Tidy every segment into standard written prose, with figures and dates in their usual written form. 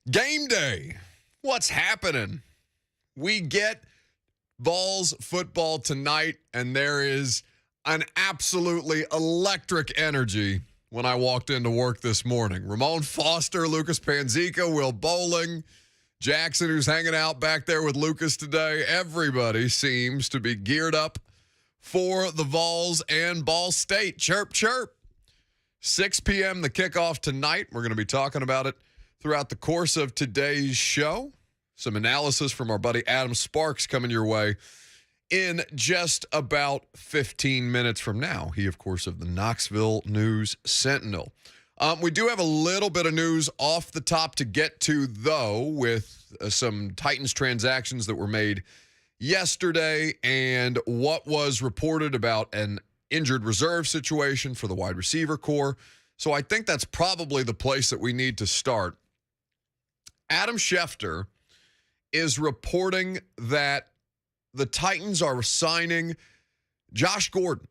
Game day. What's happening? We get Vols football tonight, and there is an absolutely electric energy when I walked into work this morning. Ramon Foster, Lucas Panzica, Will Bowling, Jackson, who's hanging out back there with Lucas today. Everybody seems to be geared up for the Vols and Ball State. Chirp, chirp. 6 p.m. the kickoff tonight. We're going to be talking about it throughout the course of today's show. Some analysis from our buddy Adam Sparks coming your way in just about 15 minutes from now. He, of course, of the Knoxville News Sentinel. We do have a little bit of news off the top to get to, though, with some Titans transactions that were made yesterday and what was reported about an injured reserve situation for the wide receiver core. So I think that's probably the place that we need to start. Adam Schefter is reporting that the Titans are signing Josh Gordon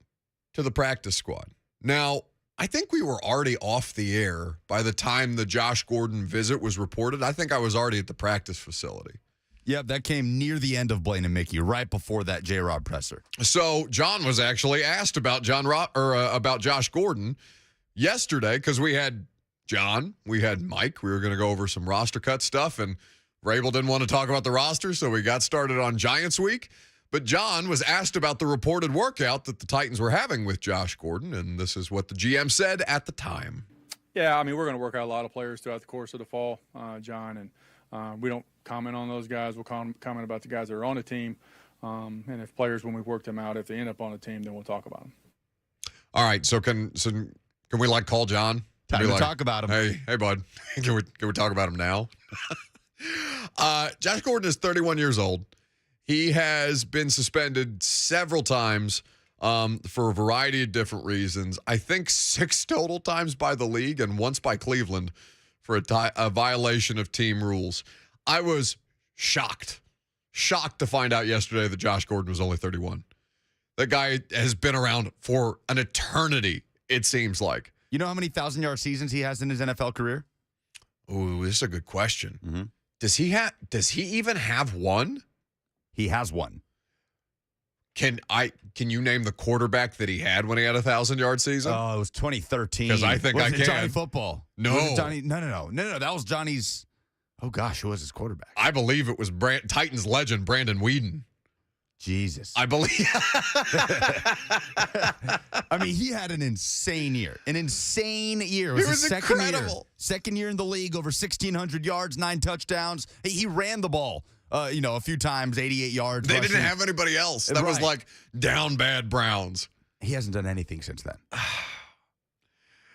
to the practice squad. Now, I think we were already off the air by the time the Josh Gordon visit was reported. I think I was already at the practice facility. Yep, that came near the end of Blaine and Mickey, right before that J-Rob presser. So John was actually asked about about Josh Gordon yesterday because we had John, we had Mike. We were going to go over some roster cut stuff, and Rabel didn't want to talk about the roster, so we got started on Giants Week. But John was asked about the reported workout that the Titans were having with Josh Gordon, and this is what the GM said at the time. Yeah, I mean, we're going to work out a lot of players throughout the course of the fall, John, and we don't comment on those guys. We'll comment about the guys that are on the team, and if players, when we've worked them out, if they end up on the team, then we'll talk about them. All right, so can we call John? Time to talk about him. Hey, bud, can we talk about him now? Josh Gordon is 31 years old. He has been suspended several times for a variety of different reasons. I think 6 total times by the league and once by Cleveland for a violation of team rules. I was shocked to find out yesterday that Josh Gordon was only 31. That guy has been around for an eternity, it seems like. You know how many 1,000-yard seasons he has in his NFL career? Ooh, this is a good question. Mm-hmm. Does he even have one? He has one. Can you name the quarterback that he had when he had a 1,000-yard season? Oh, it was 2013. Because I think I can. Johnny Football? No. Was it Johnny? No. That was Johnny's. Oh gosh, who was his quarterback? I believe it was Titans legend Brandon Weeden. Jesus. I believe. I mean, he had an insane year. It was his second incredible. Second year in the league, over 1,600 yards, 9 touchdowns. He ran the ball, a few times, 88 yards. They rushing. didn't have anybody else. That was like down bad Browns. He hasn't done anything since then.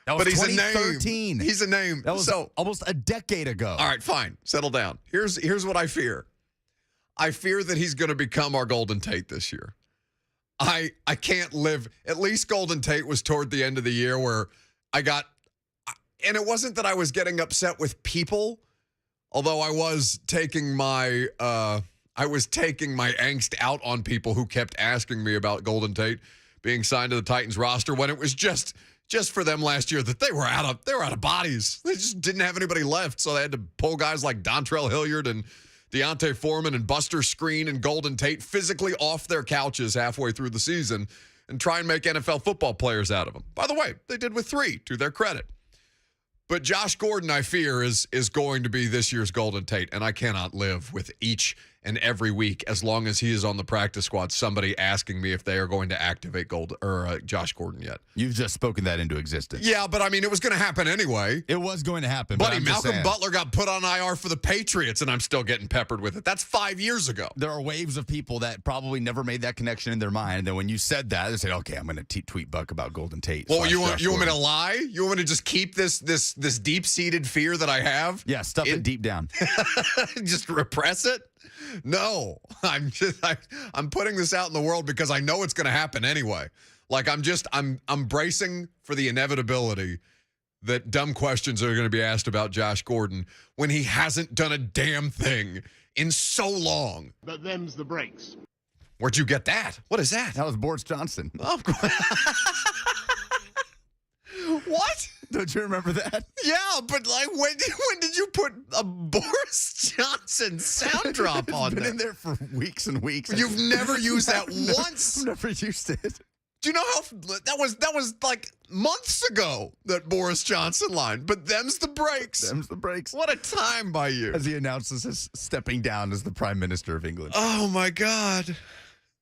That was But he's 2013. a name. He's a name. That was almost a decade ago. All right, fine. Settle down. Here's what I fear. I fear that he's going to become our Golden Tate this year. I can't live. At least Golden Tate was toward the end of the year where and it wasn't that I was getting upset with people, although I was taking my angst out on people who kept asking me about Golden Tate being signed to the Titans roster when it was just for them last year that they were out of bodies. They just didn't have anybody left, so they had to pull guys like Dontrell Hilliard and Deontay Foreman and Buster Screen and Golden Tate physically off their couches halfway through the season and try and make NFL football players out of them. By the way, they did with 3, to their credit. But Josh Gordon, I fear, is going to be this year's Golden Tate, and I cannot live with each and every week, as long as he is on the practice squad, somebody asking me if they are going to activate Josh Gordon yet. You've just spoken that into existence. Yeah, but I mean, it was going to happen anyway. It was going to happen. Buddy, Malcolm Butler got put on IR for the Patriots, and I'm still getting peppered with it. That's 5 years ago. There are waves of people that probably never made that connection in their mind. And then when you said that, they said, okay, I'm going to tweet Buck about Golden Tate. Well, you want me to lie? You want me to just keep this deep-seated fear that I have? Yeah, stuff it deep down. Just repress it? No, I'm putting this out in the world because I know it's going to happen anyway. Like I'm bracing for the inevitability that dumb questions are going to be asked about Josh Gordon when he hasn't done a damn thing in so long. But them's the breaks. Where'd you get that? What is that? That was Boris Johnson. Oh, what? Don't you remember that? Yeah, but like when did you put a Boris Johnson sound drop on It's been there? in there for weeks and weeks. You've never used that I've once? never used it. Do you know how that was like months ago, that Boris Johnson line? But them's the breaks. Them's the breaks. What a time by you. As he announces his stepping down as the Prime Minister of England. Oh, my God.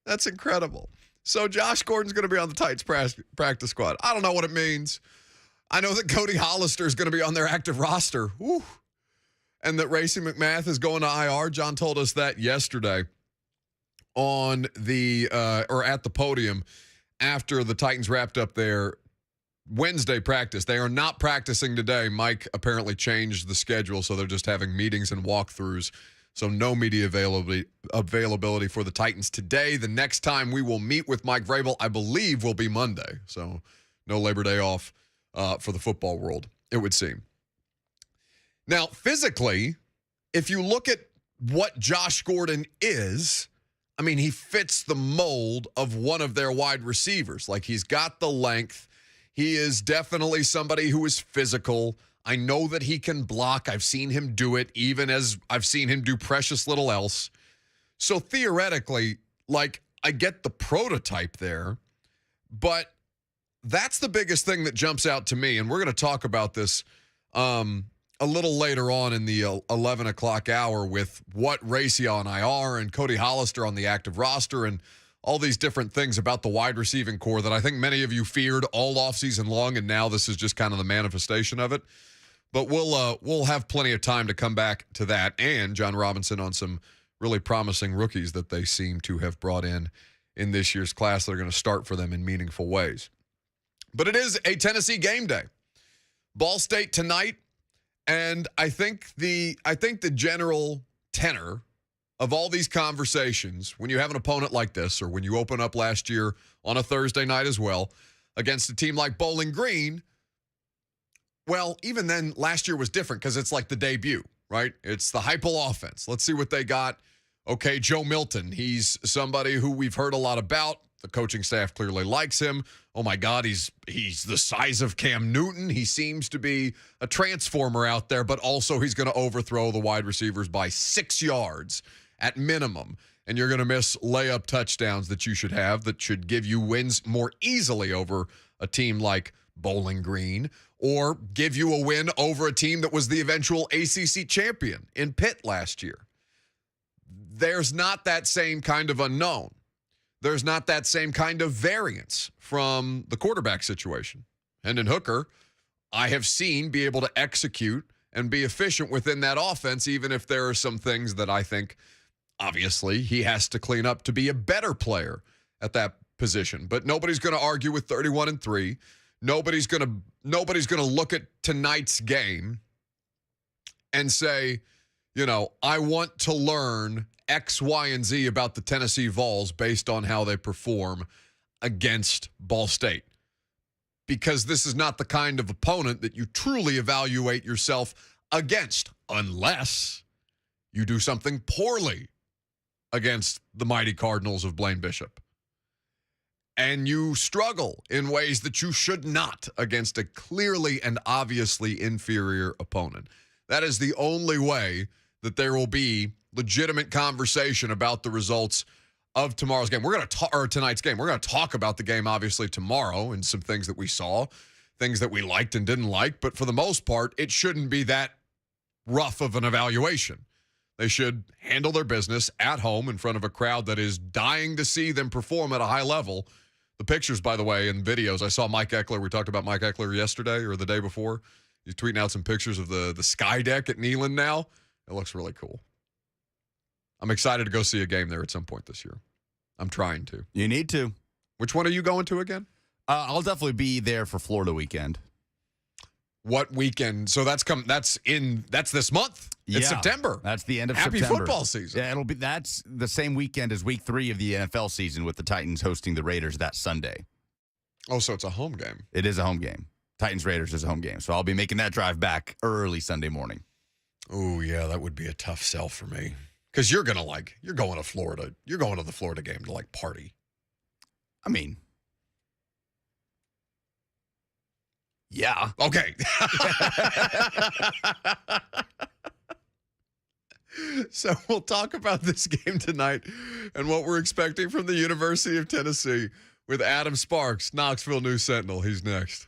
That's incredible. So Josh Gordon's going to be on the Titans practice squad. I don't know what it means. I know that Cody Hollister is going to be on their active roster. Whew. And that Racey McMath is going to IR. John told us that yesterday on the or at the podium after the Titans wrapped up their Wednesday practice. They are not practicing today. Mike apparently changed the schedule, so they're just having meetings and walkthroughs. So no media availability for the Titans today. The next time we will meet with Mike Vrabel, I believe, will be Monday. So no Labor Day off for the football world, it would seem. Now, physically, if you look at what Josh Gordon is, I mean, he fits the mold of one of their wide receivers. Like, he's got the length. He is definitely somebody who is physical. I know that he can block. I've seen him do it, even as I've seen him do precious little else. So theoretically, like, I get the prototype there, but that's the biggest thing that jumps out to me. And we're going to talk about this a little later on in the 11 o'clock hour with what Racey on IR and Cody Hollister on the active roster and all these different things about the wide receiving core that I think many of you feared all offseason long, and now this is just kind of the manifestation of it. But we'll have plenty of time to come back to that, and John Robinson on some really promising rookies that they seem to have brought in this year's class that are going to start for them in meaningful ways. But it is a Tennessee game day. Ball State tonight, and I think the general tenor of all these conversations, when you have an opponent like this, or when you open up last year on a Thursday night as well against a team like Bowling Green, well, even then, last year was different because it's like the debut, right? It's the Heupel offense. Let's see what they got. Okay, Joe Milton, he's somebody who we've heard a lot about. The coaching staff clearly likes him. Oh, my God, he's the size of Cam Newton. He seems to be a transformer out there, but also he's going to overthrow the wide receivers by 6 yards at minimum. And you're going to miss layup touchdowns that you should have that should give you wins more easily over a team like Bowling Green, or give you a win over a team that was the eventual ACC champion in Pitt last year. There's not that same kind of unknown. There's not that same kind of variance from the quarterback situation. Hendon Hooker, I have seen be able to execute and be efficient within that offense, even if there are some things that I think, obviously, he has to clean up to be a better player at that position. But nobody's going to argue with 31-3. Nobody's going to look at tonight's game and say, you know, I want to learn X, Y, and Z about the Tennessee Vols based on how they perform against Ball State. Because this is not the kind of opponent that you truly evaluate yourself against, unless you do something poorly against the mighty Cardinals of Blaine Bishop. And you struggle in ways that you should not against a clearly and obviously inferior opponent. That is the only way that there will be legitimate conversation about the results of tomorrow's game. We're going to or tonight's game. We're going to talk about the game obviously tomorrow and some things that we saw, things that we liked and didn't like, but for the most part, it shouldn't be that rough of an evaluation. They should handle their business at home in front of a crowd that is dying to see them perform at a high level. The pictures, by the way, and videos, I saw Mike Eckler. We talked about Mike Eckler yesterday or the day before. He's tweeting out some pictures of the sky deck at Neyland now. It looks really cool. I'm excited to go see a game there at some point this year. I'm trying to. You need to. Which one are you going to again? I'll definitely be there for Florida weekend. What weekend? So that's this month. It's September. That's the end of Happy September. Football season. Yeah, that's the same weekend as week 3 of the NFL season with the Titans hosting the Raiders that Sunday. Oh, so it's a home game. It is a home game. Titans-Raiders is a home game. So I'll be making that drive back early Sunday morning. Oh, yeah, that would be a tough sell for me. Because you're going to Florida. You're going to the Florida game to, party. I mean, Yeah. Okay. So we'll talk about this game tonight and what we're expecting from the University of Tennessee with Adam Sparks, Knoxville News Sentinel. He's next.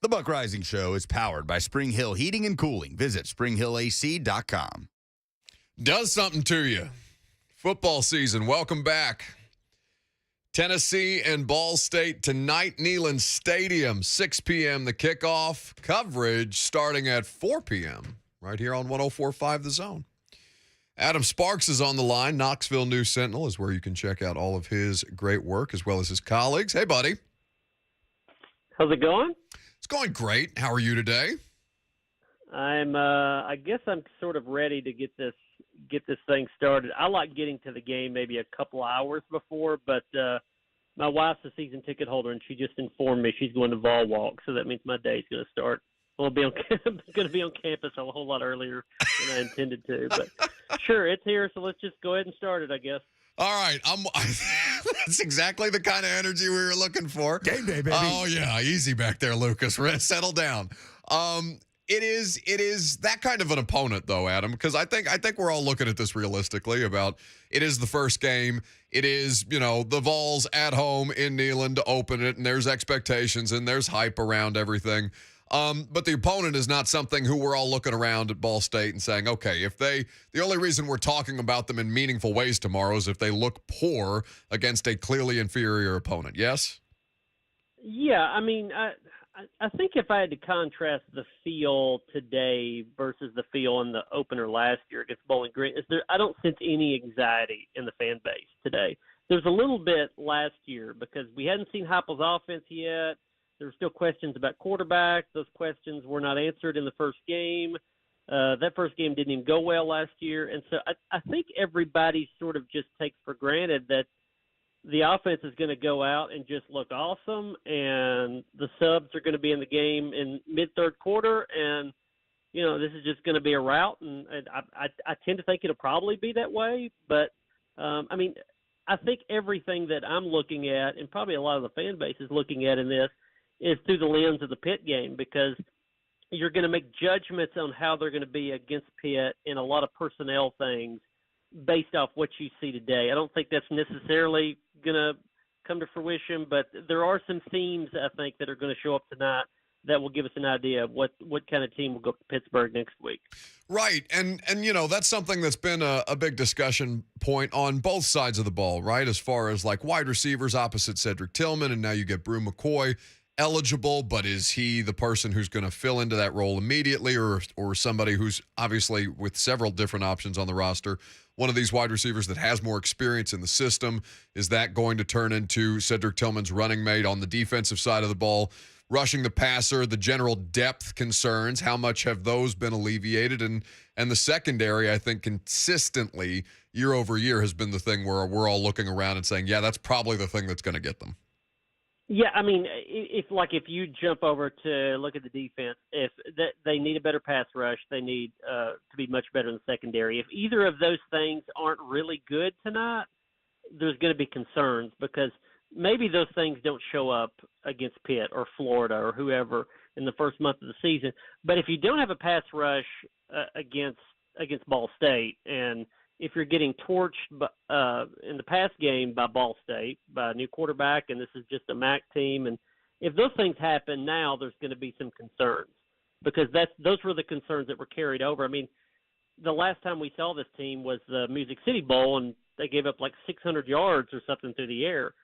The Buck Rising Show is powered by Spring Hill Heating and Cooling. Visit springhillac.com. Does something to you. Football season, welcome back. Tennessee and Ball State tonight, Neyland Stadium, 6 p.m. the kickoff. Coverage starting at 4 p.m. right here on 104.5 The Zone. Adam Sparks is on the line. Knoxville News Sentinel is where you can check out all of his great work as well as his colleagues. Hey, buddy. How's it going? It's going great. How are you today? I guess I'm sort of ready to get this thing started. I like getting to the game maybe a couple hours before, but my wife's a season ticket holder, and she just informed me she's going to Vol Walk, so that means my day's going to start. I'm going to be on campus a whole lot earlier than I intended to, but sure, it's here, so let's just go ahead and start it, I guess. All right, that's exactly the kind of energy we were looking for. Game day, baby. Oh yeah, easy back there, Lucas. Settle down. It is that kind of an opponent, though, Adam, because I think we're all looking at this realistically. About it is the first game. It is the Vols at home in Neyland to open it, and there's expectations and there's hype around everything. But the opponent is not something who we're all looking around at Ball State and saying, okay, the only reason we're talking about them in meaningful ways tomorrow is if they look poor against a clearly inferior opponent. Yes? Yeah, I mean, I think if I had to contrast the feel today versus the feel in the opener last year against Bowling Green, I don't sense any anxiety in the fan base today. There's a little bit last year because we hadn't seen Heupel's offense yet. There were still questions about quarterback. Those questions were not answered in the first game. That first game didn't even go well last year. And so I think everybody sort of just takes for granted that the offense is going to go out and just look awesome, and the subs are going to be in the game in mid-third quarter, and, this is just going to be a rout. And I tend to think it'll probably be that way. But, I think everything that I'm looking at, and probably a lot of the fan base is looking at in this, is through the lens of the Pitt game, because you're going to make judgments on how they're going to be against Pitt in a lot of personnel things based off what you see today. I don't think that's necessarily going to come to fruition, but there are some themes, I think, that are going to show up tonight that will give us an idea of what kind of team will go up to Pittsburgh next week. Right. And that's something that's been a big discussion point on both sides of the ball, right? As far as like wide receivers opposite Cedric Tillman, and now you get Brew McCoy eligible, but is he the person who's going to fill into that role immediately, or somebody who's obviously with several different options on the roster, one of these wide receivers that has more experience in the system? Is that going to turn into Cedric Tillman's running mate on the defensive side of the ball? Rushing the passer, the general depth concerns, how much have those been alleviated? And the secondary, I think, consistently year over year has been the thing where we're all looking around and saying, yeah, that's probably the thing that's going to get them. Yeah, I mean, if you jump over to look at the defense, if they need a better pass rush, they need to be much better in the secondary. If either of those things aren't really good tonight, there's going to be concerns, because maybe those things don't show up against Pitt or Florida or whoever in the first month of the season. But if you don't have a pass rush against Ball State, and if you're getting torched in the pass game by Ball State, by a new quarterback, and this is just a MAC team, and if those things happen now, there's going to be some concerns, because those were the concerns that were carried over. I mean, the last time we saw this team was the Music City Bowl, and they gave up like 600 yards or something through the air.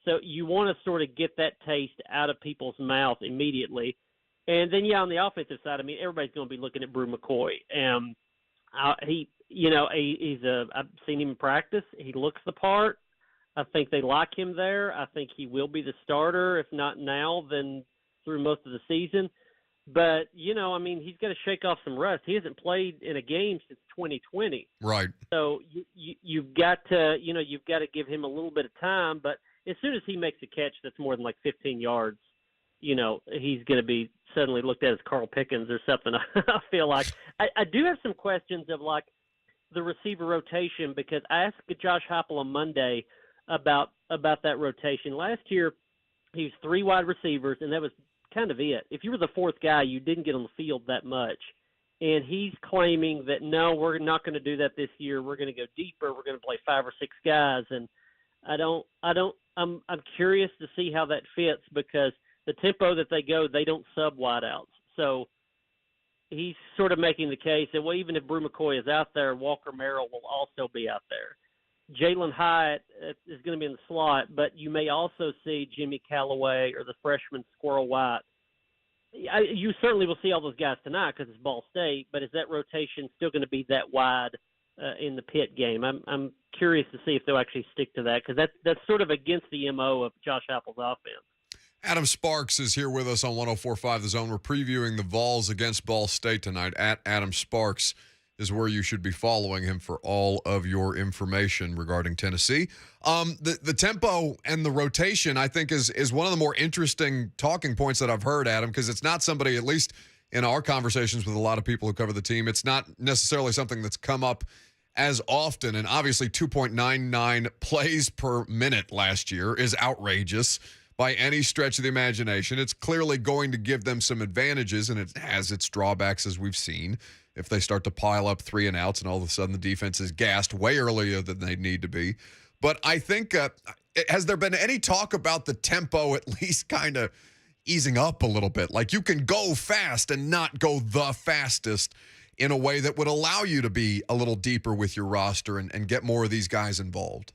So you want to sort of get that taste out of people's mouth immediately. And then, on the offensive side, I mean, everybody's going to be looking at Brew McCoy. I've seen him in practice. He looks the part. I think they like him there. I think he will be the starter, if not now, then through most of the season. But, he's got to shake off some rust. He hasn't played in a game since 2020. Right. So you've got to give him a little bit of time. But as soon as he makes a catch that's more than like 15 yards, he's going to be suddenly looked at as Carl Pickens or something. I feel like I do have some questions of like the receiver rotation, because I asked Josh Heupel on Monday about that rotation. Last year, he was 3 wide receivers, and that was kind of it. If you were the 4th guy, you didn't get on the field that much. And he's claiming that, no, we're not going to do that this year. We're going to go deeper. We're going to play 5 or 6 guys. And I'm curious to see how that fits, because the tempo that they go, they don't sub wideouts. So he's sort of making the case that, well, even if Brew McCoy is out there, Walker Merrill will also be out there. Jalen Hyatt is going to be in the slot, but you may also see Jimmy Callaway or the freshman Squirrel White. You certainly will see all those guys tonight because it's Ball State, but is that rotation still going to be that wide in the Pitt game? I'm curious to see if they'll actually stick to that because that's sort of against the MO of Josh Apple's offense. Adam Sparks is here with us on 104.5 The Zone. We're previewing the Vols against Ball State tonight. At Adam Sparks is where you should be following him for all of your information regarding Tennessee. The tempo and the rotation, I think, is one of the more interesting talking points that I've heard, Adam, because it's not somebody, at least in our conversations with a lot of people who cover the team, it's not necessarily something that's come up as often. And obviously 2.99 plays per minute last year is outrageous by any stretch of the imagination. It's clearly going to give them some advantages, and it has its drawbacks, as we've seen. If they start to pile up 3 and outs and all of a sudden the defense is gassed way earlier than they need to be. But I think, has there been any talk about the tempo at least kind of easing up a little bit? Like you can go fast and not go the fastest in a way that would allow you to be a little deeper with your roster and get more of these guys involved.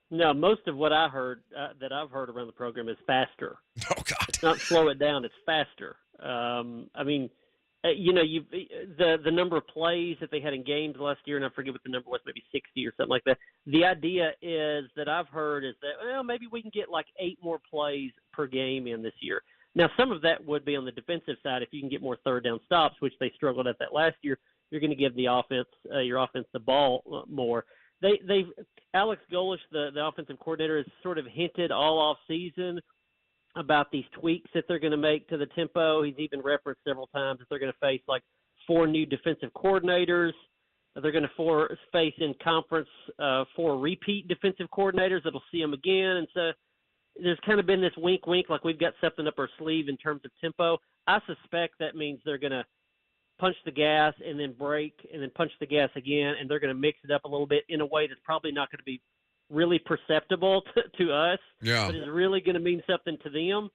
No, most of what I heard that I've heard around the program is faster. Oh, God. It's not slow it down, it's faster. I mean, the number of plays that they had in games last year, and I forget what the number was, maybe 60 or something like that. The idea is that I've heard is that, well, maybe we can get like 8 more plays per game in this year. Now, some of that would be on the defensive side. If you can get more third down stops, which they struggled at that last year, you're going to give the offense, your offense, the ball more. Alex Golesh, the offensive coordinator, has sort of hinted all off season about these tweaks that they're going to make to the tempo. He's even referenced several times that they're going to face like 4 new defensive coordinators. They're going to face in conference 4 repeat defensive coordinators that'll see them again. And so there's kind of been this wink, like we've got something up our sleeve in terms of tempo. I suspect that means they're going to punch the gas and then brake and then punch the gas again, and they're going to mix it up a little bit in a way that's probably not going to be really perceptible to us, but is really going to mean something to them.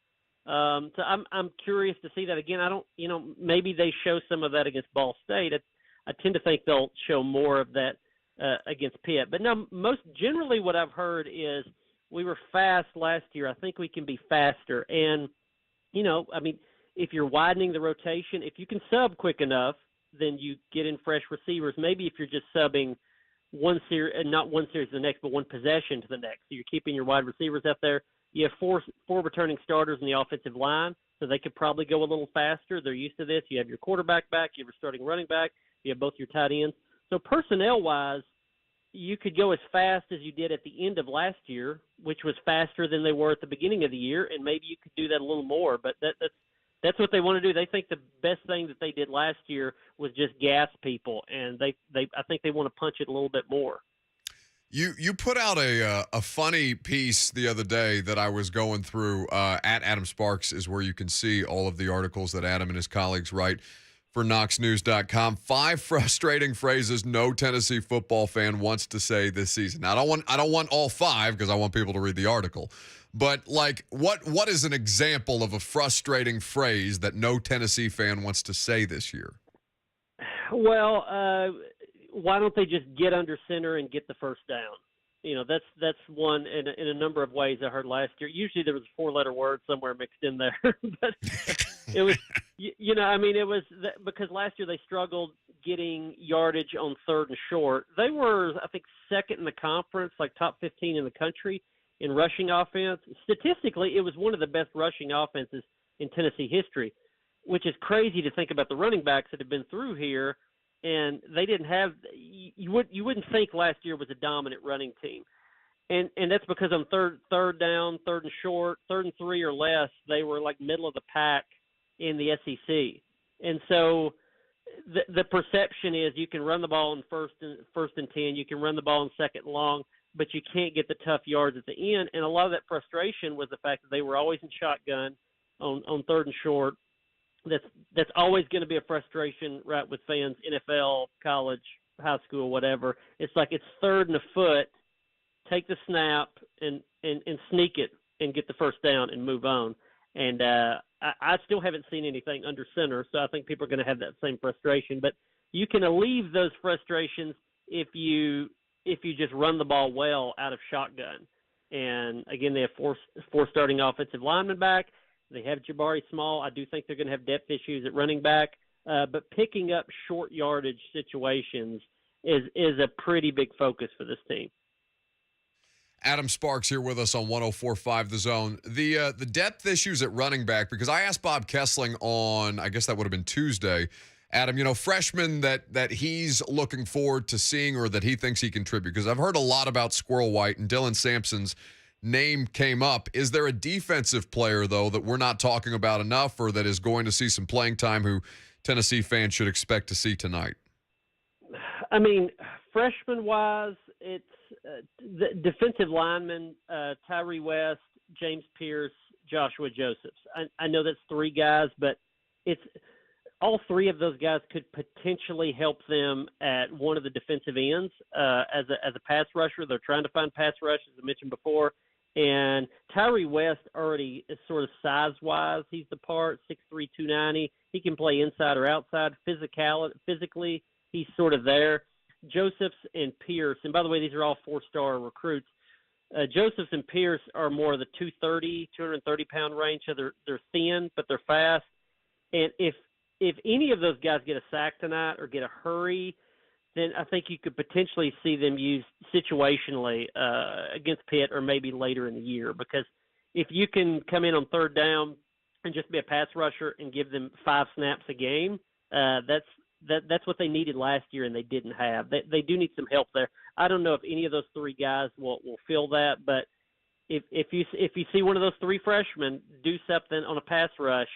So I'm curious to see that again. I don't, maybe they show some of that against Ball State. I tend to think they'll show more of that against Pitt. But no, most generally what I've heard is we were fast last year. I think we can be faster. And, if you're widening the rotation, if you can sub quick enough, then you get in fresh receivers. Maybe if you're just subbing one series, and not one series to the next, but one possession to the next. So you're keeping your wide receivers out there. You have four returning starters in the offensive line, so they could probably go a little faster. They're used to this. You have your quarterback back. You have your starting running back. You have both your tight ends. So personnel-wise, you could go as fast as you did at the end of last year, which was faster than they were at the beginning of the year, and maybe you could do that a little more. But that's what they want to do. They think the best thing that they did last year was just gas people, and I think they want to punch it a little bit more. You put out a funny piece the other day that I was going through. At Adam Sparks is where you can see all of the articles that Adam and his colleagues write for KnoxNews.com. 5 frustrating phrases no Tennessee football fan wants to say this season. Now, I don't want all 5 because I want people to read the article. But, like, what is an example of a frustrating phrase that no Tennessee fan wants to say this year? Well, why don't they just get under center and get the first down? That's one in a number of ways I heard last year. Usually there was a 4-letter word somewhere mixed in there. But it was, it was because last year they struggled getting yardage on 3rd and short. They were, I think, 2nd in the conference, like top 15 in the country in rushing offense. Statistically, it was one of the best rushing offenses in Tennessee history, which is crazy to think about the running backs that have been through here. And they didn't have – you wouldn't think last year was a dominant running team. And that's because on third down, 3rd and short, 3rd and 3 or less, they were like middle of the pack in the SEC. And so the perception is you can run the ball in first and 10, you can run the ball in 2nd and long, but you can't get the tough yards at the end. And a lot of that frustration was the fact that they were always in shotgun on 3rd and short. That's always going to be a frustration, right, with fans, NFL, college, high school, whatever. It's like it's 3rd and a foot, take the snap and sneak it and get the first down and move on. And I still haven't seen anything under center, so I think people are going to have that same frustration. But you can alleviate those frustrations if you just run the ball well out of shotgun. And, again, they have four starting offensive linemen back. They have Jabari Small. I do think they're going to have depth issues at running back. But picking up short yardage situations is a pretty big focus for this team. Adam Sparks here with us on 104.5 The Zone. The depth issues at running back, because I asked Bob Kessling on, I guess that would have been Tuesday, Adam, freshmen that he's looking forward to seeing or that he thinks he contribute, because I've heard a lot about Squirrel White, and Dylan Sampson's name came up. Is there a defensive player, though, that we're not talking about enough or that is going to see some playing time who Tennessee fans should expect to see tonight? I mean, freshman-wise, it's the defensive linemen, Tyree West, James Pierce, Joshua Josephs. I know that's three guys, but it's all three of those guys could potentially help them at one of the defensive ends as a pass rusher. They're trying to find pass rush, as I mentioned before. And Tyree West already is sort of size-wise. He's the part, 6'3", 290. He can play inside or outside. Physically, he's sort of there. Josephs and Pierce, and by the way, these are all four-star recruits. Josephs and Pierce are more of the 230-pound range, so they're thin, but they're fast. And if any of those guys get a sack tonight or get a hurry, then I think you could potentially see them used situationally against Pitt or maybe later in the year. Because if you can come in on third down and just be a pass rusher and give them 5 snaps a game, that's what they needed last year and they didn't have. They do need some help there. I don't know if any of those three guys will fill that, but if you see one of those three freshmen do something on a pass rush,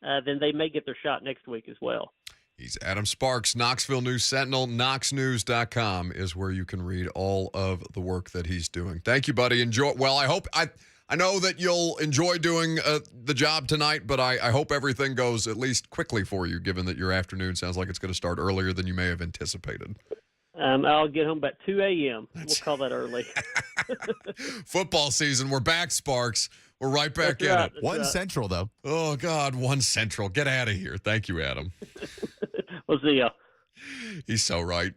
then they may get their shot next week as well. He's Adam Sparks, Knoxville News Sentinel. KnoxNews.com is where you can read all of the work that he's doing. Thank you, buddy. Enjoy. Well, I know that you'll enjoy doing the job tonight, but I hope everything goes at least quickly for you, given that your afternoon sounds like it's going to start earlier than you may have anticipated. I'll get home about 2 a.m. We'll call that early. Football season. We're back, Sparks. We're right back That's in right, it. One Central, though. Oh, God, 1 Central. Get out of here. Thank you, Adam. We'll see ya. He's so right.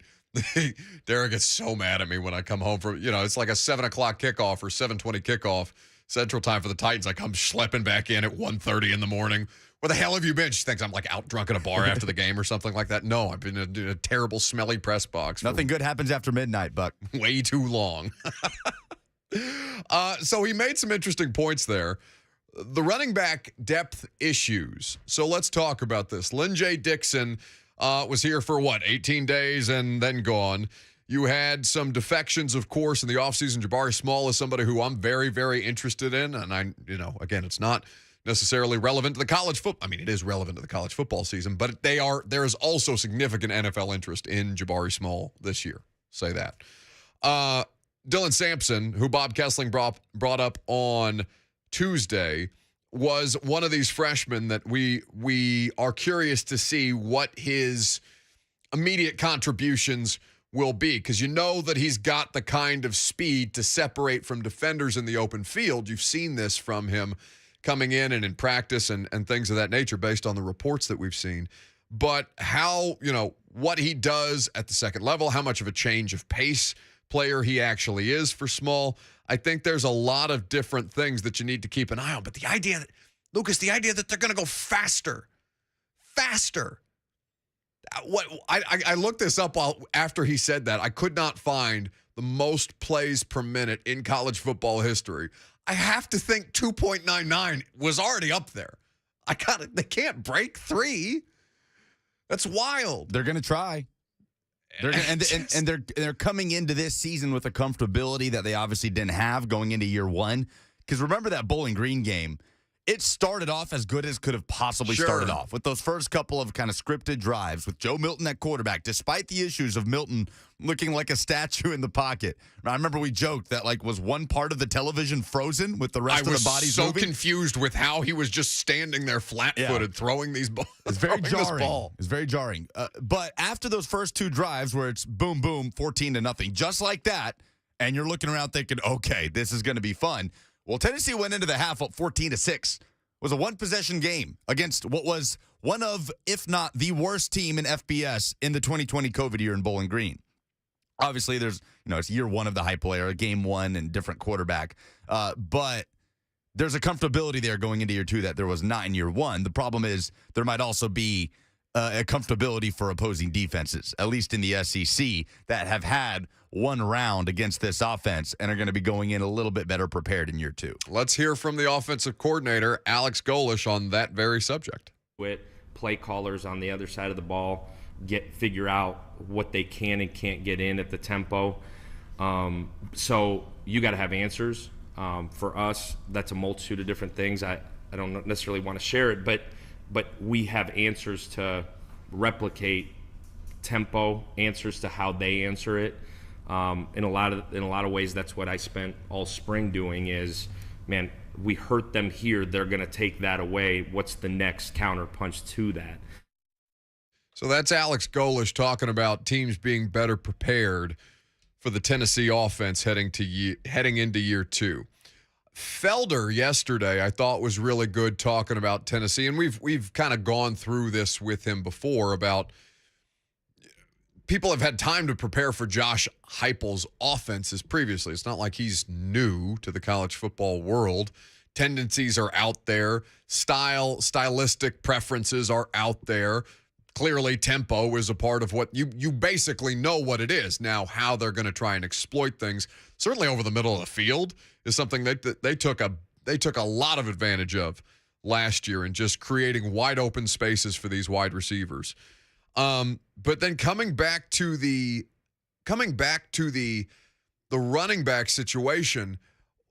Derek gets so mad at me when I come home from, it's like a 7 o'clock kickoff or 7:20 kickoff Central Time for the Titans. I come schlepping back in at 1:30 in the morning. Where the hell have you been? She thinks I'm like out drunk at a bar after the game or something like that. No, I've been in a terrible, smelly press box. Nothing good happens after midnight, Buck. Way too long. So he made some interesting points there. The running back depth issues. So let's talk about this. Lynn J. Dixon was here for 18 days and then gone. You had some defections, of course, in the offseason. Jabari Small is somebody who I'm very, very interested in. And again, it's not necessarily relevant to the college football. I mean, it is relevant to the college football season, but there is also significant NFL interest in Jabari Small this year. Say that. Dylan Sampson, who Bob Kessling brought up on Tuesday, was one of these freshmen that we are curious to see what his immediate contributions will be, because you know that he's got the kind of speed to separate from defenders in the open field. You've seen this from him coming in and in practice and things of that nature based on the reports that we've seen. But how, what he does at the second level, how much of a change of pace player he actually is for Small, I think there's a lot of different things that you need to keep an eye on. But the idea that they're going to go faster. I looked this up after he said that. I could not find the most plays per minute in college football history. I have to think 2.99 was already up there. They can't break 3. That's wild. They're going to try. They're coming into this season with a comfortability that they obviously didn't have going into year one. Because remember that Bowling Green game? It started off as good as could have possibly started off with those first couple of kind of scripted drives with Joe Milton at quarterback, despite the issues of Milton looking like a statue in the pocket. I remember we joked that was one part of the television frozen with the rest of the bodies moving. I was so confused with how he was just standing there flat-footed throwing these balls. It's very jarring. It's very jarring. But after those first 2 drives where it's boom, boom, 14-0, just like that, and you're looking around thinking, okay, this is going to be fun. Well, Tennessee went into the half up 14-6 was a one-possession game against what was one of, if not the worst team in FBS in the 2020 COVID year in Bowling Green. Obviously, there's, it's year one of the hype player, game one and different quarterback. But there's a comfortability there going into year two that there was not in year one. The problem is there might also be a comfortability for opposing defenses, at least in the SEC, that have had one round against this offense and are going to be going in a little bit better prepared in year two. Let's hear from the offensive coordinator, Alex Golish, on that very subject. With play callers on the other side of the ball, figure out what they can and can't get in at the tempo. So you got to have answers. For us, that's a multitude of different things. I don't necessarily want to share it, but we have answers to replicate tempo, answers to how they answer it. In a lot of ways, that's what I spent all spring doing is, man, we hurt them here. They're going to take that away. What's the next counterpunch to that? So that's Alex Golish talking about teams being better prepared for the Tennessee offense heading into year two. Felder yesterday I thought was really good talking about Tennessee, and we've kind of gone through this with him before about people have had time to prepare for Josh Heupel's offenses previously. It's not like he's new to the college football world. Tendencies are out there. Stylistic preferences are out there. Clearly, tempo is a part of what you basically know what it is. Now, how they're going to try and exploit things, certainly over the middle of the field, is something that they took a lot of advantage of last year in just creating wide open spaces for these wide receivers. But then coming back to the running back situation,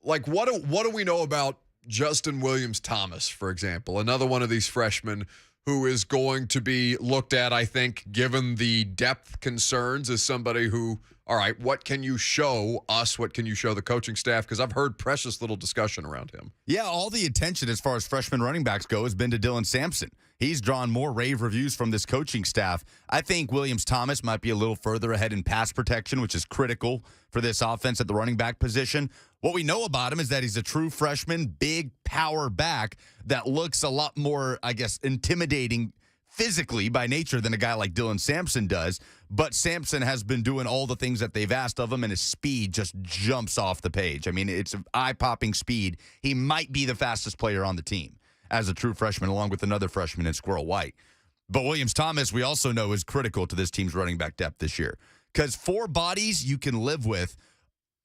like what do we know about Justin Williams-Thomas, for example, another one of these freshmen who is going to be looked at, I think, given the depth concerns, as somebody who, all right, what can you show us? What can you show the coaching staff? Because I've heard precious little discussion around him. Yeah, all the attention as far as freshman running backs go has been to Dylan Sampson. He's drawn more rave reviews from this coaching staff. I think Williams-Thomas might be a little further ahead in pass protection, which is critical for this offense at the running back position. What we know about him is that he's a true freshman, big power back that looks a lot more, I guess, intimidating physically by nature than a guy like Dylan Sampson does. But Sampson has been doing all the things that they've asked of him, and his speed just jumps off the page. I mean, it's eye-popping speed. He might be the fastest player on the team as a true freshman, along with another freshman in Squirrel White. But Williams-Thomas, we also know, is critical to this team's running back depth this year. Because 4 bodies you can live with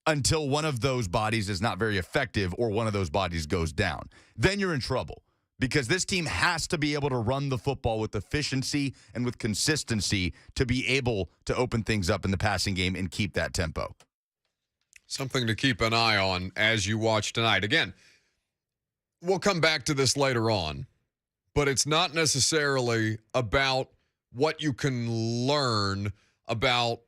until one of those bodies is not very effective or one of those bodies goes down. Then you're in trouble. Because this team has to be able to run the football with efficiency and with consistency to be able to open things up in the passing game and keep that tempo. Something to keep an eye on as you watch tonight. Again, we'll come back to this later on, but it's not necessarily about what you can learn about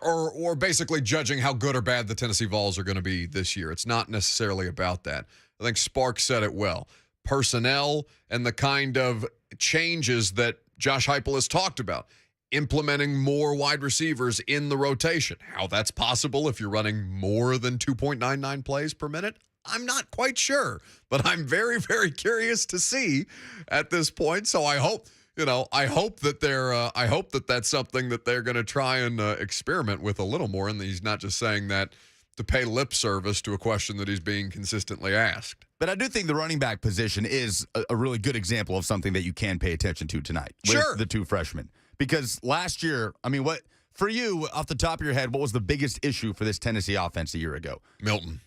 or basically judging how good or bad the Tennessee Vols are going to be this year. It's not necessarily about that. I think Sparks said it well. Personnel and the kind of changes that Josh Heupel has talked about. Implementing more wide receivers in the rotation. How that's possible if you're running more than 2.99 plays per minute, I'm not quite sure. But I'm very, very curious to see at this point. So I hope that that's something that they're going to try and experiment with a little more. And he's not just saying that to pay lip service to a question that he's being consistently asked. But I do think the running back position is a really good example of something that you can pay attention to tonight with the 2 freshmen. Because last year, I mean, what for you, off the top of your head, what was the biggest issue for this Tennessee offense a year ago? Milton.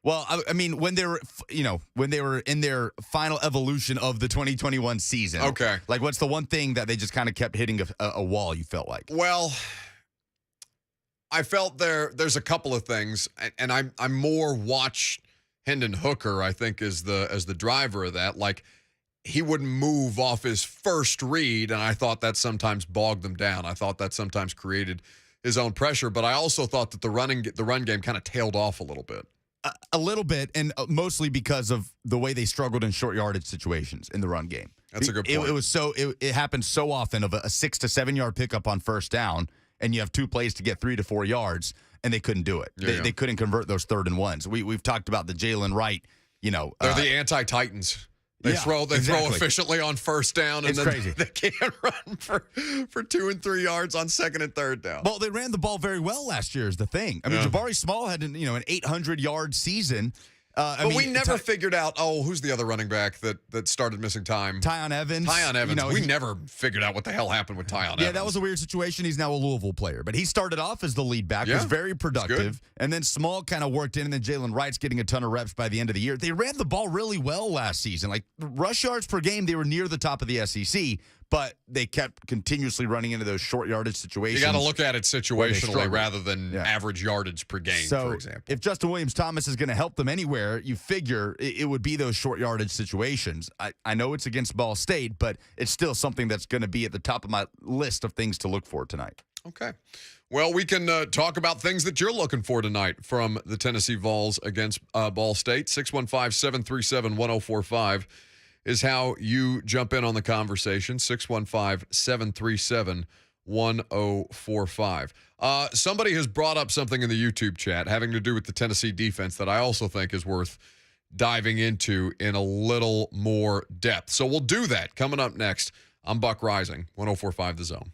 Well, I mean, when they were in their final evolution of the 2021 season. Okay. Like, what's the one thing that they just kind of kept hitting a wall, you felt like? Well, I felt there's a couple of things, and I'm more watch Hendon Hooker, I think, as the driver of that. Like, he wouldn't move off his first read, and I thought that sometimes bogged them down. I thought that sometimes created his own pressure, but I also thought that the run game kind of tailed off a little bit. A little bit, and mostly because of the way they struggled in short yardage situations in the run game. That's a good point. It happened so often of a 6 to 7 yard pickup on first down, and you have 2 plays to get 3 to 4 yards, and they couldn't do it. They couldn't convert those 3rd and 1s. We've talked about the Jalen Wright, they're the anti-Titans. They Yeah, throw exactly. efficiently on first down, and It's then crazy. they can't run for 2 and 3 yards on second and third down. Well, they ran the ball very well last year is the thing. I mean, Jabari Small had an 800-yard season. But we never figured out, who's the other running back that started missing time? Tyon Evans. Tyon Evans. We never figured out what the hell happened with Tyon Evans. Yeah, that was a weird situation. He's now a Louisville player. But he started off as the lead back, was very productive. And then Small kind of worked in, and then Jalen Wright's getting a ton of reps by the end of the year. They ran the ball really well last season. Like, rush yards per game, they were near the top of the SEC. But they kept continuously running into those short yardage situations. You got to look at it situationally rather than average yardage per game, for example. If Justin Williams-Thomas is going to help them anywhere, you figure it would be those short yardage situations. I know it's against Ball State, but it's still something that's going to be at the top of my list of things to look for tonight. Okay. Well, we can talk about things that you're looking for tonight from the Tennessee Vols against Ball State. 615-737-1045. is how you jump in on the conversation, 615-737-1045. Somebody has brought up something in the YouTube chat having to do with the Tennessee defense that I also think is worth diving into in a little more depth. So we'll do that coming up next. I'm Buck Rising, 1045 The Zone.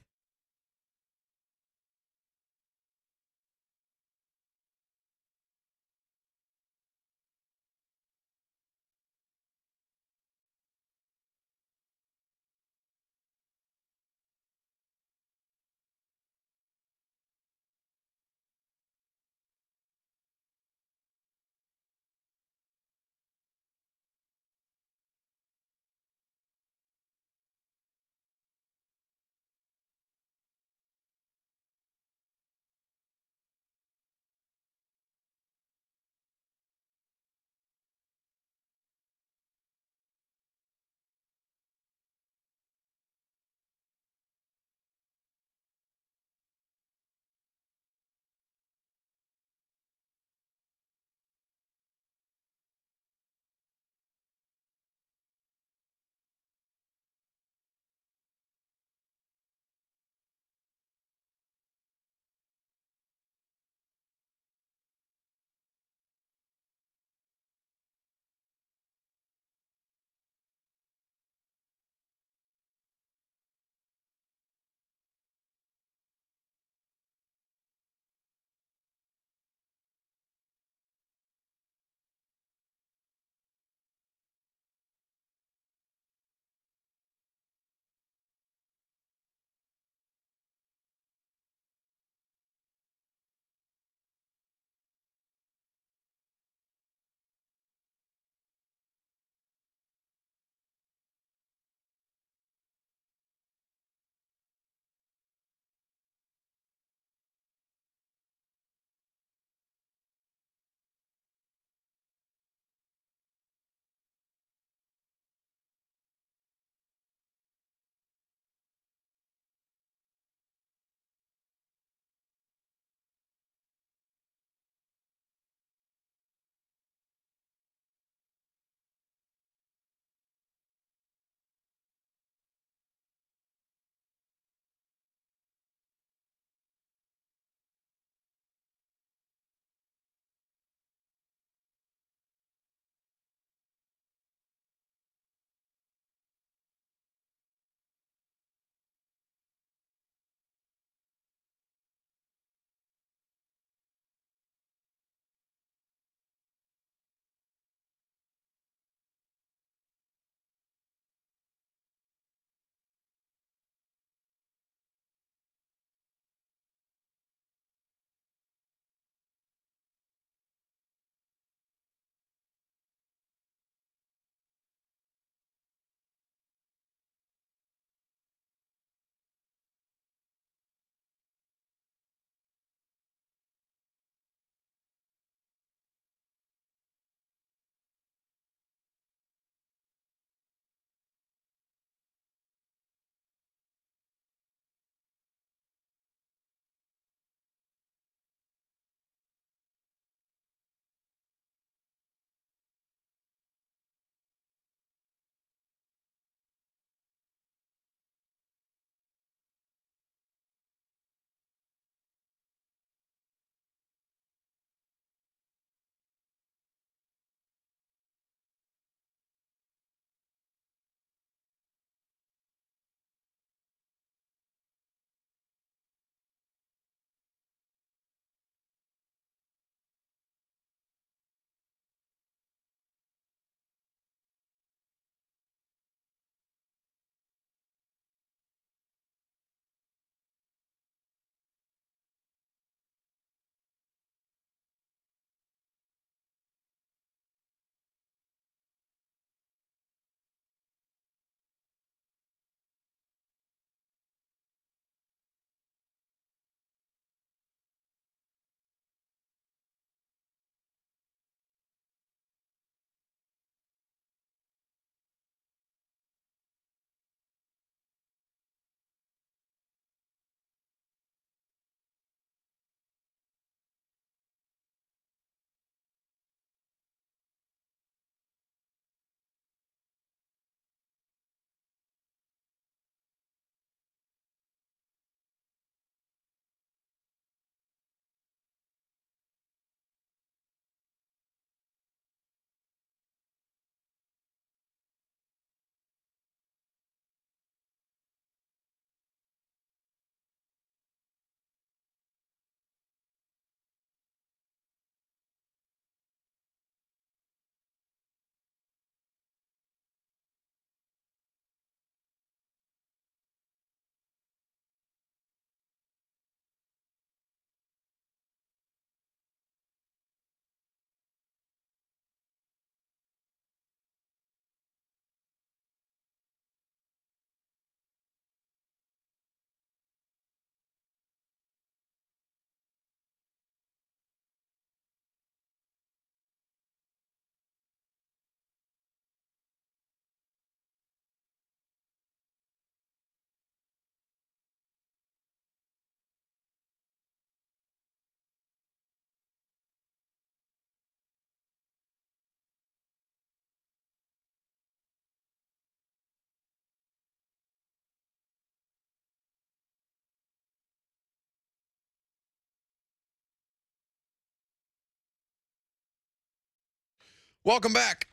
Welcome back.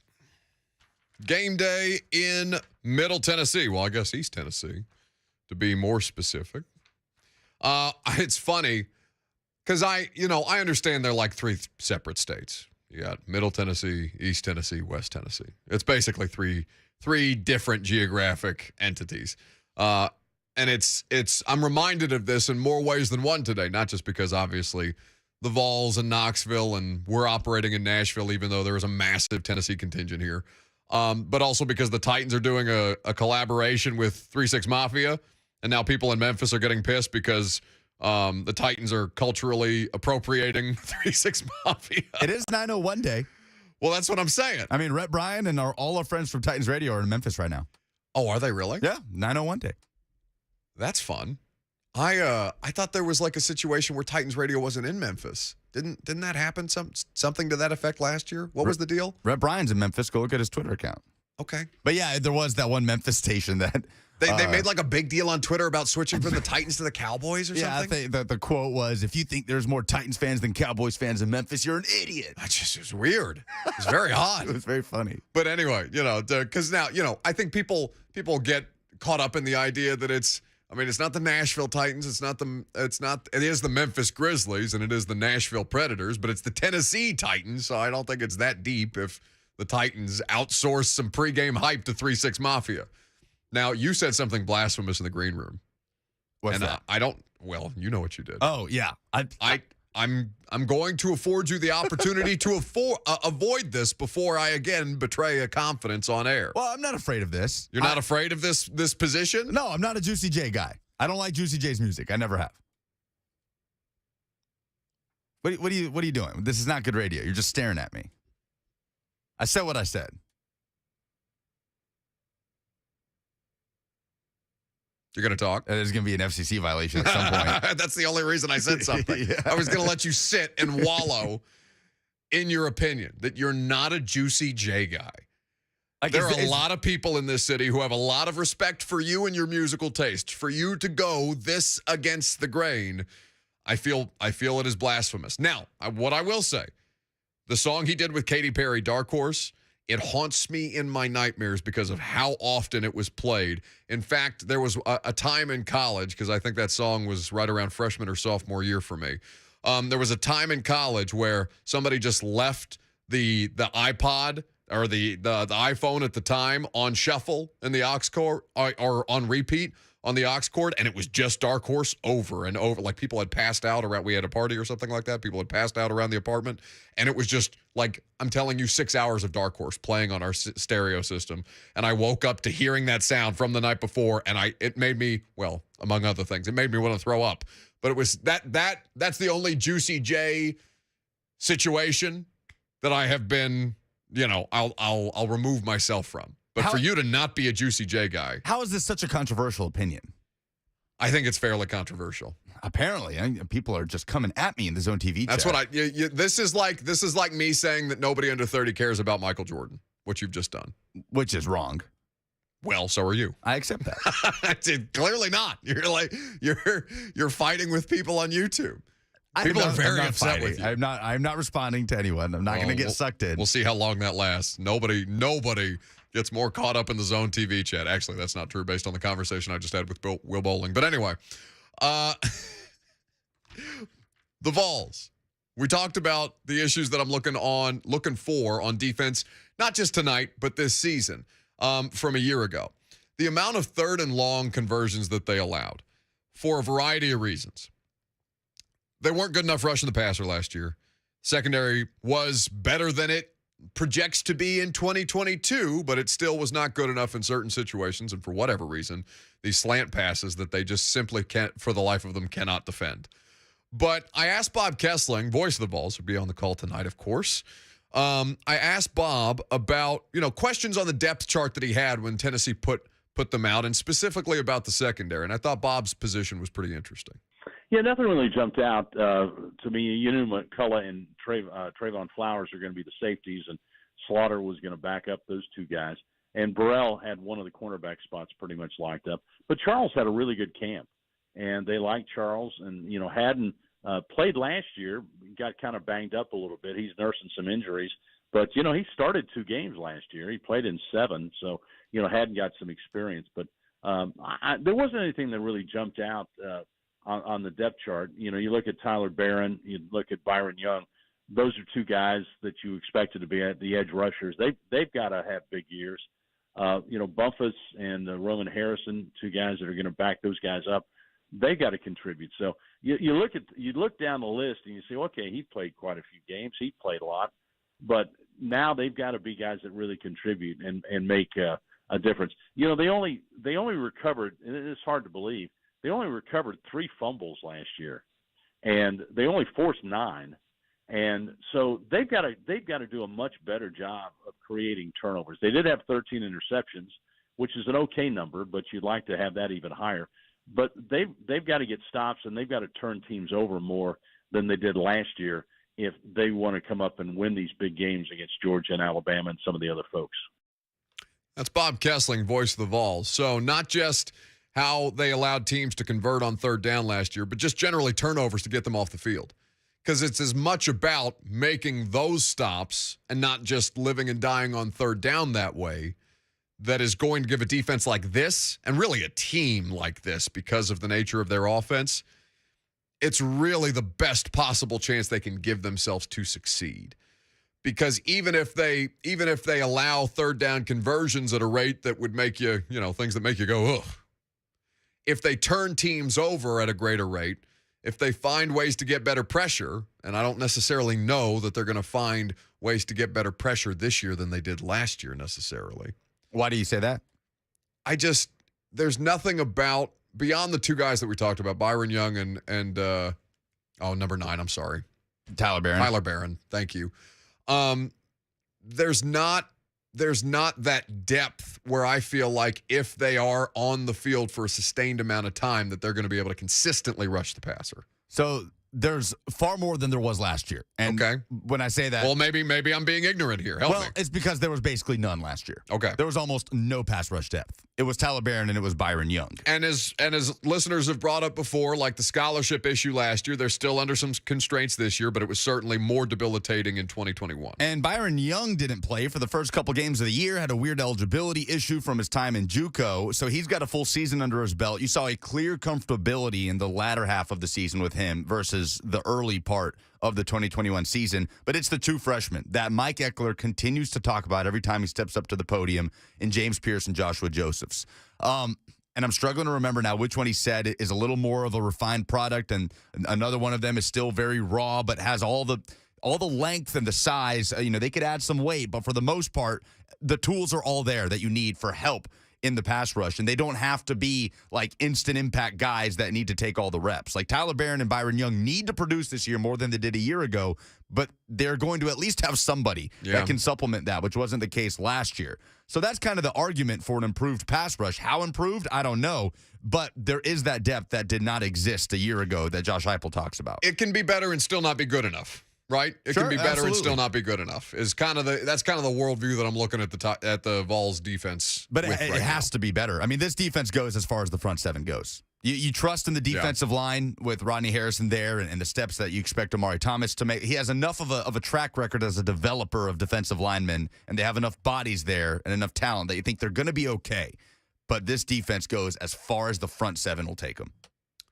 Game day in Middle Tennessee. Well, I guess East Tennessee, to be more specific. It's funny because I understand they're like three separate states. You got Middle Tennessee, East Tennessee, West Tennessee. It's basically three different geographic entities. And I'm reminded of this in more ways than one today, not just because obviously the Vols and Knoxville and we're operating in Nashville, even though there is a massive Tennessee contingent here. But also because the Titans are doing a collaboration with 3-6 Mafia, and now people in Memphis are getting pissed because the Titans are culturally appropriating 3-6 Mafia. It is 901 day. Well, that's what I'm saying. I mean, Rhett Bryan and all our friends from Titans Radio are in Memphis right now. Oh, are they really? Yeah, 901 day. That's fun. I thought there was like a situation where Titans Radio wasn't in Memphis. Didn't that happen? Something to that effect last year? What was the deal? Rhett Bryan's in Memphis. Go look at his Twitter account. Okay. But yeah, there was that one Memphis station that they made like a big deal on Twitter about switching from the Titans to the Cowboys or something. Yeah, the quote was, "If you think there's more Titans fans than Cowboys fans in Memphis, you're an idiot." That just was weird. It's very odd. It was very funny. But anyway, because now, I think people get caught up in the idea that it's not the Nashville Titans. It is the Memphis Grizzlies and it is the Nashville Predators, but it's the Tennessee Titans. So I don't think it's that deep if the Titans outsource some pregame hype to 3-6 Mafia. Now, you said something blasphemous in the green room. What's that? I don't. Well, you know what you did. Oh yeah, I'm going to afford you the opportunity to avoid this before I again betray a confidence on air. Well, I'm not afraid of this. You're not afraid of this position? No, I'm not a Juicy J guy. I don't like Juicy J's music. I never have. What are you doing? This is not good radio. You're just staring at me. I said what I said. You're going to talk? There's going to be an FCC violation at some point. That's the only reason I said something. Yeah. I was going to let you sit and wallow in your opinion that you're not a Juicy J guy. There are a lot of people in this city who have a lot of respect for you and your musical taste. For you to go this against the grain, I feel it is blasphemous. Now, what I will say, the song he did with Katy Perry, Dark Horse, it haunts me in my nightmares because of how often it was played. In fact, there was a time in college, because I think that song was right around freshman or sophomore year for me. There was a time in college where somebody just left the iPod or the iPhone at the time on shuffle in the aux cord or on repeat on the aux cord, and it was just Dark Horse over and over. Like people had passed out around, we had a party or something like that. People had passed out around the apartment, and it was just like, I'm telling you, 6 hours of Dark Horse playing on our stereo system. And I woke up to hearing that sound from the night before, and it made me, well, among other things, it made me want to throw up. But it was that's the only Juicy J situation that I have been, I'll remove myself from. But for you to not be a Juicy J guy. How is this such a controversial opinion? I think it's fairly controversial. Apparently, people are just coming at me in the Zone TV That's chat. what this is like me saying that nobody under 30 cares about Michael Jordan, what you've just done. Which is wrong. Well, so are you. I accept that. Clearly not. You're fighting with people on YouTube. People are very upset with you. I'm not responding to anyone. I'm not going to get sucked in. We'll see how long that lasts. Nobody gets more caught up in the Zone TV chat. Actually, that's not true based on the conversation I just had with Will Bowling. But anyway, the Vols. We talked about the issues that I'm looking for on defense, not just tonight, but this season from a year ago. The amount of third and long conversions that they allowed for a variety of reasons. They weren't good enough rushing the passer last year. Secondary was better than it projects to be in 2022, but it still was not good enough in certain situations. And for whatever reason, these slant passes that they just simply can't, for the life of them, cannot defend. But I asked Bob Kessling, voice of the Vols, who'll be on the call tonight, of course. I asked Bob about, questions on the depth chart that he had when Tennessee put them out, and specifically about the secondary. And I thought Bob's position was pretty interesting. Yeah, nothing really jumped out to me. You knew McCullough and Trayvon Flowers are going to be the safeties, and Slaughter was going to back up those two guys. And Burrell had one of the cornerback spots pretty much locked up. But Charles had a really good camp, and they liked Charles. And, Haddon played last year, got kind of banged up a little bit. He's nursing some injuries. But, he started 2 games last year. He played in 7, so, hadn't got some experience. But there wasn't anything that really jumped out on the depth chart. You look at Tyler Barron, you look at Byron Young. Those are 2 guys that you expected to be at the edge rushers. They've got to have big years. Bumpus and Roman Harrison, 2 guys that are going to back those guys up. They got to contribute. So you look down the list and you say, okay, he played quite a few games. He played a lot. But now they've got to be guys that really contribute and make a difference. They only recovered, and it's hard to believe, they only recovered 3 fumbles last year, and they only forced 9. And so they've got to do a much better job of creating turnovers. They did have 13 interceptions, which is an okay number, but you'd like to have that even higher. But they've got to get stops, and they've got to turn teams over more than they did last year if they want to come up and win these big games against Georgia and Alabama and some of the other folks. That's Bob Kessling, voice of the Vols. So not just how they allowed teams to convert on third down last year, but just generally turnovers to get them off the field. Because it's as much about making those stops and not just living and dying on third down that way that is going to give a defense like this, and really a team like this because of the nature of their offense, it's really the best possible chance they can give themselves to succeed. Because even if they allow third down conversions at a rate that would make you, things that make you go, ugh. If they turn teams over at a greater rate, if they find ways to get better pressure, and I don't necessarily know that they're going to find ways to get better pressure this year than they did last year necessarily. Why do you say that? There's nothing about, beyond the 2 guys that we talked about, Byron Young and number 9, I'm sorry. Tyler Barron, thank you. There's not that depth where I feel like if they are on the field for a sustained amount of time that they're going to be able to consistently rush the passer. So there's far more than there was last year. And okay. When I say that... Well, maybe I'm being ignorant here. Help me. It's because there was basically none last year. Okay. There was almost no pass rush depth. It was Tyler Barron and it was Byron Young. And as listeners have brought up before, like the scholarship issue last year, they're still under some constraints this year, but it was certainly more debilitating in 2021. And Byron Young didn't play for the first couple games of the year, had a weird eligibility issue from his time in JUCO, so he's got a full season under his belt. You saw a clear comfortability in the latter half of the season with him versus the early part of the 2021 season, but it's the 2 freshmen that Mike Eckler continues to talk about every time he steps up to the podium in James Pierce and Joshua Josephs. And I'm struggling to remember now which one he said is a little more of a refined product, and another one of them is still very raw, but has all the length and the size. They could add some weight, but for the most part, the tools are all there that you need for help in the pass rush, and they don't have to be like instant impact guys that need to take all the reps. Like Tyler Barron and Byron Young need to produce this year more than they did a year ago, but they're going to at least have somebody that can supplement that, which wasn't the case last year. So that's kind of the argument for an improved pass rush. How improved? I don't know, but there is that depth that did not exist a year ago that Josh Heupel talks about. It can be better and still not be good enough. Right? It can be better and still not be good enough. That's kind of the worldview that I'm looking at the Vols defense. But it has to be better. I mean, this defense goes as far as the front 7 goes. You trust in the defensive line with Rodney Harrison there and the steps that you expect Amari Thomas to make. He has enough of a track record as a developer of defensive linemen, and they have enough bodies there and enough talent that you think they're going to be okay. But this defense goes as far as the front 7 will take them.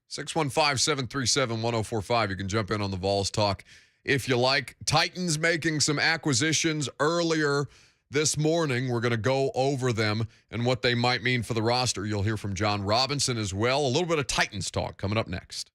615-737-1045. You can jump in on the Vols talk if you like. Titans making some acquisitions earlier this morning. We're going to go over them and what they might mean for the roster. You'll hear from John Robinson as well. A little bit of Titans talk coming up next.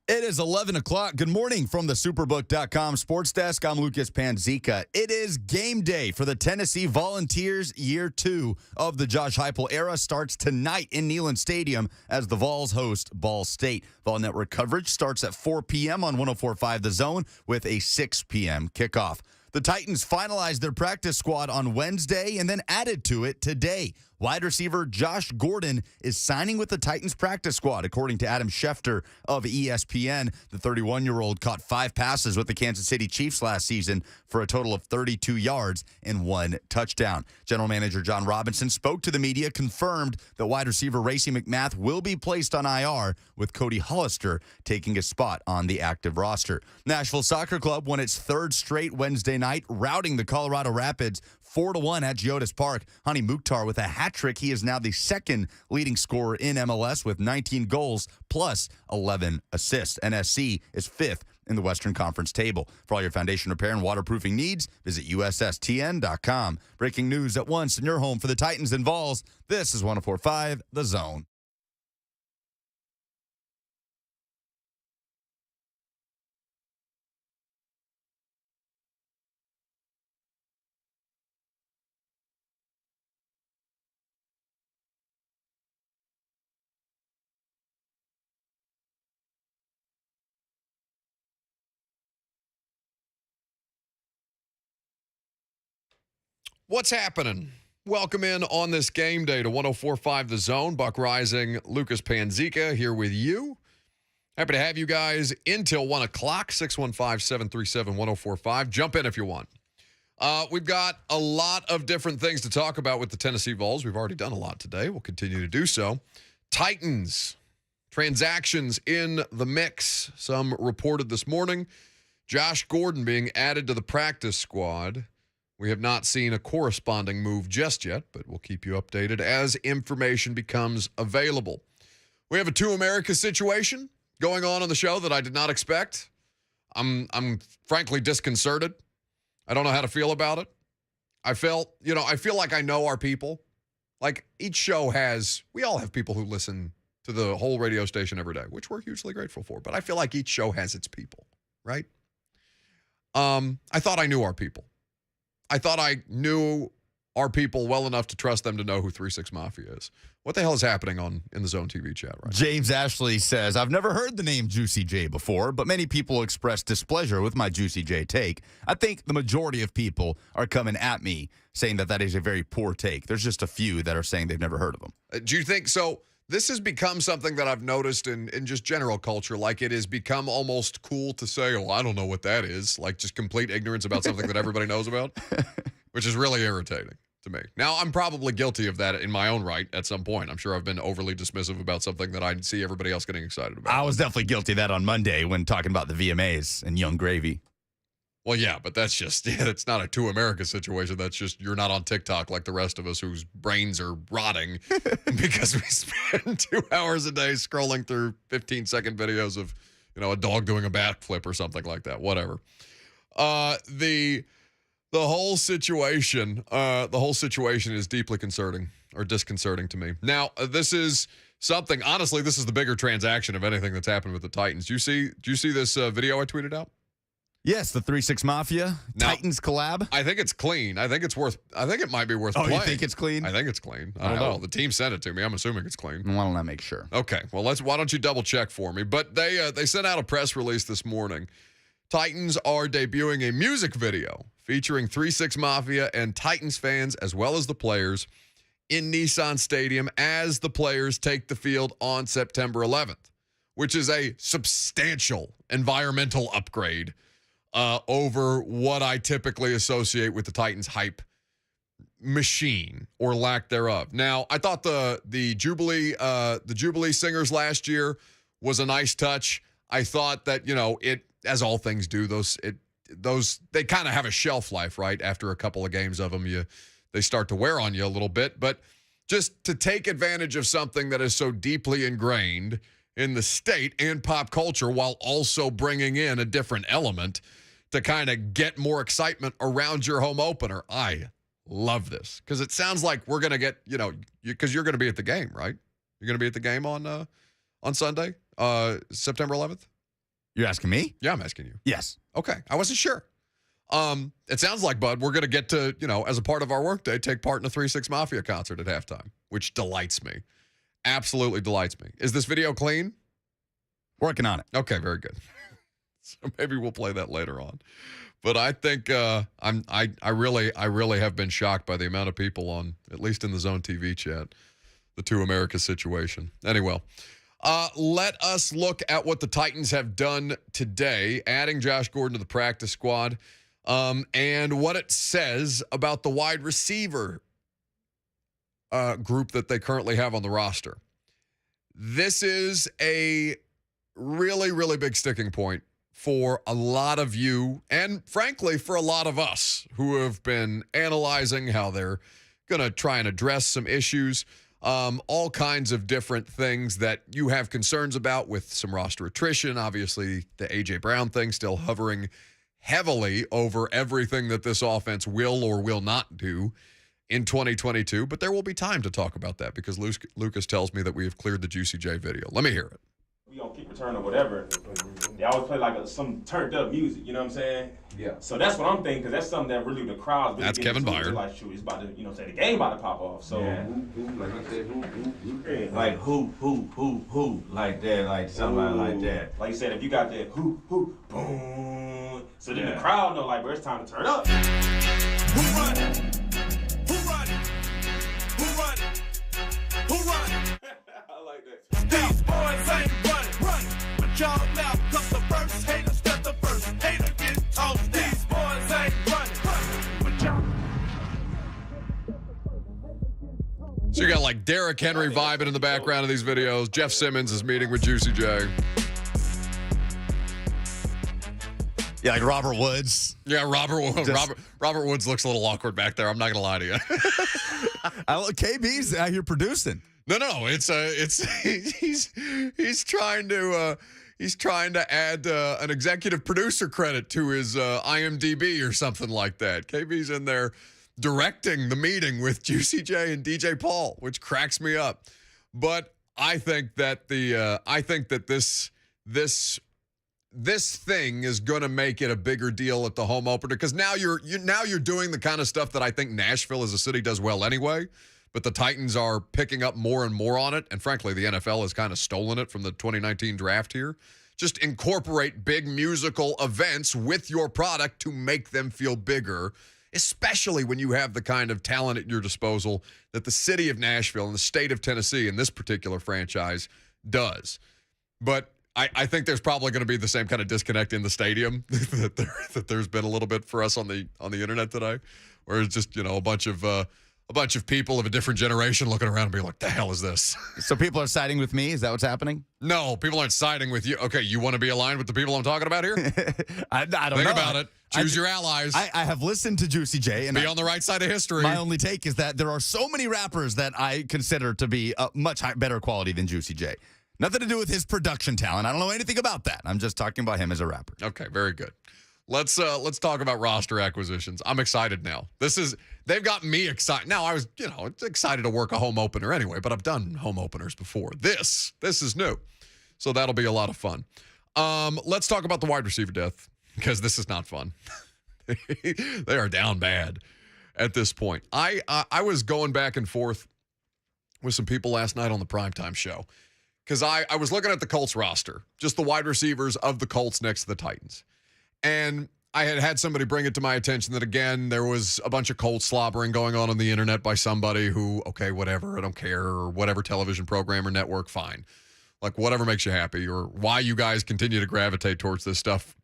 It is 11 o'clock. Good morning from the Superbook.com Sports Desk. I'm Lucas Panzica. It is game day for the Tennessee Volunteers. Year 2 of the Josh Heupel era starts tonight in Neyland Stadium as the Vols host Ball State. Vol Network coverage starts at 4 p.m. on 104.5 The Zone with a 6 p.m. kickoff. The Titans finalized their practice squad on Wednesday and then added to it today. Wide receiver Josh Gordon is signing with the Titans practice squad, according to Adam Schefter of ESPN. The 31-year-old caught 5 passes with the Kansas City Chiefs last season for a total of 32 yards and 1 touchdown. General manager John Robinson spoke to the media, confirmed that wide receiver Racey McMath will be placed on IR, with Cody Hollister taking a spot on the active roster. Nashville Soccer Club won its 3rd straight Wednesday night, routing the Colorado Rapids 4-1 at Geodis Park. Hani Mukhtar with a hat trick. He is now the 2nd leading scorer in MLS with 19 goals plus 11 assists. NSC is 5th in the Western Conference table. For all your foundation repair and waterproofing needs, visit USSTN.com. Breaking news at once in your home for the Titans and Vols. This is 104.5 The Zone. What's happening? Welcome in on this game day to 104.5 The Zone. Buck Rising, Lucas Panzica here with you. Happy to have you guys until 1 o'clock, 615-737-1045. Jump in if you want. We've got a lot of different things to talk about with the Tennessee Vols. We've already done a lot today. We'll continue to do so. Titans, transactions in the mix. Some reported this morning. Josh Gordon being added to the practice squad. We have not seen a corresponding move just yet, but we'll keep you updated as information becomes available. We have a Two America situation going on the show that I did not expect. I'm frankly disconcerted. I don't know how to feel about it. I feel like I know our people. Like each show we all have people who listen to the whole radio station every day, which we're hugely grateful for. But I feel like each show has its people, right? I thought I knew our people. I thought I knew our people well enough to trust them to know who 3-6 Mafia is. What the hell is happening in the Zone TV chat right now? James Ashley says, I've never heard the name Juicy J before, but many people express displeasure with my Juicy J take. I think the majority of people are coming at me saying that is a very poor take. There's just a few that are saying they've never heard of him. Do you think so? This has become something that I've noticed in just general culture. Like it has become almost cool to say, oh, I don't know what that is. Like just complete ignorance about something that everybody knows about, which is really irritating to me. Now, I'm probably guilty of that in my own right at some point. I'm sure I've been overly dismissive about something that I see everybody else getting excited about. I was definitely guilty of that on Monday when talking about the VMAs and Young Gravy. Well, yeah, but that's just, it's not a Two America situation. That's just, you're not on TikTok like the rest of us whose brains are rotting because we spend 2 hours a day scrolling through 15-second videos of, a dog doing a backflip or something like that. Whatever. The whole situation is deeply concerning or disconcerting to me. Now, this is something, honestly, this is the bigger transaction of anything that's happened with the Titans. Do you see this video I tweeted out? Yes, the 3-6 Mafia, now, Titans collab. I think it's clean. I think it might be worth playing. You think it's clean? I think it's clean. I don't know. The team sent it to me. I'm assuming it's clean. Why don't I make sure? Okay. Well, why don't you double check for me? But they sent out a press release this morning. Titans are debuting a music video featuring 3-6 Mafia and Titans fans as well as the players in Nissan Stadium as the players take the field on September 11th, which is a substantial environmental upgrade over what I typically associate with the Titans hype machine or lack thereof. Now, I thought the Jubilee singers last year was a nice touch. I thought that, it, as all things do, they kind of have a shelf life, right? After a couple of games of them, they start to wear on you a little bit. But just to take advantage of something that is so deeply ingrained in the state and pop culture while also bringing in a different element to kind of get more excitement around your home opener. I love this because it sounds like we're going to get, because you're going to be at the game, right? You're going to be at the game on Sunday, September 11th? You're asking me? Yeah, I'm asking you. Yes. Okay, I wasn't sure. It sounds like, Bud, we're going to get to, as a part of our workday, take part in a 3-6 Mafia concert at halftime, which delights me. Absolutely delights me. Is this video clean? Working on it. Okay, very good. So maybe we'll play that later on. But I think I really have been shocked by the amount of people on, at least in the Zone TV chat, the Two America situation. Anyway, let us look at what the Titans have done today, adding Josh Gordon to the practice squad, and what it says about the wide receiver group that they currently have on the roster. This is a really, really big sticking point for a lot of you, and frankly, for a lot of us who have been analyzing how they're going to try and address some issues, all kinds of different things that you have concerns about with some roster attrition. Obviously, the A.J. Brown thing still hovering heavily over everything that this offense will or will not do in 2022, but there will be time to talk about that because Lucas tells me that we have cleared the Juicy J video. Let me hear it. We gonna keep return or whatever. They always play like some turned up music, you know what I'm saying? Yeah. So that's what I'm thinking, because that's something that really the crowd. Really that's Kevin Byard. Like, shoot, it's about to, the game about to pop off. So, yeah. Like I said, like who, like that, like something like that. Like you said, if you got that who, boom. So then the crowd know, like, bro, it's time to turn up. Who run? Who run? Who run? Who run? I like that. These boys ain't running, but y'all now come the first. Hater step the first. Hater get tossed. These boys ain't running, but y'all. So you got like Derrick Henry vibing in the background of these videos. Jeff Simmons is meeting with Juicy J. Yeah, like Robert Woods. Yeah, Robert Woods looks a little awkward back there. I'm not gonna lie to you. KB's out here producing. No, he's trying to add an executive producer credit to his IMDb or something like that. KB's in there directing the meeting with Juicy J and DJ Paul, which cracks me up. But I think that this thing is going to make it a bigger deal at the home opener, because now you're doing the kind of stuff that I think Nashville as a city does well anyway. But the Titans are picking up more and more on it. And frankly, the NFL has kind of stolen it from the 2019 draft here. Just incorporate big musical events with your product to make them feel bigger, especially when you have the kind of talent at your disposal that the city of Nashville and the state of Tennessee in this particular franchise does. But I think there's probably going to be the same kind of disconnect in the stadium that there's been a little bit for us on the internet today, where it's just, a bunch of people of a different generation looking around and being like, the hell is this? So people are siding with me? Is that what's happening? No, people aren't siding with you. Okay, you want to be aligned with the people I'm talking about here? I don't know. Think about it. Choose your allies. I have listened to Juicy J. And be on the right side of history. My only take is that there are so many rappers that I consider to be much better quality than Juicy J. Nothing to do with his production talent. I don't know anything about that. I'm just talking about him as a rapper. Okay, very good. Let's talk about roster acquisitions. I'm excited now. They've got me excited. Now I was, excited to work a home opener anyway, but I've done home openers before. This is new. So that'll be a lot of fun. Let's talk about the wide receiver depth, because this is not fun. They are down bad at this point. I was going back and forth with some people last night on the primetime show, because I was looking at the Colts roster, just the wide receivers of the Colts next to the Titans. And I had somebody bring it to my attention that, again, there was a bunch of Colts slobbering going on the internet by somebody who, okay, whatever, I don't care, or whatever television program or network, fine. Like, whatever makes you happy, or why you guys continue to gravitate towards this stuff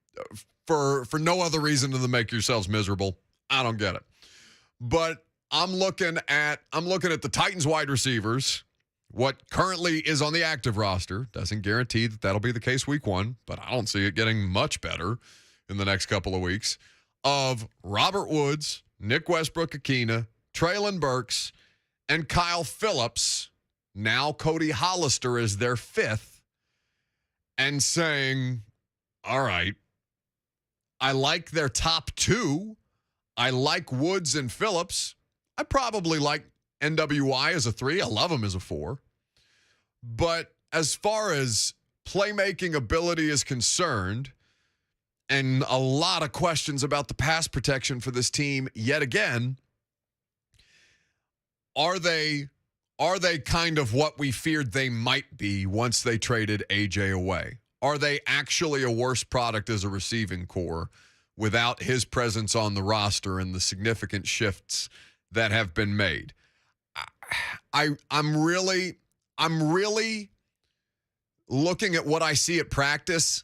for no other reason than to make yourselves miserable. I don't get it. But I'm looking at the Titans wide receivers. What currently is on the active roster doesn't guarantee that that'll be the case week 1, but I don't see it getting much better in the next couple of weeks, of Robert Woods, Nick Westbrook-Akina, Treylon Burks, and Kyle Phillips. Now Cody Hollister is their 5th, and saying, all right, I like their top 2. I like Woods and Phillips. I probably like NWI as a 3. I love him as a 4. But as far as playmaking ability is concerned, and a lot of questions about the pass protection for this team yet again, are they kind of what we feared they might be once they traded AJ away? Are they actually a worse product as a receiving core without his presence on the roster and the significant shifts that have been made? I'm really looking at what I see at practice,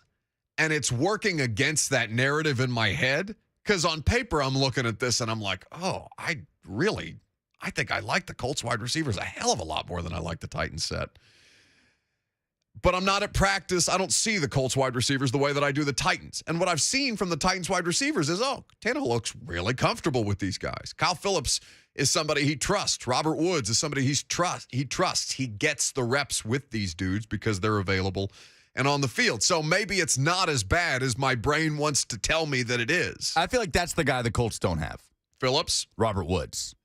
and it's working against that narrative in my head, because on paper I'm looking at this and I'm like, oh, I think I like the Colts wide receivers a hell of a lot more than I like the Titans set. But I'm not at practice. I don't see the Colts wide receivers the way that I do the Titans. And what I've seen from the Titans wide receivers is, Tannehill looks really comfortable with these guys. Kyle Phillips is somebody he trusts. Robert Woods is somebody he trusts. He gets the reps with these dudes because they're available and on the field. So maybe it's not as bad as my brain wants to tell me that it is. I feel like that's the guy the Colts don't have. Phillips? Robert Woods.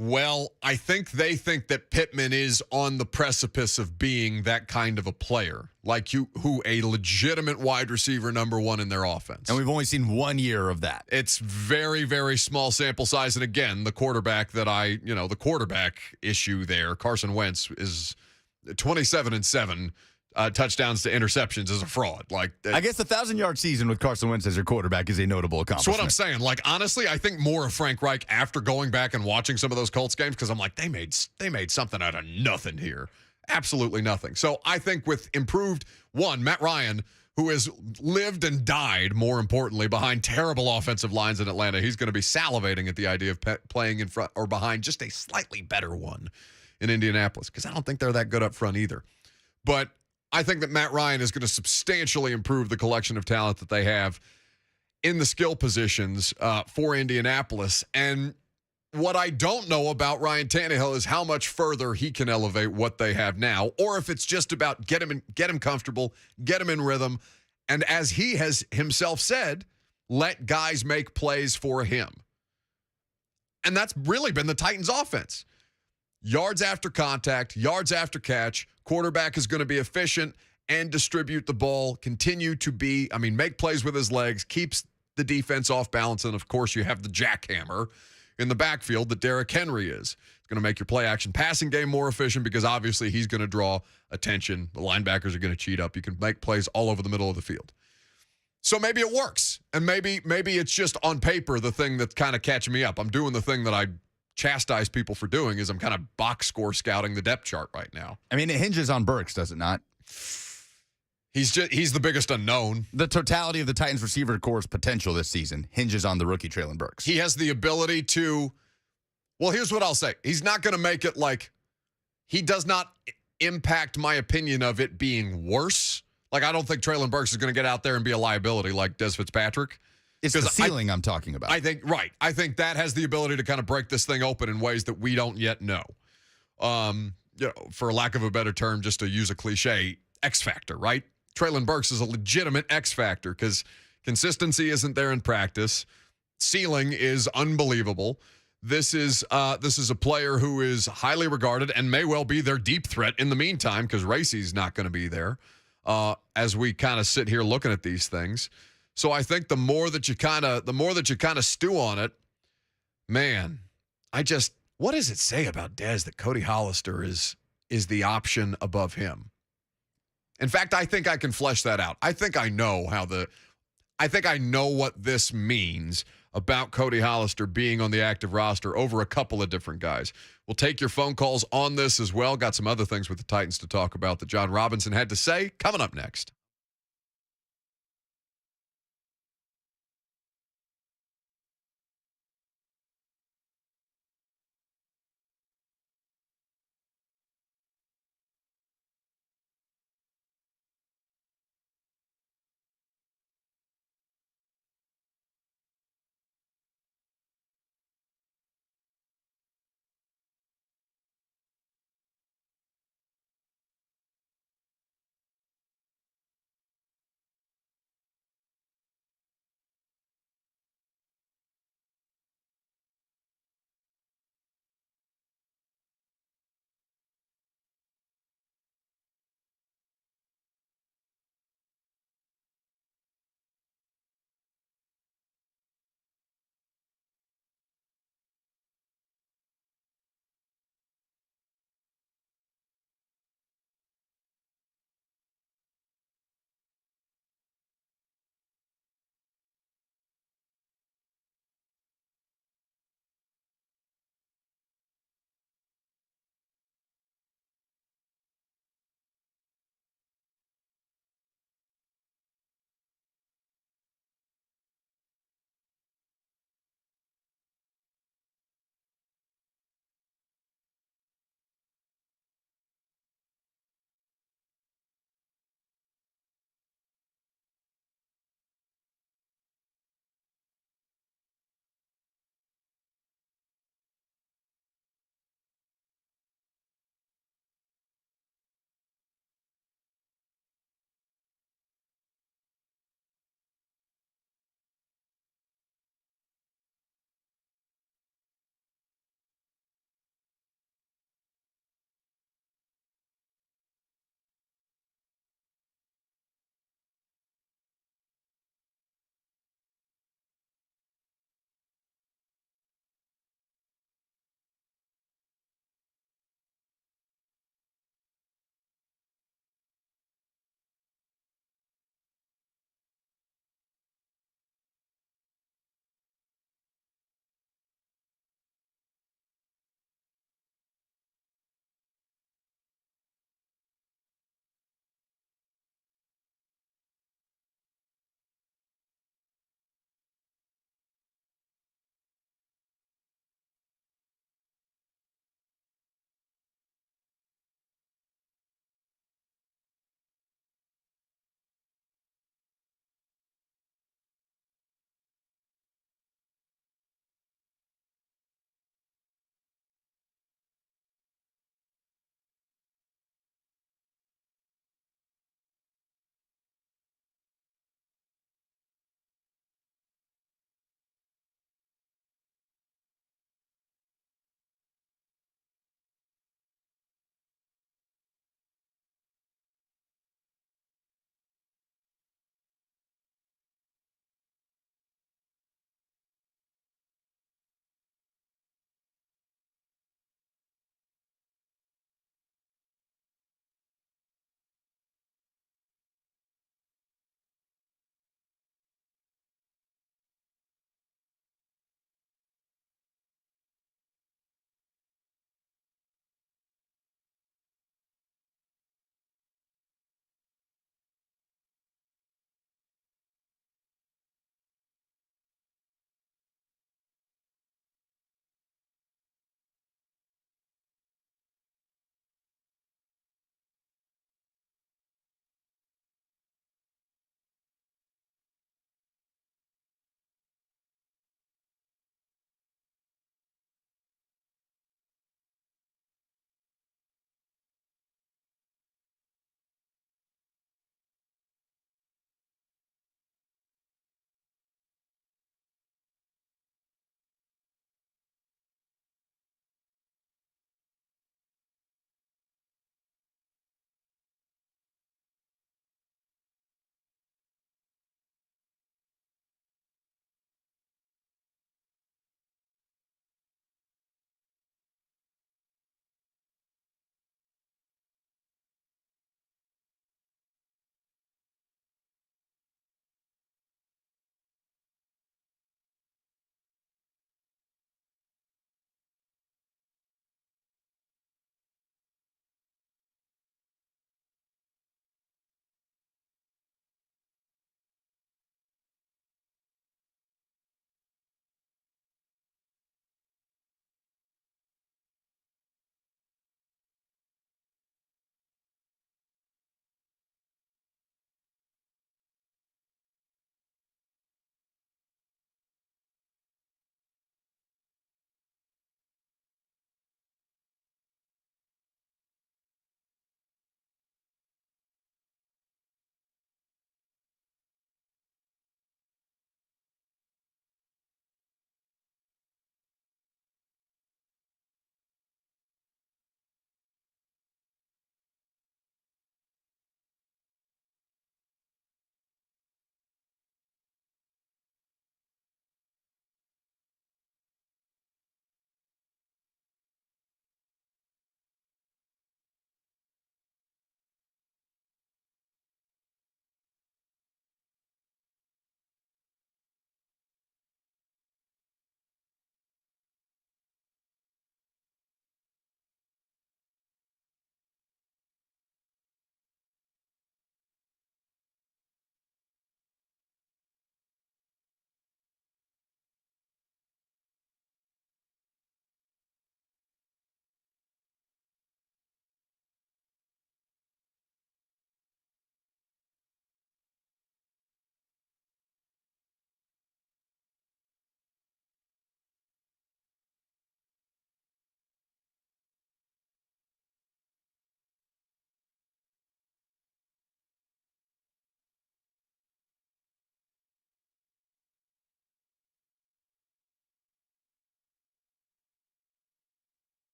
Well, I think they think that Pittman is on the precipice of being that kind of a player, like who a legitimate wide receiver number one in their offense. And we've only seen 1 year of that. It's very, very small sample size. And again, the quarterback the quarterback issue there, Carson Wentz, is 27-7. Touchdowns to interceptions is a fraud. I guess the 1,000-yard season with Carson Wentz as your quarterback is a notable accomplishment. That's what I'm saying. Honestly, I think more of Frank Reich after going back and watching some of those Colts games, because I'm like, they made something out of nothing here. Absolutely nothing. So I think with improved, Matt Ryan, who has lived and died, more importantly, behind terrible offensive lines in Atlanta, he's going to be salivating at the idea of playing in front or behind just a slightly better one in Indianapolis, because I don't think they're that good up front either. But I think that Matt Ryan is going to substantially improve the collection of talent that they have in the skill positions for Indianapolis. And what I don't know about Ryan Tannehill is how much further he can elevate what they have now, or if it's just about get him comfortable, get him in rhythm, and as he has himself said, let guys make plays for him. And that's really been the Titans' offense. Yards after contact, yards after catch. Quarterback is going to be efficient and distribute the ball, continue to make plays with his legs, keeps the defense off balance. And, of course, you have the jackhammer in the backfield that Derrick Henry is. It's going to make your play-action passing game more efficient because, obviously, he's going to draw attention. The linebackers are going to cheat up. You can make plays all over the middle of the field. So maybe it works, and maybe it's just on paper the thing that's kind of catching me up. I'm doing the thing that I chastise people for doing is I'm kind of box score scouting the depth chart right now. I mean, it hinges on Burks, does it not? He's the biggest unknown. The totality of the Titans receiver core's potential this season hinges on the rookie Treylon Burks. He has the ability to, well, here's what I'll say. He's not going to make it he does not impact my opinion of it being worse. I don't think Treylon Burks is going to get out there and be a liability like Des Fitzpatrick. It's the ceiling I'm talking about. I think that has the ability to kind of break this thing open in ways that we don't yet know. For lack of a better term, just to use a cliche, X factor, right? Treylon Burks is a legitimate X factor because consistency isn't there in practice. Ceiling is unbelievable. This is a player who is highly regarded and may well be their deep threat in the meantime because Racey's not going to be there as we kind of sit here looking at these things. So I think the more that you kind of stew on it, man, what does it say about Dez that Cody Hollister is the option above him? In fact, I think I can flesh that out. I think I know what this means about Cody Hollister being on the active roster over a couple of different guys. We'll take your phone calls on this as well. Got some other things with the Titans to talk about that John Robinson had to say coming up next.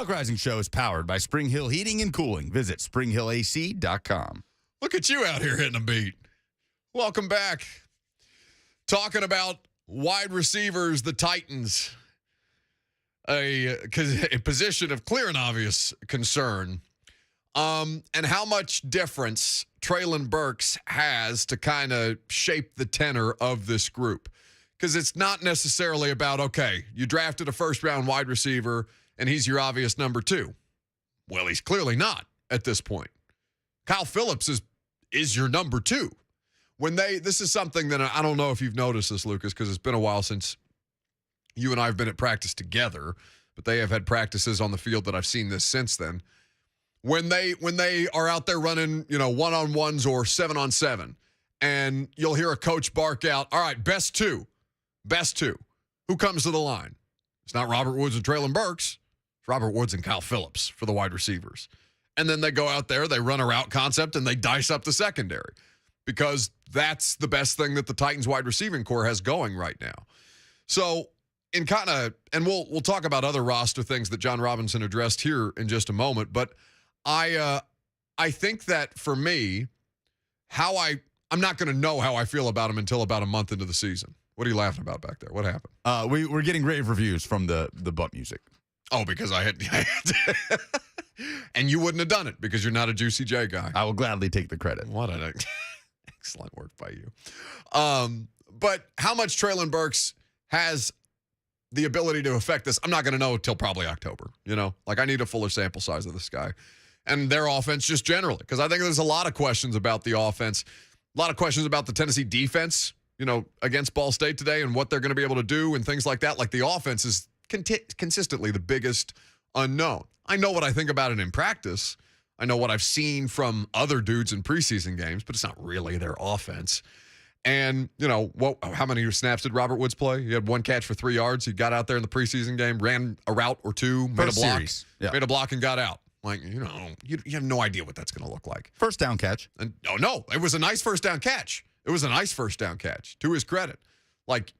Buck Rising Show is powered by Spring Hill Heating and Cooling. Visit springhillac.com. Look at you out here hitting a beat. Welcome back. Talking about wide receivers, the Titans. A position of clear and obvious concern. And how much difference Treylon Burks has to kind of shape the tenor of this group. Because it's not necessarily about, okay, you drafted a first-round wide receiver, and he's your obvious number 2. Well, he's clearly not at this point. Kyle Phillips is your number 2. This is something that I don't know if you've noticed this, Lucas, because it's been a while since you and I have been at practice together, but they have had practices on the field that I've seen this since then. When they are out there running, one-on-ones or 7-on-7, and you'll hear a coach bark out, all right, best two. Who comes to the line? It's not Robert Woods and Treylon Burks. It's Robert Woods and Kyle Phillips for the wide receivers. And then they go out there, they run a route concept, and they dice up the secondary because that's the best thing that the Titans wide receiving core has going right now. So and we'll talk about other roster things that John Robinson addressed here in just a moment, but I think that for me, I'm not going to know how I feel about him until about a month into the season. What are you laughing about back there? What happened? We're getting rave reviews from the butt music. Oh, because I had and you wouldn't have done it because you're not a Juicy J guy. I will gladly take the credit. What an excellent work by you. But how much Treylon Burks has the ability to affect this, I'm not going to know until probably October. I need a fuller sample size of this guy and their offense just generally, because I think there's a lot of questions about the offense, a lot of questions about the Tennessee defense, against Ball State today and what they're going to be able to do and things like that. Like the offense is consistently the biggest unknown. I know what I think about it in practice. I know what I've seen from other dudes in preseason games, but it's not really their offense. And, how many snaps did Robert Woods play? He had 1 catch for 3 yards. He got out there in the preseason game, ran a route or 2, made a block and got out. You have no idea what that's going to look like. First down catch. And no, it was a nice first down catch. To his credit. What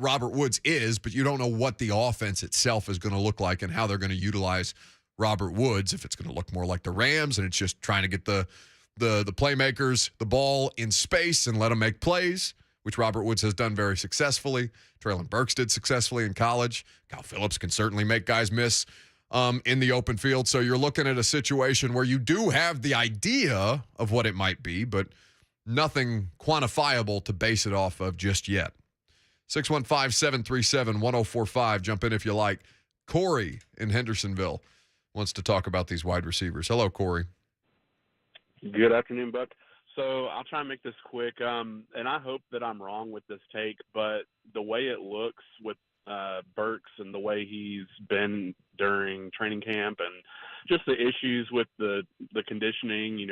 Robert Woods is, but you don't know what the offense itself is going to look like and how they're going to utilize Robert Woods. If it's going to look more like the Rams and it's just trying to get the playmakers the ball in space and let them make plays, which Robert Woods has done very successfully. Treylon Burks did successfully in college. Kyle Phillips can certainly make guys miss in the open field. So you're looking at a situation where you do have the idea of what it might be, but nothing quantifiable to base it off of just yet. 615-737-1045. Jump in if you like. Corey in Hendersonville wants to talk about these wide receivers. Hello, Corey. Good afternoon, Buck. So I'll try and make this quick, and I hope that I'm wrong with this take, but the way it looks with Burks and the way he's been during training camp and just the issues with the conditioning,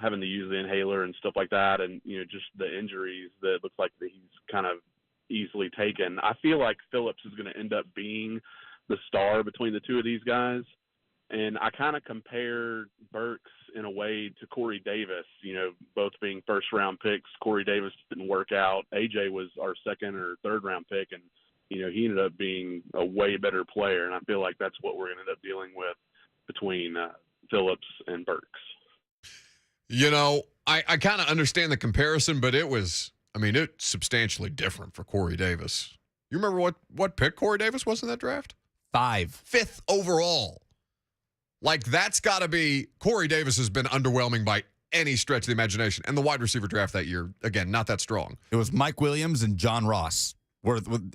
having to use the inhaler and stuff like that, and just the injuries that it looks like that he's kind of easily taken. I feel like Phillips is going to end up being the star between the two of these guys, and I kind of compare Burks in a way to Corey Davis. Both being first-round picks. Corey Davis didn't work out. AJ was our second or third-round pick, and he ended up being a way better player. And I feel like that's what we're going to end up dealing with between Phillips and Burks. I kind of understand the comparison, but it's substantially different for Corey Davis. You remember what pick Corey Davis was in that draft? 5th overall. That's got to be – Corey Davis has been underwhelming by any stretch of the imagination. And the wide receiver draft that year, again, not that strong. It was Mike Williams and John Ross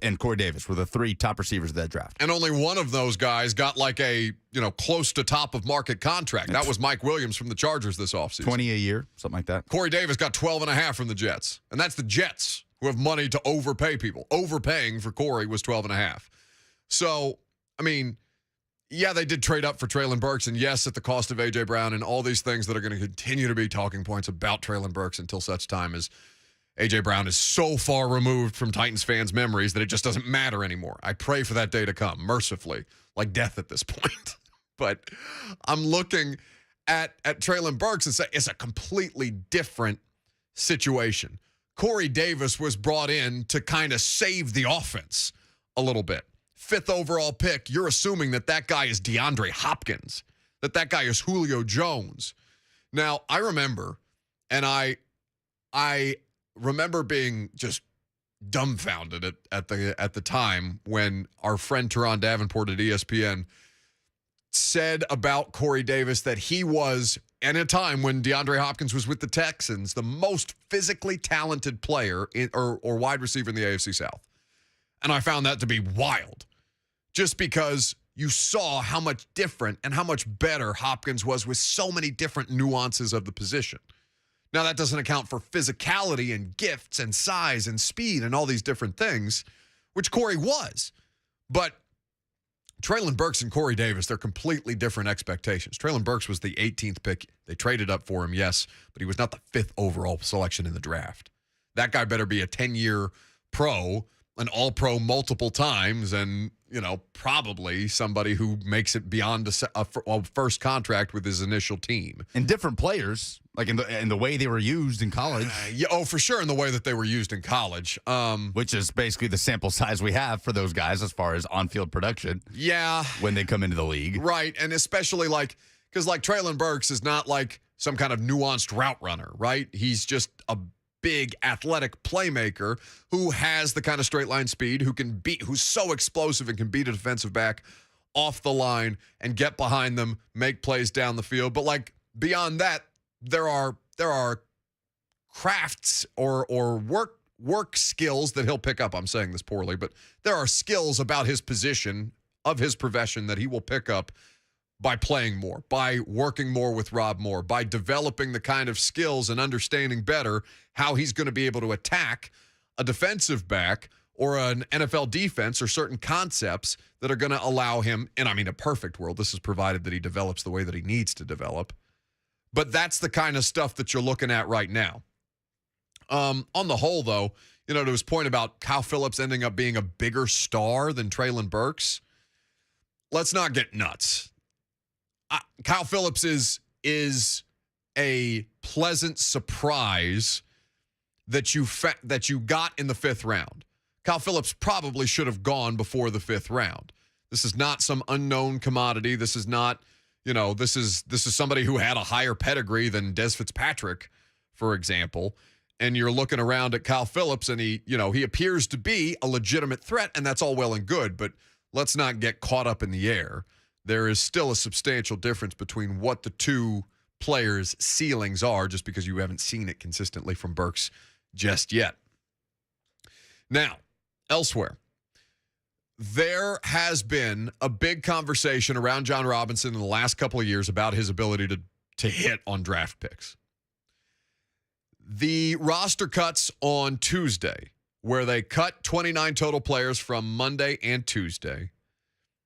and Corey Davis were the 3 top receivers of that draft. And only one of those guys got a close to top of market contract. That was Mike Williams from the Chargers this offseason. 20 a year, something like that. Corey Davis got 12.5 from the Jets. And that's the Jets who have money to overpay people. Overpaying for Corey was 12.5. So, yeah, they did trade up for Treylon Burks, and yes, at the cost of A.J. Brown and all these things that are going to continue to be talking points about Treylon Burks until such time as A.J. Brown is so far removed from Titans fans' memories that it just doesn't matter anymore. I pray for that day to come, mercifully, like death at this point. But I'm looking at Treylon Burks and say it's a completely different situation. Corey Davis was brought in to kind of save the offense a little bit. 5th overall pick, you're assuming that guy is DeAndre Hopkins, that guy is Julio Jones. Now, I remember, and I remember being just dumbfounded at the time when our friend Teron Davenport at ESPN said about Corey Davis that he was, at a time when DeAndre Hopkins was with the Texans, the most physically talented player or wide receiver in the AFC South. And I found that to be wild, just because you saw how much different and how much better Hopkins was with so many different nuances of the position. Now, that doesn't account for physicality and gifts and size and speed and all these different things, which Corey was. But Treylon Burks and Corey Davis, they're completely different expectations. Treylon Burks was the 18th pick. They traded up for him, yes, but he was not the 5th overall selection in the draft. That guy better be a 10-year pro, an all-pro multiple times, and, probably somebody who makes it beyond a first contract with his initial team. And different players, like in the way they were used in college. For sure, in the way that they were used in college. Which is basically the sample size we have for those guys as far as on-field production. Yeah. When they come into the league. Right, and especially because Treylon Burks is not like some kind of nuanced route runner, right? He's just a big athletic playmaker who has the kind of straight line speed, who's so explosive and can beat a defensive back off the line and get behind them, make plays down the field. But beyond that, there are crafts or work skills that he'll pick up. I'm saying this poorly, but there are skills about his position, of his profession, that he will pick up by playing more, by working more with Rob Moore, by developing the kind of skills and understanding better how he's going to be able to attack a defensive back or an NFL defense, or certain concepts that are going to allow him, and a perfect world, this is provided that he develops the way that he needs to develop. But that's the kind of stuff that you're looking at right now. On the whole, though, to his point about Kyle Phillips ending up being a bigger star than Treylon Burks, let's not get nuts. Kyle Phillips is a pleasant surprise that you got in the 5th round. Kyle Phillips probably should have gone before the 5th round. This is not some unknown commodity. This is not, this is somebody who had a higher pedigree than Des Fitzpatrick, for example. And you're looking around at Kyle Phillips, and he appears to be a legitimate threat, and that's all well and good. But let's not get caught up in the air. There is still a substantial difference between what the two players' ceilings are, just because you haven't seen it consistently from Burks just yet. Now, elsewhere, there has been a big conversation around John Robinson in the last couple of years about his ability to hit on draft picks. The roster cuts on Tuesday, where they cut 29 total players from Monday and Tuesday.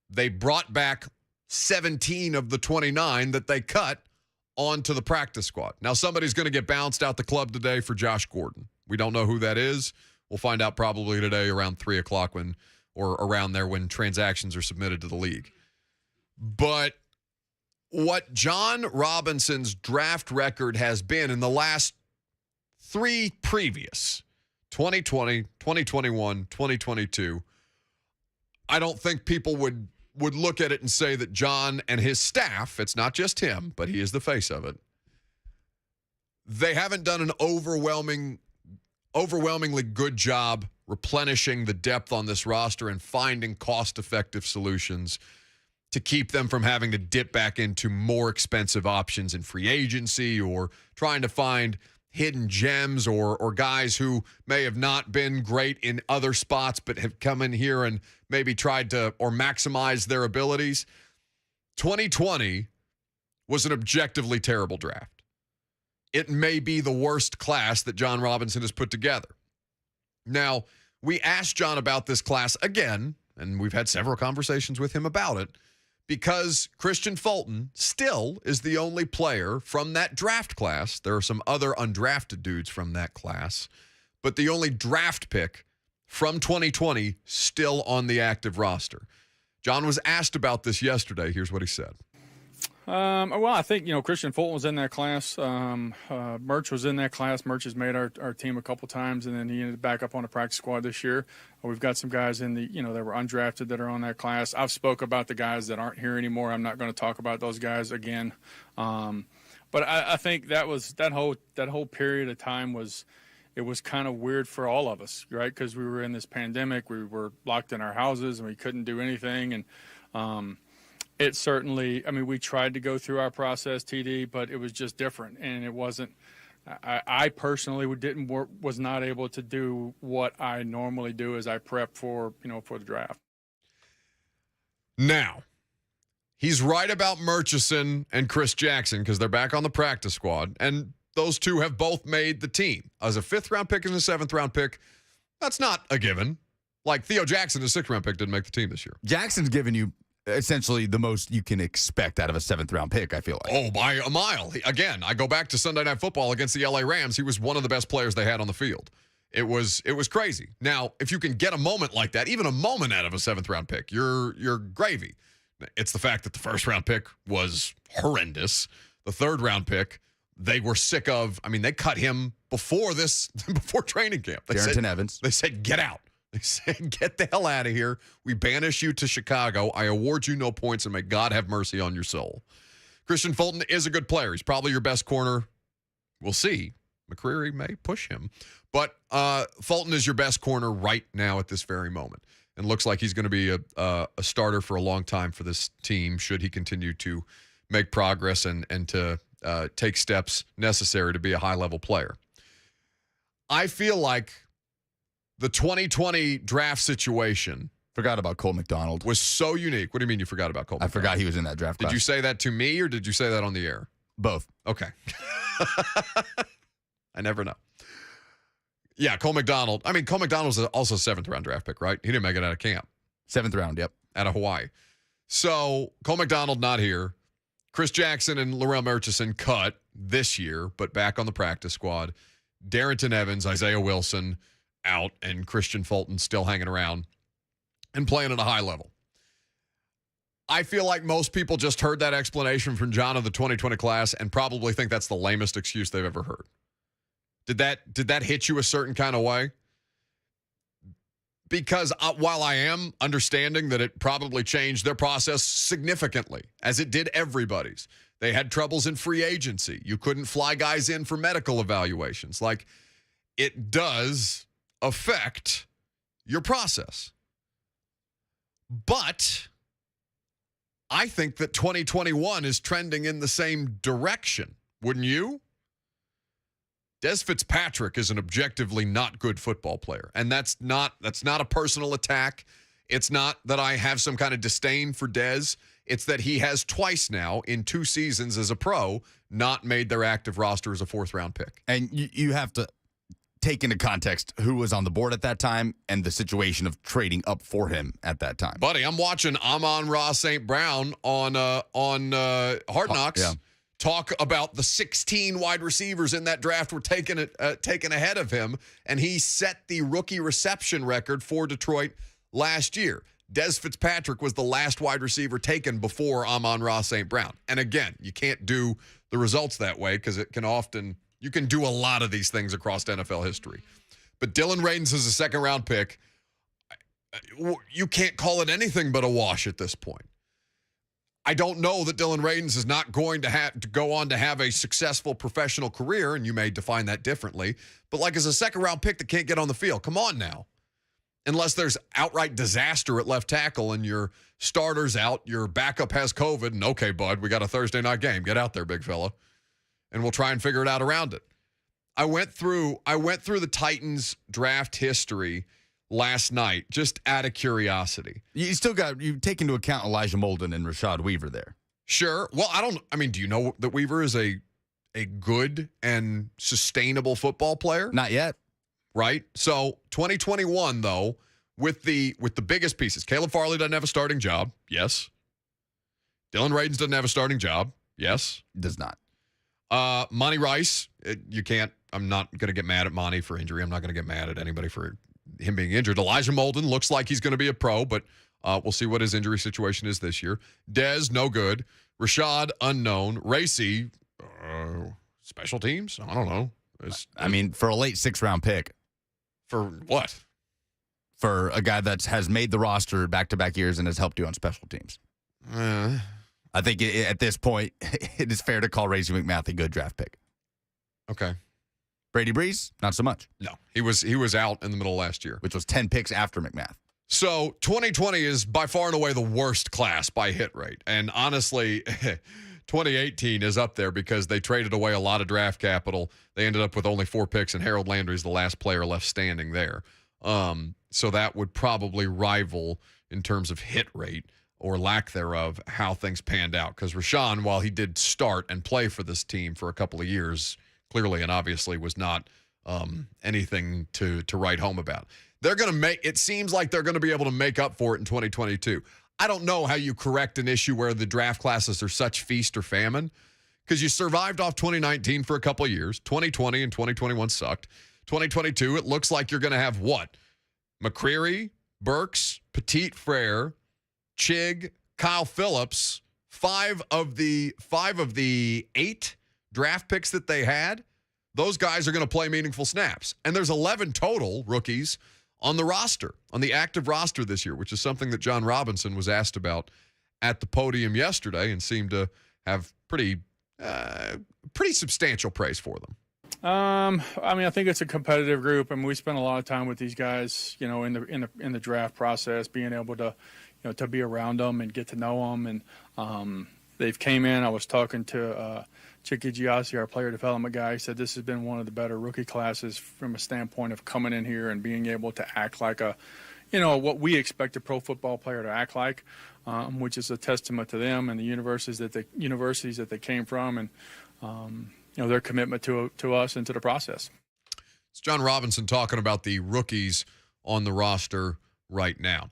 They brought back 17 of the 29 that they cut onto the practice squad. Now, somebody's going to get bounced out the club today for Josh Gordon. We don't know who that is. We'll find out probably today around 3 o'clock or around there when transactions are submitted to the league. But what John Robinson's draft record has been in the last 3 previous, 2020, 2021, 2022, I don't think people would look at it and say that John and his staff, it's not just him, but he is the face of it, they haven't done an overwhelmingly good job replenishing the depth on this roster and finding cost-effective solutions to keep them from having to dip back into more expensive options in free agency, or trying to find hidden gems or guys who may have not been great in other spots but have come in here and maybe tried to or maximize their abilities. 2020 was an objectively terrible draft. It may be the worst class that John Robinson has put together. Now, we asked John about this class again, and we've had several conversations with him about it, because Christian Fulton still is the only player from that draft class. There are some other undrafted dudes from that class, but the only draft pick from 2020 still on the active roster. John was asked about this yesterday. Here's what he said. Well, I think, Christian Fulton was in that class. Murch was in that class. Murch has made our team a couple times, and then he ended back up on the practice squad this year. We've got some guys in that were undrafted that are on that class. I've spoke about the guys that aren't here anymore. I'm not going to talk about those guys again. But I think that whole period of time was kind of weird for all of us, right? Because we were in this pandemic. We were locked in our houses, and we couldn't do anything. And it certainly, we tried to go through our process, TD, but it was just different. And it wasn't, I personally was not able to do what I normally do as I prep for the draft. Now, he's right about Murchison and Chris Jackson because they're back on the practice squad. And those two have both made the team. As a 5th-round pick and a 7th-round pick, that's not a given. Like Theo Jackson, a 6th-round pick, didn't make the team this year. Jackson's given you essentially the most you can expect out of a 7th-round pick, I feel like. Oh, by a mile. Again, I go back to Sunday Night Football against the LA Rams. He was one of the best players they had on the field. It was crazy. Now, if you can get a moment like that, even a moment out of a 7th-round pick, you're gravy. It's the fact that the 1st-round pick was horrendous. The 3rd-round pick, they were sick of. They cut him before training camp. Darrington Evans. They said, get out. They said, get the hell out of here. We banish you to Chicago. I award you no points, and may God have mercy on your soul. Christian Fulton is a good player. He's probably your best corner. We'll see. McCreary may push him. But Fulton is your best corner right now at this very moment. And looks like he's going to be a starter for a long time for this team should he continue to make progress and to take steps necessary to be a high-level player. I feel like the 2020 draft situation Forgot about Cole McDonald. was so unique. What do you mean you forgot about Cole I McDonald? forgot he was in that draft class. Did you say that to me or did you say that on the air? Both. Okay. I never know. Yeah, Cole McDonald. Cole McDonald's also a 7th-round draft pick, right? He didn't make it out of camp. 7th round, yep. Out of Hawaii. So Cole McDonald not here. Chris Jackson and Laurel Murchison cut this year, but back on the practice squad. Darrington Evans, Isaiah Wilson out, and Christian Fulton still hanging around and playing at a high level. I feel like most people just heard that explanation from John of the 2020 class and probably think that's the lamest excuse they've ever heard. Did that hit you a certain kind of way? Because while I am understanding that it probably changed their process significantly, as it did everybody's, they had troubles in free agency. You couldn't fly guys in for medical evaluations. Like, it does affect your process. But I think that 2021 is trending in the same direction. Wouldn't you? Des Fitzpatrick is an objectively not good football player. And that's not a personal attack. It's not that I have some kind of disdain for Des. It's that he has twice now in 2 seasons as a pro not made their active roster as a 4th-round pick. And you have to take into context who was on the board at that time and the situation of trading up for him at that time. Buddy, I'm watching Amon-Ra St. Brown on Hard Knocks talk about the 16 wide receivers in that draft were taken ahead of him, and he set the rookie reception record for Detroit last year. Des Fitzpatrick was the last wide receiver taken before Amon-Ra St. Brown. And again, you can't do the results that way because it can often – you can do a lot of these things across NFL history. But Dylan Radins is a 2nd-round pick. You can't call it anything but a wash at this point. I don't know that Dylan Radins is not going to go on to have a successful professional career, and you may define that differently. But like as a 2nd-round pick that can't get on the field, come on now. Unless there's outright disaster at left tackle and your starter's out, your backup has COVID, and okay, bud, we got a Thursday night game. Get out there, big fella. And we'll try and figure it out around it. I went through the Titans draft history last night just out of curiosity. You take into account Elijah Molden and Rashad Weaver there. Sure. Well, do you know that Weaver is a good and sustainable football player? Not yet. Right? So 2021, though, with the biggest pieces. Caleb Farley doesn't have a starting job. Yes. Dylan Radins doesn't have a starting job. Yes. Does not. Monty Rice, I'm not going to get mad at Monty for injury. I'm not going to get mad at anybody for him being injured. Elijah Molden looks like he's going to be a pro, but we'll see what his injury situation is this year. Dez, no good. Rashad, unknown. Racy, special teams? I don't know. I mean, for a late 6th-round pick. For what? For a guy that has made the roster back-to-back years and has helped you on special teams. I think at this point, it is fair to call Racy McMath a good draft pick. Okay. Brady Breeze, not so much. No, he was out in the middle of last year. Which was 10 picks after McMath. So 2020 is by far and away the worst class by hit rate. And honestly, 2018 is up there because they traded away a lot of draft capital. They ended up with only 4 picks, and Harold Landry's the last player left standing there. So that would probably rival in terms of hit rate or lack thereof how things panned out. Because Rashawn, while he did start and play for this team for a couple of years, clearly and obviously was not anything to write home about. They're going to it seems like they're going to be able to make up for it in 2022. I don't know how you correct an issue where the draft classes are such feast or famine, because you survived off 2019 for a couple of years. 2020 and 2021 sucked. 2022, it looks like you're going to have what? McCreary, Burks, Petit Frere, Chig, Kyle Phillips, 5 of the 8 draft picks that they had. Those guys are going to play meaningful snaps. And there's 11 total rookies on the roster, on the active roster this year, which is something that John Robinson was asked about at the podium yesterday and seemed to have pretty substantial praise for them. I mean, I think it's a competitive group, and we spend a lot of time with these guys, in the draft process, being able to, to be around them and get to know them. And they've came in. I was talking to Chicky Giassi, our player development guy. He said this has been one of the better rookie classes from a standpoint of coming in here and being able to act like what we expect a pro football player to act like, which is a testament to them and the universities that they came from, and their commitment to us and to the process. It's John Robinson talking about the rookies on the roster right now.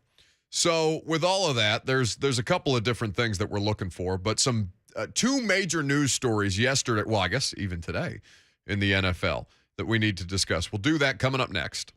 So with all of that, there's a couple of different things that we're looking for, but some 2 major news stories yesterday, well, I guess even today in the NFL that we need to discuss. We'll do that coming up next.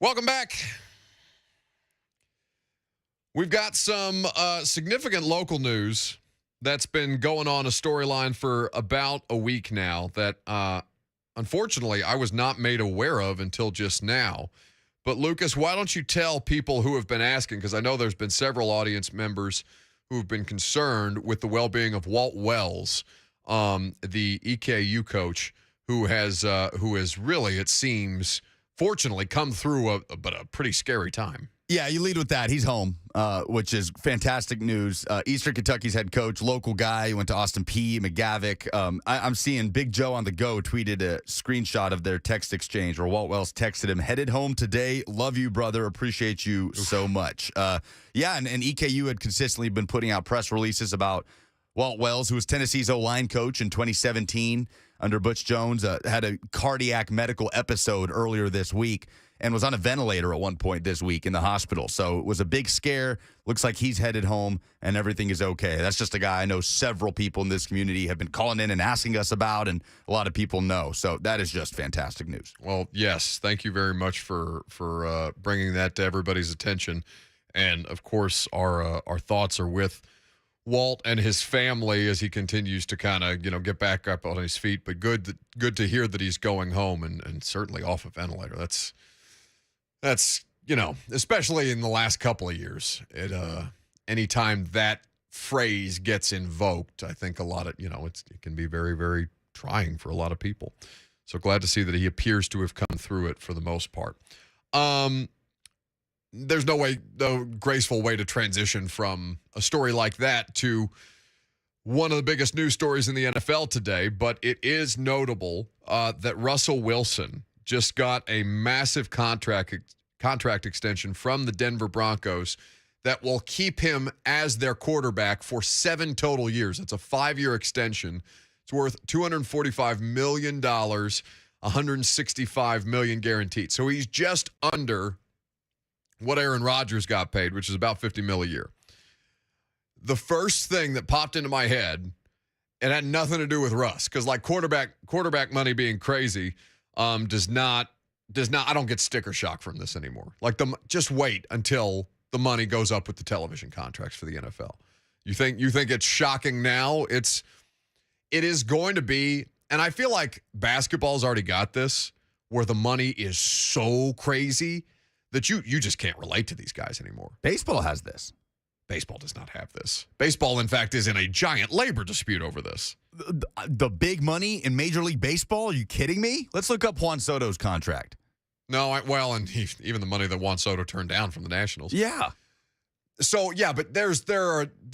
Welcome back. We've got some significant local news that's been going on a storyline for about a week now that, unfortunately, I was not made aware of until just now. But, Lucas, why don't you tell people who have been asking, because I know there's been several audience members who have been concerned with the well-being of Walt Wells, the EKU coach, who has really, it seems, fortunately come through a pretty scary time. Yeah, you lead with that. He's home, which is fantastic news. Eastern Kentucky's head coach, local guy, went to Austin P. McGavick. I'm seeing Big Joe on the go tweeted a screenshot of their text exchange where Walt Wells texted him, "Headed home today. Love you, brother. Appreciate you so much." And EKU had consistently been putting out press releases about Walt Wells, who was Tennessee's O-line coach in 2017 under Butch Jones, had a cardiac medical episode earlier this week and was on a ventilator at one point this week in the hospital. So it was a big scare. Looks like he's headed home and everything is okay. That's just a guy I know several people in this community have been calling in and asking us about, and a lot of people know. So that is just fantastic news. Well, yes, thank you very much for bringing that to everybody's attention. And, of course, our thoughts are with Walt and his family as he continues to kind of, get back up on his feet. But good to hear that he's going home and certainly off a ventilator. That's especially in the last couple of years. Anytime that phrase gets invoked, I think a lot of, it can be very, very trying for a lot of people. So glad to see that he appears to have come through it for the most part. There's no graceful way to transition from a story like that to one of the biggest news stories in the NFL today, but it is notable that Russell Wilson just got a massive contract extension from the Denver Broncos that will keep him as their quarterback for 7 total years. It's a 5-year extension. It's worth $245 million, $165 million guaranteed. So he's just under what Aaron Rodgers got paid, which is about $50 million a year. The first thing that popped into my head, it had nothing to do with Russ, because like quarterback money being crazy does not. I don't get sticker shock from this anymore. Like just wait until the money goes up with the television contracts for the NFL. You think it's shocking now? It is going to be, and I feel like basketball's already got this, where the money is so crazy that you just can't relate to these guys anymore. Baseball has this. Baseball does not have this. Baseball, in fact, is in a giant labor dispute over this. The big money in Major League Baseball? Are you kidding me? Let's look up Juan Soto's contract. No, and even the money that Juan Soto turned down from the Nationals. Yeah. So, yeah, but there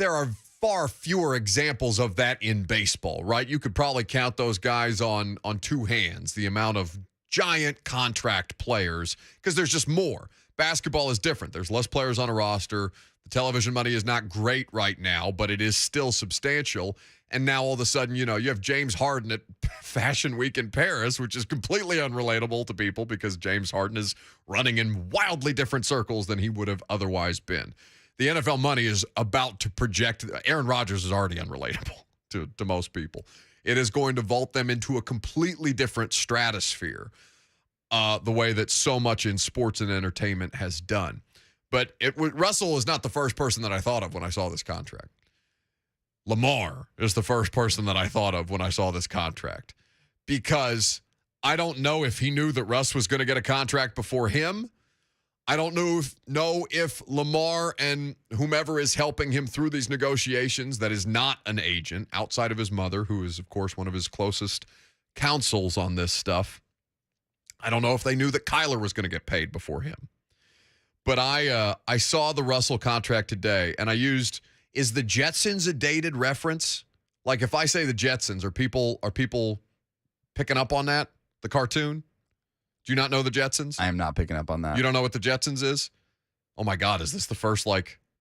are far fewer examples of that in baseball, right? You could probably count those guys on 2 hands, the amount of giant contract players, because there's just more. Basketball is different. There's less players on a roster. The television money is not great right now, but it is still substantial. And now all of a sudden, you have James Harden at Fashion Week in Paris, which is completely unrelatable to people because James Harden is running in wildly different circles than he would have otherwise been. The NFL money is about to project. Aaron Rodgers is already unrelatable to most people. It is going to vault them into a completely different stratosphere, the way that so much in sports and entertainment has done. But Russell is not the first person that I thought of when I saw this contract. Lamar is the first person that I thought of when I saw this contract, because I don't know if he knew that Russ was going to get a contract before him. I don't know if Lamar and whomever is helping him through these negotiations, that is not an agent outside of his mother, who is, of course, one of his closest counsels on this stuff. I don't know if they knew that Kyler was going to get paid before him. But I saw the Russell contract today, and I used, is the Jetsons a dated reference? Like if I say the Jetsons, are people picking up on that? The cartoon? Do you not know the Jetsons? I am not picking up on that. You don't know what the Jetsons is? Oh my God, is this the first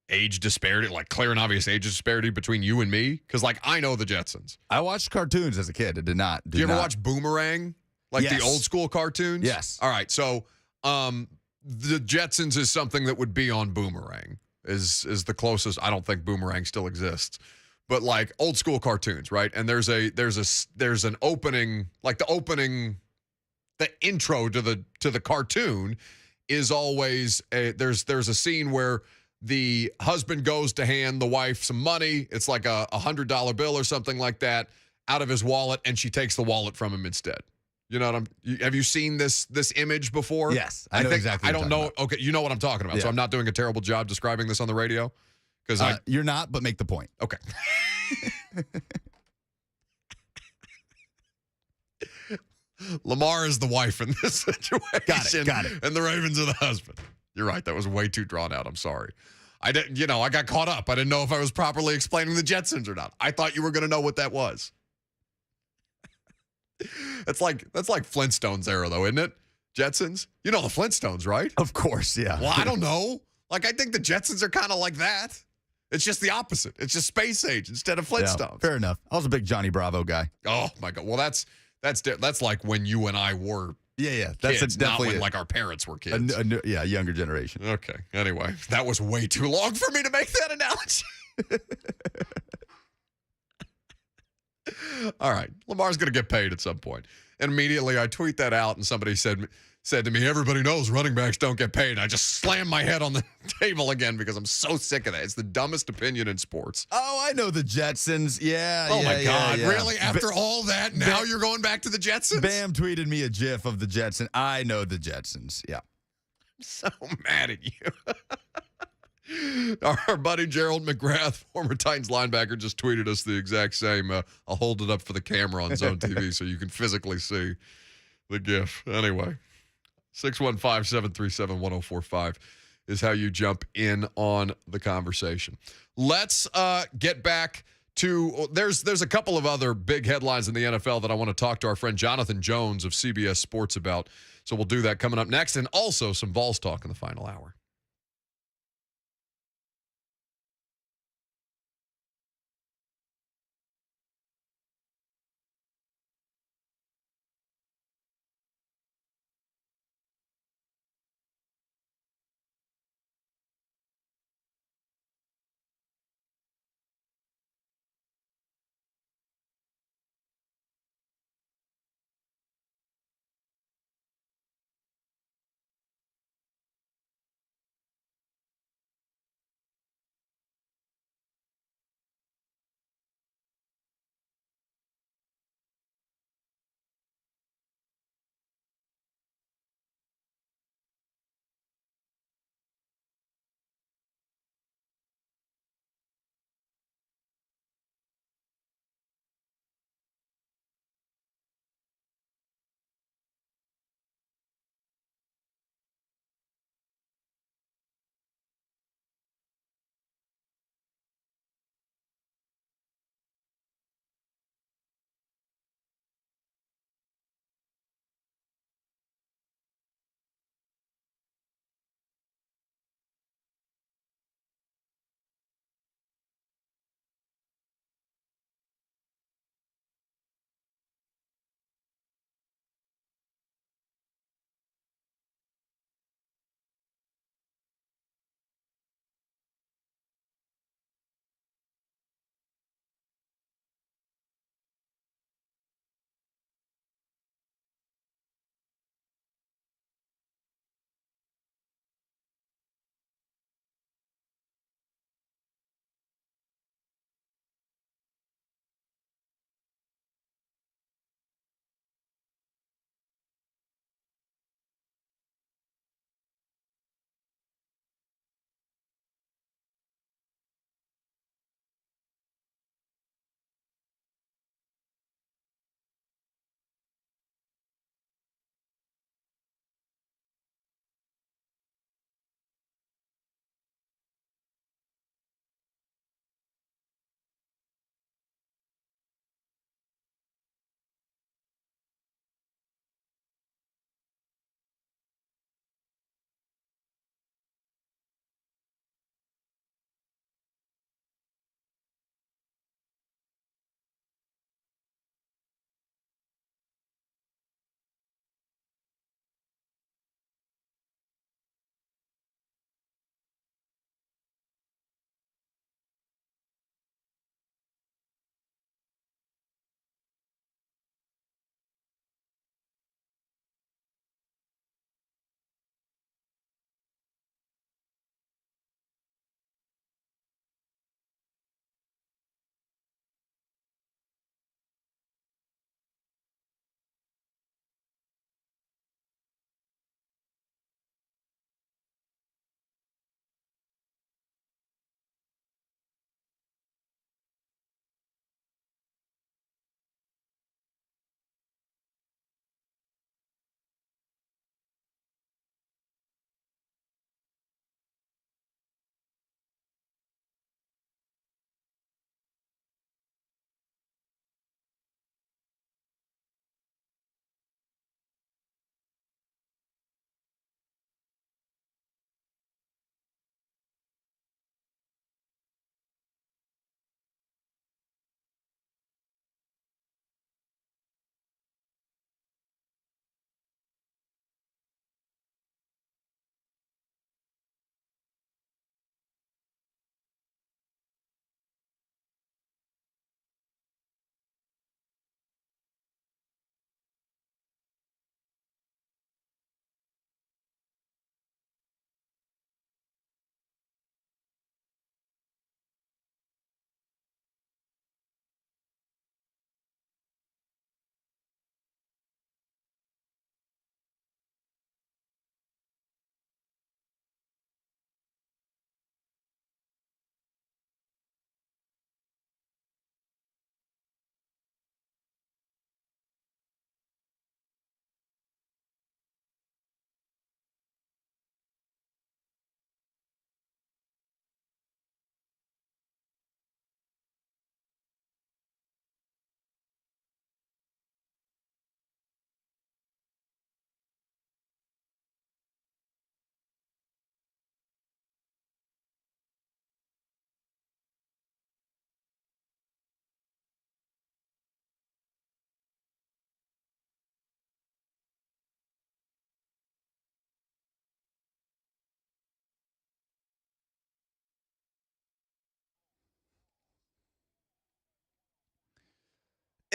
age disparity, clear and obvious age disparity between you and me? Because I know the Jetsons. I watched cartoons as a kid. It did not. Do you ever watch Boomerang? Yes. The old school cartoons? Yes. All right, so the Jetsons is something that would be on Boomerang. Is the closest. I don't think Boomerang still exists, but old school cartoons, right? And there's an opening, the intro to the cartoon is always there's a scene where the husband goes to hand the wife some money. It's like a $100 bill or something like that out of his wallet, and she takes the wallet from him instead. You know what have you seen this image before? Yes, I know exactly. I don't know. Okay, you know what I'm talking about. Yeah. So I'm not doing a terrible job describing this on the radio because you're not, but make the point. Okay. Lamar is the wife in this situation. Got it. And the Ravens are the husband. You're right. That was way too drawn out. I'm sorry. I didn't. I got caught up. I didn't know if I was properly explaining the Jetsons or not. I thought you were going to know what that was. That's like Flintstones era, though, isn't it? Jetsons. You know the Flintstones, right? Of course, yeah. Well, I don't know. I think the Jetsons are kind of like that. It's just the opposite. It's just Space Age instead of Flintstones. Yeah, fair enough. I was a big Johnny Bravo guy. Oh my God. Well, that's like when you and I were. Yeah. That's kids, definitely not when our parents were kids. Younger generation. Okay. Anyway, that was way too long for me to make that analogy. All right. Lamar's going to get paid at some point. And immediately I tweet that out and somebody said to me, everybody knows running backs don't get paid. I just slammed my head on the table again because I'm so sick of that. It's the dumbest opinion in sports. Oh, I know the Jetsons. Yeah. Oh, my God. Yeah. Really? After all that, now you're going back to the Jetsons? Bam tweeted me a GIF of the Jetsons. I know the Jetsons. Yeah. I'm so mad at you. Our buddy Gerald McGrath, former Titans linebacker, just tweeted us the exact same. I'll hold it up for the camera on Zone TV so you can physically see the GIF. Anyway, 615-737-1045 is how you jump in on the conversation. Let's get back to there's a couple of other big headlines in the NFL that I want to talk to our friend Jonathan Jones of CBS Sports about. So we'll do that coming up next, and also some Vols talk in the final hour.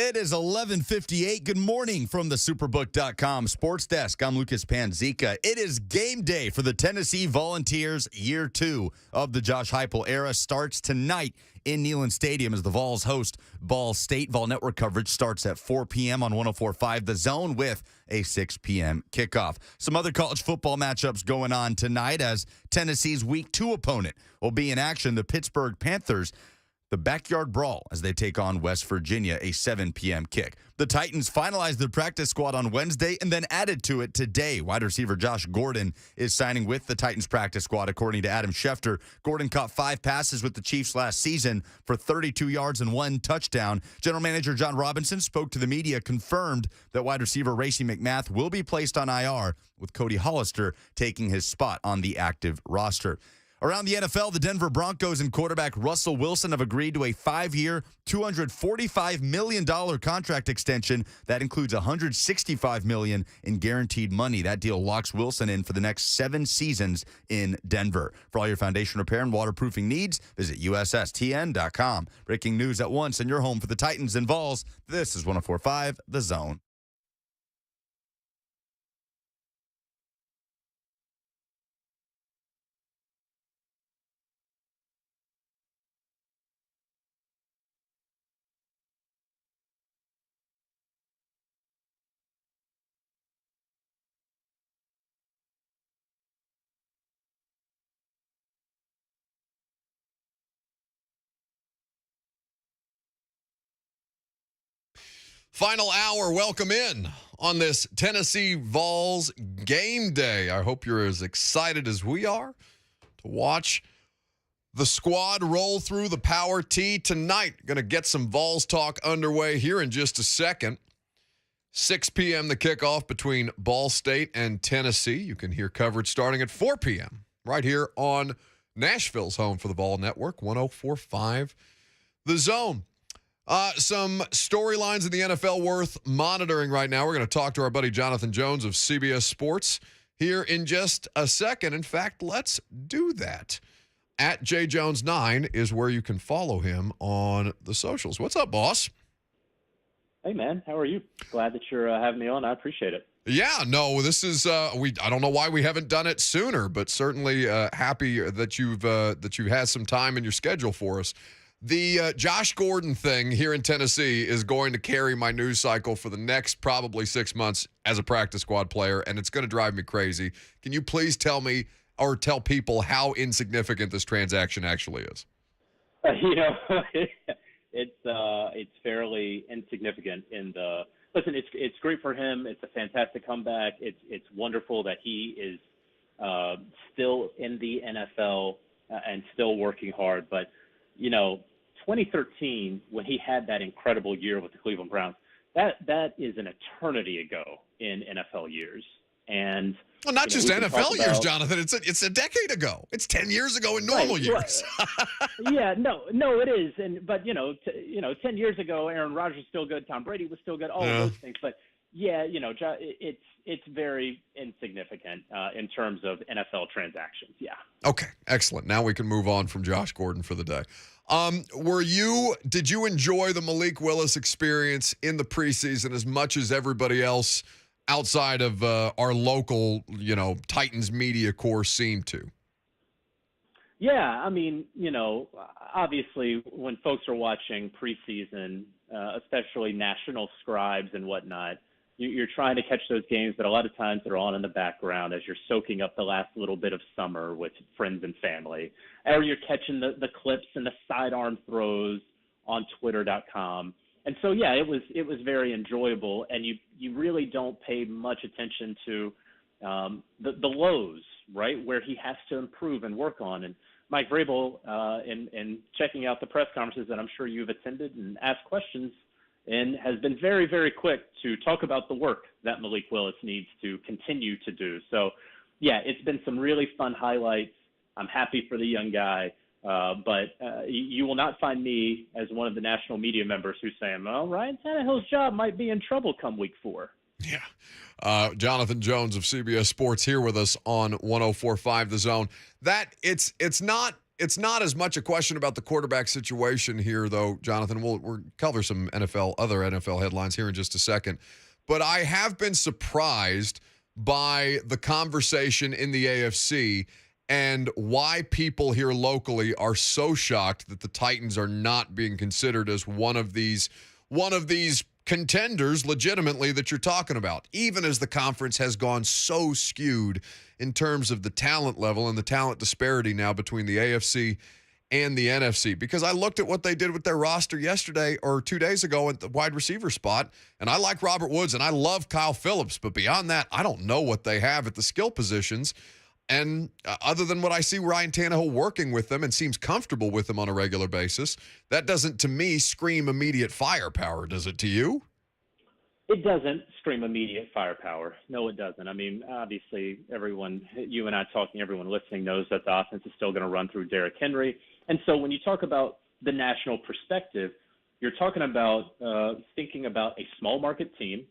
It is 11:58. Good morning from the Superbook.com Sports Desk. I'm Lucas Panzica. It is game day for the Tennessee Volunteers. Year 2 of the Josh Heupel era starts tonight in Neyland Stadium as the Vols host Ball State. Vol Network coverage starts at 4 p.m. on 104.5 The Zone with a 6 p.m. kickoff. Some other college football matchups going on tonight as Tennessee's Week 2 opponent will be in action, the Pittsburgh Panthers. The backyard brawl as they take on West Virginia, a 7 p.m. kick. The Titans finalized their practice squad on Wednesday and then added to it today. Wide receiver Josh Gordon is signing with the Titans practice squad, according to Adam Schefter. Gordon caught 5 passes with the Chiefs last season for 32 yards and 1 touchdown. General manager John Robinson spoke to the media, confirmed that wide receiver Racey McMath will be placed on IR, with Cody Hollister taking his spot on the active roster. Around the NFL, the Denver Broncos and quarterback Russell Wilson have agreed to a 5-year, $245 million contract extension. That includes $165 million in guaranteed money. That deal locks Wilson in for the next 7 seasons in Denver. For all your foundation repair and waterproofing needs, visit USSTN.com. Breaking news at once in your home for the Titans and Vols. This is 104.5 The Zone. Final hour, welcome in on this Tennessee Vols game day. I hope you're as excited as we are to watch the squad roll through the Power T tonight. Going to get some Vols talk underway here in just a second. 6 p.m. the kickoff between Ball State and Tennessee. You can hear coverage starting at 4 p.m. right here on Nashville's home for the Vol Network, 104.5 The Zone. Some storylines in the NFL worth monitoring right now. We're going to talk to our buddy Jonathan Jones of CBS Sports here in just a second. In fact, let's do that. At JJones9 is where you can follow him on the socials. What's up, boss? Hey, man. How are you? Glad that you're having me on. I appreciate it. Yeah, no, this is I don't know why we haven't done it sooner, but certainly happy that you've had some time in your schedule for us. The Josh Gordon thing here in Tennessee is going to carry my news cycle for the next probably 6 months as a practice squad player, and it's going to drive me crazy. Can you please tell me or tell people how insignificant this transaction actually is? It's fairly insignificant. Listen, it's great for him. It's a fantastic comeback. It's wonderful that he is still in the NFL and still working hard, but 2013, when he had that incredible year with the Cleveland Browns, that is an eternity ago in NFL years. And well, not just NFL years, Jonathan. It's a decade ago. It's 10 years ago in normal years. Yeah, no, it is. But 10 years ago, Aaron Rodgers was still good, Tom Brady was still good, all of those things. But yeah, it's very insignificant in terms of NFL transactions. Yeah. Okay, excellent. Now we can move on from Josh Gordon for the day. Did you enjoy the Malik Willis experience in the preseason as much as everybody else outside of our local, Titans media corps seemed to? Yeah, I mean, obviously when folks are watching preseason, especially national scribes and whatnot, you're trying to catch those games, but a lot of times they're on in the background as you're soaking up the last little bit of summer with friends and family. Or you're catching the clips and the sidearm throws on Twitter.com. And so, yeah, it was very enjoyable, and you really don't pay much attention to the lows, right, where he has to improve and work on. And Mike Vrabel, in checking out the press conferences that I'm sure you've attended and asked questions, and has been very, very quick to talk about the work that Malik Willis needs to continue to do. So, yeah, it's been some really fun highlights. I'm happy for the young guy, but you will not find me as one of the national media members who's saying, well, Ryan Tannehill's job might be in trouble come week 4. Yeah. Jonathan Jones of CBS Sports here with us on 104.5 The Zone. That it's not it's not as much a question about the quarterback situation here, though, Jonathan. We'll cover some other NFL headlines here in just a second. But I have been surprised by the conversation in the AFC and why people here locally are so shocked that the Titans are not being considered as one of these contenders legitimately that you're talking about, even as the conference has gone so skewed in terms of the talent level and the talent disparity now between the AFC and the NFC. Because I looked at what they did with their roster yesterday or 2 days ago at the wide receiver spot, and I like Robert Woods and I love Kyle Phillips, but beyond that, I don't know what they have at the skill positions. And other than what I see Ryan Tannehill working with them and seems comfortable with them on a regular basis, that doesn't, to me, scream immediate firepower, does it to you? It doesn't scream immediate firepower. No, it doesn't. I mean, obviously, everyone, you and I talking, everyone listening knows that the offense is still going to run through Derrick Henry. And so when you talk about the national perspective, you're talking about thinking about a small market team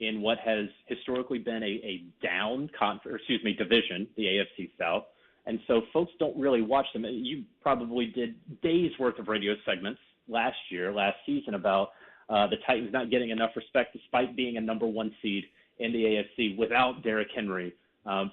in what has historically been a division, the AFC South. And so folks don't really watch them. You probably did days worth of radio segments last season about the Titans not getting enough respect despite being a number one seed in the AFC without Derrick Henry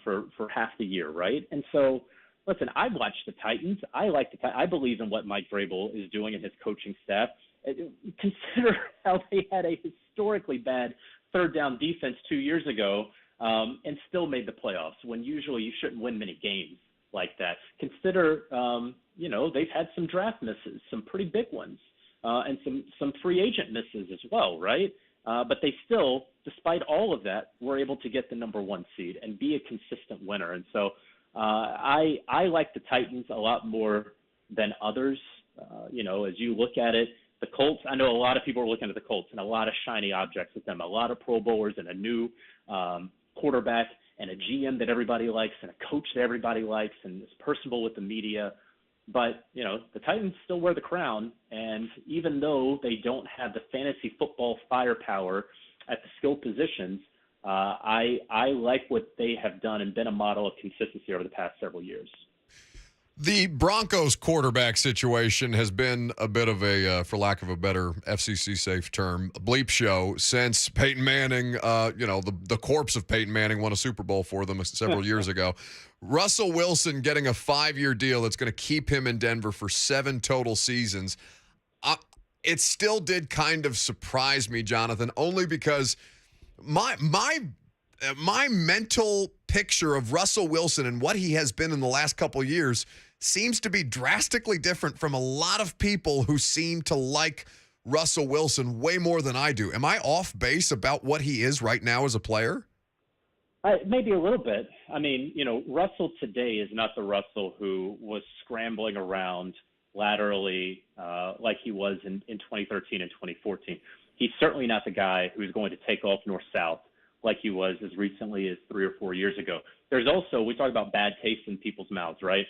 for half the year, right? And so, listen, I've watched the Titans. I believe in what Mike Vrabel is doing and his coaching staff. Consider how they had a historically bad third down defense 2 years ago and still made the playoffs when usually you shouldn't win many games like that. Consider, they've had some draft misses, some pretty big ones, and some free agent misses as well, right? But they still, despite all of that, were able to get the number one seed and be a consistent winner. And so I like the Titans a lot more than others. As you look at it, the Colts, I know a lot of people are looking at the Colts and a lot of shiny objects with them, a lot of Pro Bowlers and a new quarterback and a GM that everybody likes and a coach that everybody likes and is personable with the media. But, the Titans still wear the crown, and even though they don't have the fantasy football firepower at the skill positions, I like what they have done and been a model of consistency over the past several years. The Broncos quarterback situation has been a bit of a, for lack of a better FCC-safe term, a bleep show since Peyton Manning, the corpse of Peyton Manning won a Super Bowl for them several years ago. Russell Wilson getting a 5-year deal that's going to keep him in Denver for 7 total seasons. It still did kind of surprise me, Jonathan, only because my mental picture of Russell Wilson and what he has been in the last couple of years seems to be drastically different from a lot of people who seem to like Russell Wilson way more than I do. Am I off base about what he is right now as a player? Maybe a little bit. I mean, Russell today is not the Russell who was scrambling around laterally like he was in 2013 and 2014. He's certainly not the guy who's going to take off north-south like he was as recently as 3 or 4 years ago. There's also, we talk about bad taste in people's mouths, right?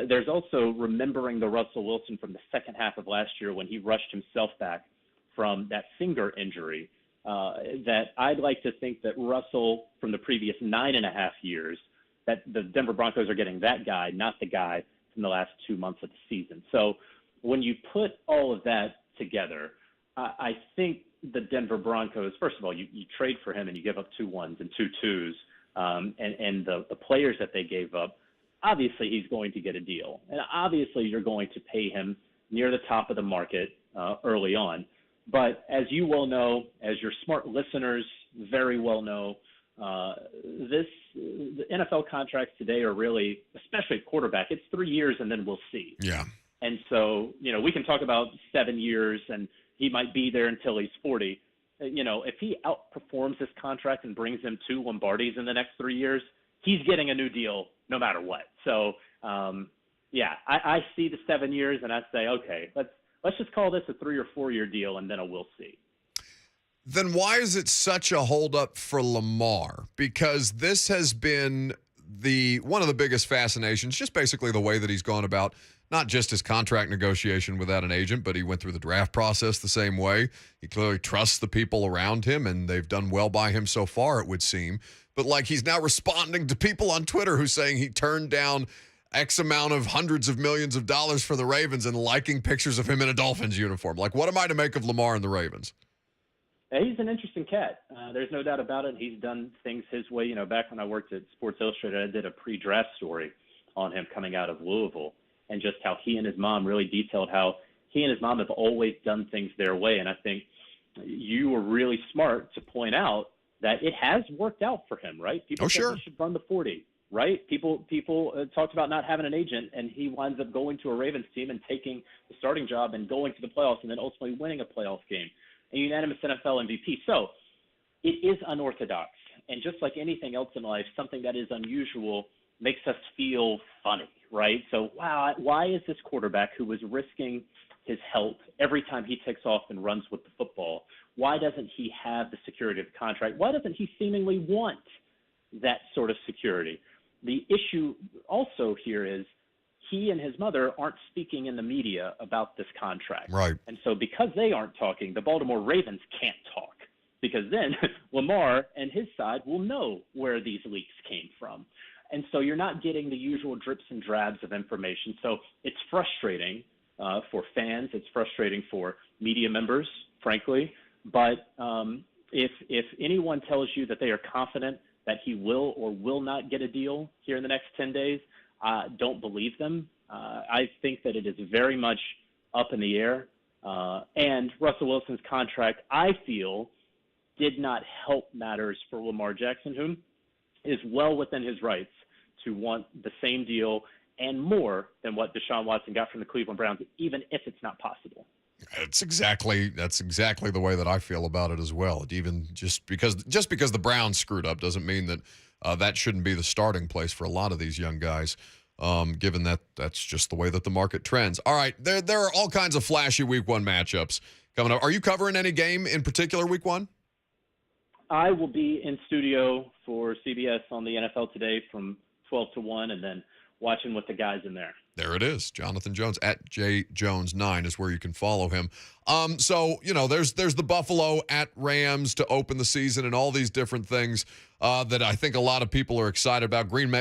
There's also remembering the Russell Wilson from the second half of last year when he rushed himself back from that finger injury. That I'd like to think that Russell from the previous 9.5 years, that the Denver Broncos are getting that guy, not the guy from the last 2 months of the season. So when you put all of that together, I think the Denver Broncos, first of all, you trade for him and you give up 2 1s and 2 2s, and the players that they gave up, obviously he's going to get a deal. And obviously you're going to pay him near the top of the market early on. But as you well know, as your smart listeners very well know, the NFL contracts today are really, especially at quarterback, it's 3 years and then we'll see. Yeah. And so, we can talk about 7 years and he might be there until he's 40. If he outperforms this contract and brings him 2 Lombardis in the next 3 years, he's getting a new deal no matter what. So, I see the 7 years and I say, okay, let's just call this a 3 or 4 year deal and then we'll see. Then why is it such a holdup for Lamar? Because this has been one of the biggest fascinations, just basically the way that he's gone about not just his contract negotiation without an agent, but he went through the draft process the same way. He clearly trusts the people around him, and they've done well by him so far, it would seem. But he's now responding to people on Twitter who's saying he turned down X amount of hundreds of millions of dollars for the Ravens and liking pictures of him in a Dolphins uniform. Like, what am I to make of Lamar and the Ravens? He's an interesting cat. There's no doubt about it. He's done things his way. Back when I worked at Sports Illustrated, I did a pre-draft story on him coming out of Louisville and just how he and his mom really detailed how he and his mom have always done things their way. And I think you were really smart to point out that it has worked out for him, right? People said he should run the 40, right? People talked about not having an agent, and he winds up going to a Ravens team and taking the starting job and going to the playoffs and then ultimately winning a playoff game, a unanimous NFL MVP. So it is unorthodox. And just like anything else in life, something that is unusual makes us feel funny, right? So, wow, why is this quarterback who was risking his health every time he takes off and runs with the football, why doesn't he have the security of the contract? Why doesn't he seemingly want that sort of security? The issue also here is he and his mother aren't speaking in the media about this contract. Right. And so because they aren't talking, the Baltimore Ravens can't talk, because then Lamar and his side will know where these leaks came from. And so you're not getting the usual drips and drabs of information. So it's frustrating for fans. It's frustrating for media members, frankly. But if anyone tells you that they are confident that he will or will not get a deal here in the next 10 days, don't believe them. I think that it is very much up in the air. And Russell Wilson's contract, I feel, did not help matters for Lamar Jackson, whom is well within his rights to want the same deal and more than what Deshaun Watson got from the Cleveland Browns, even if it's not possible. That's exactly the way that I feel about it as well. Even just because the Browns screwed up doesn't mean that that shouldn't be the starting place for a lot of these young guys. Given that that's just the way that the market trends. All right, there are all kinds of flashy Week 1 matchups coming up. Are you covering any game in particular Week 1? I will be in studio for CBS on the NFL Today from 12 to 1, and then watching with the guys in there. There it is. Jonathan Jones at JJones9 is where you can follow him. So, there's the Buffalo at Rams to open the season and all these different things that I think a lot of people are excited about. Green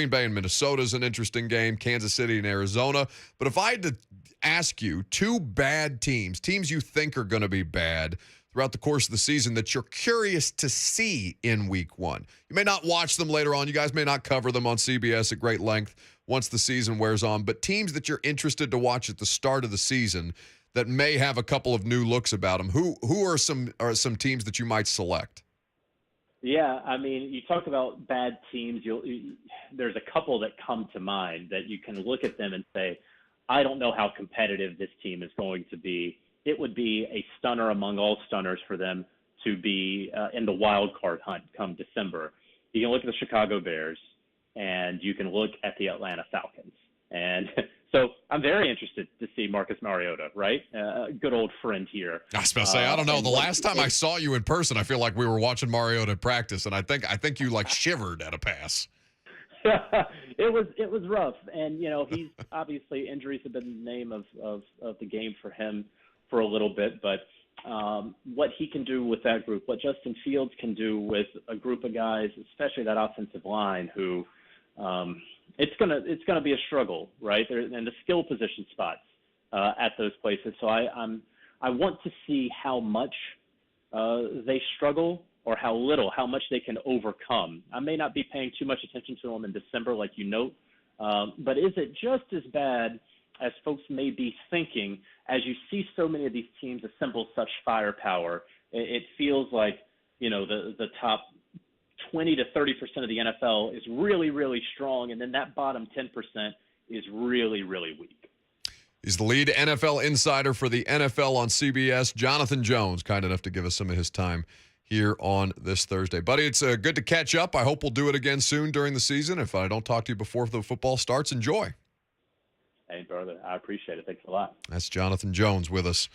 Bay and Minnesota is an interesting game. Kansas City and Arizona. But if I had to ask you two bad teams you think are going to be bad throughout the course of the season that you're curious to see in Week 1. You may not watch them later on. You guys may not cover them on CBS at great length once the season wears on, but teams that you're interested to watch at the start of the season that may have a couple of new looks about them. Who are some teams that you might select? Yeah, I mean, you talk about bad teams. There's a couple that come to mind that you can look at them and say, I don't know how competitive this team is going to be. It would be a stunner among all stunners for them to be in the wild card hunt come December. You can look at the Chicago Bears, and you can look at the Atlanta Falcons. And so I'm very interested to see Marcus Mariota, right? Good old friend here. I was about to say, I don't know. The last time I saw you in person, I feel like we were watching Mariota practice, and I think you shivered at a pass. It was rough, and he's obviously injuries have been the name of the game for him for a little bit, but what he can do with that group, what Justin Fields can do with a group of guys, especially that offensive line, who it's gonna be a struggle, right? They're in the skill position spots at those places. So I want to see how much they struggle or how much they can overcome. I may not be paying too much attention to them in December, like you note, but is it just as bad as folks may be thinking as you see so many of these teams assemble such firepower? It feels like, the top 20 to 30% of the NFL is really, really strong, and then that bottom 10% is really, really weak. He's the lead NFL insider for the NFL on CBS, Jonathan Jones, kind enough to give us some of his time here on this Thursday. Buddy, it's good to catch up. I hope we'll do it again soon during the season. If I don't talk to you before the football starts, enjoy. Hey, brother, I appreciate it. Thanks a lot. That's Jonathan Jones with us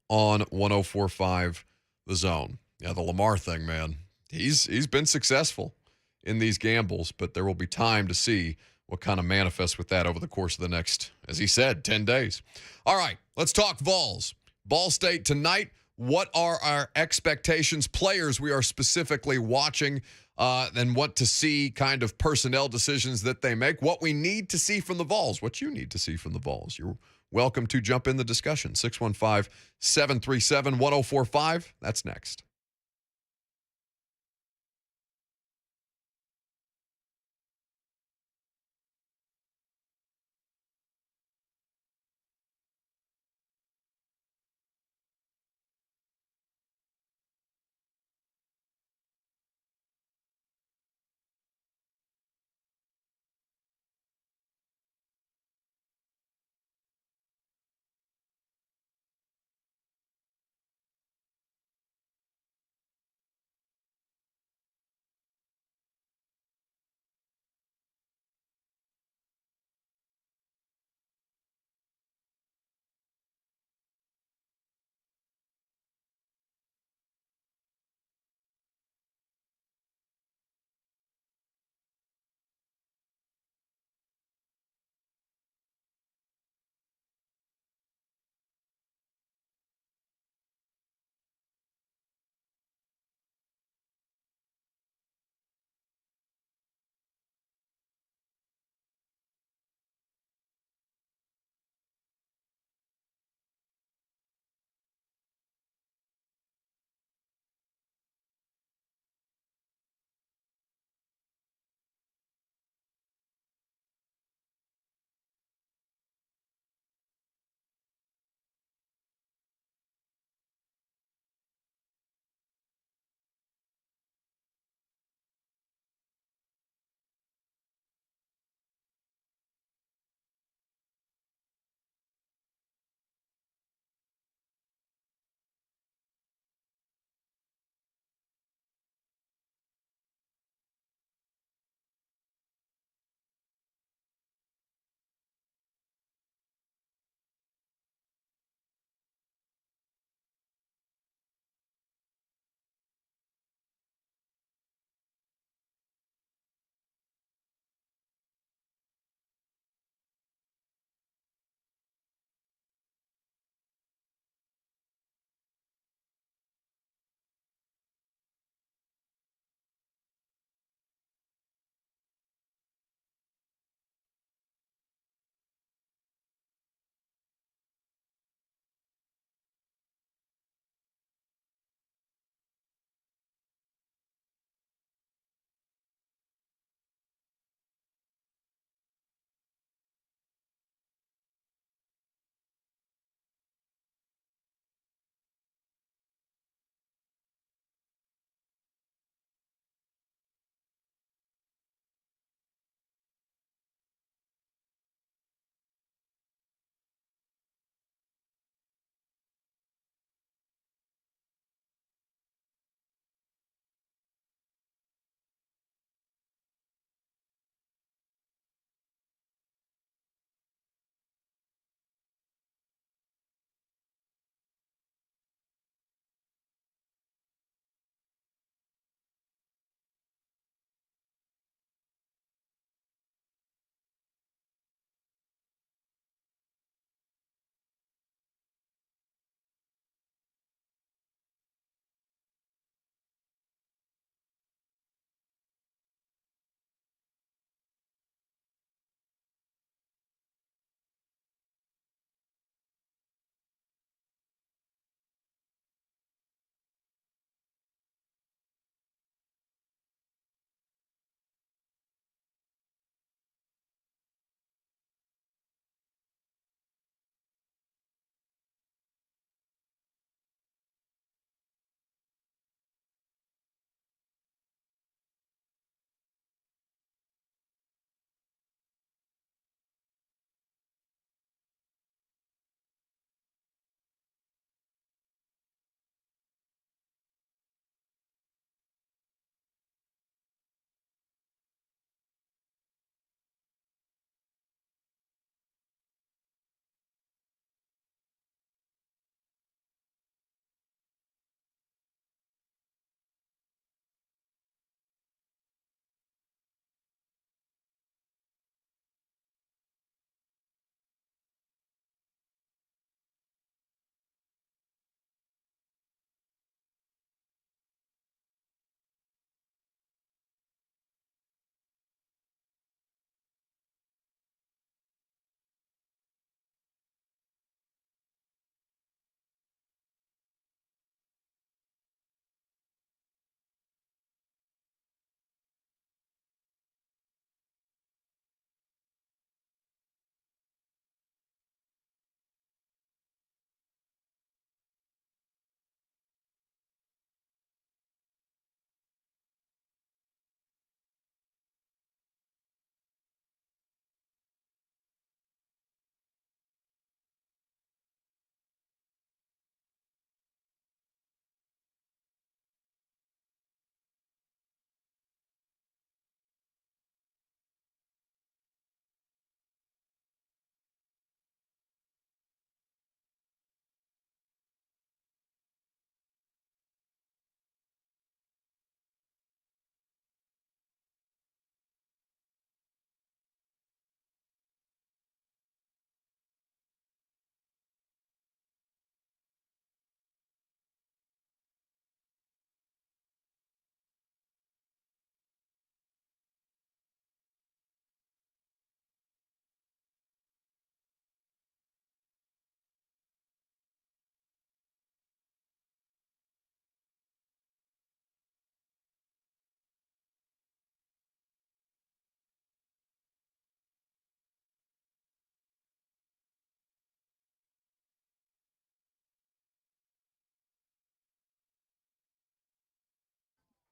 on 104.5 The Zone. Yeah, the Lamar thing, man. He's been successful in these gambles, but there will be time to see what kind of manifests with that over the course of the next, as he said, 10 days. All right, let's talk Vols. Ball State tonight what are our expectations, players we are specifically watching, and what to see, kind of personnel decisions that they make, what we need to see from the Vols, what you need to see from the Vols. You're welcome to jump in the discussion. 615-737-1045. That's next.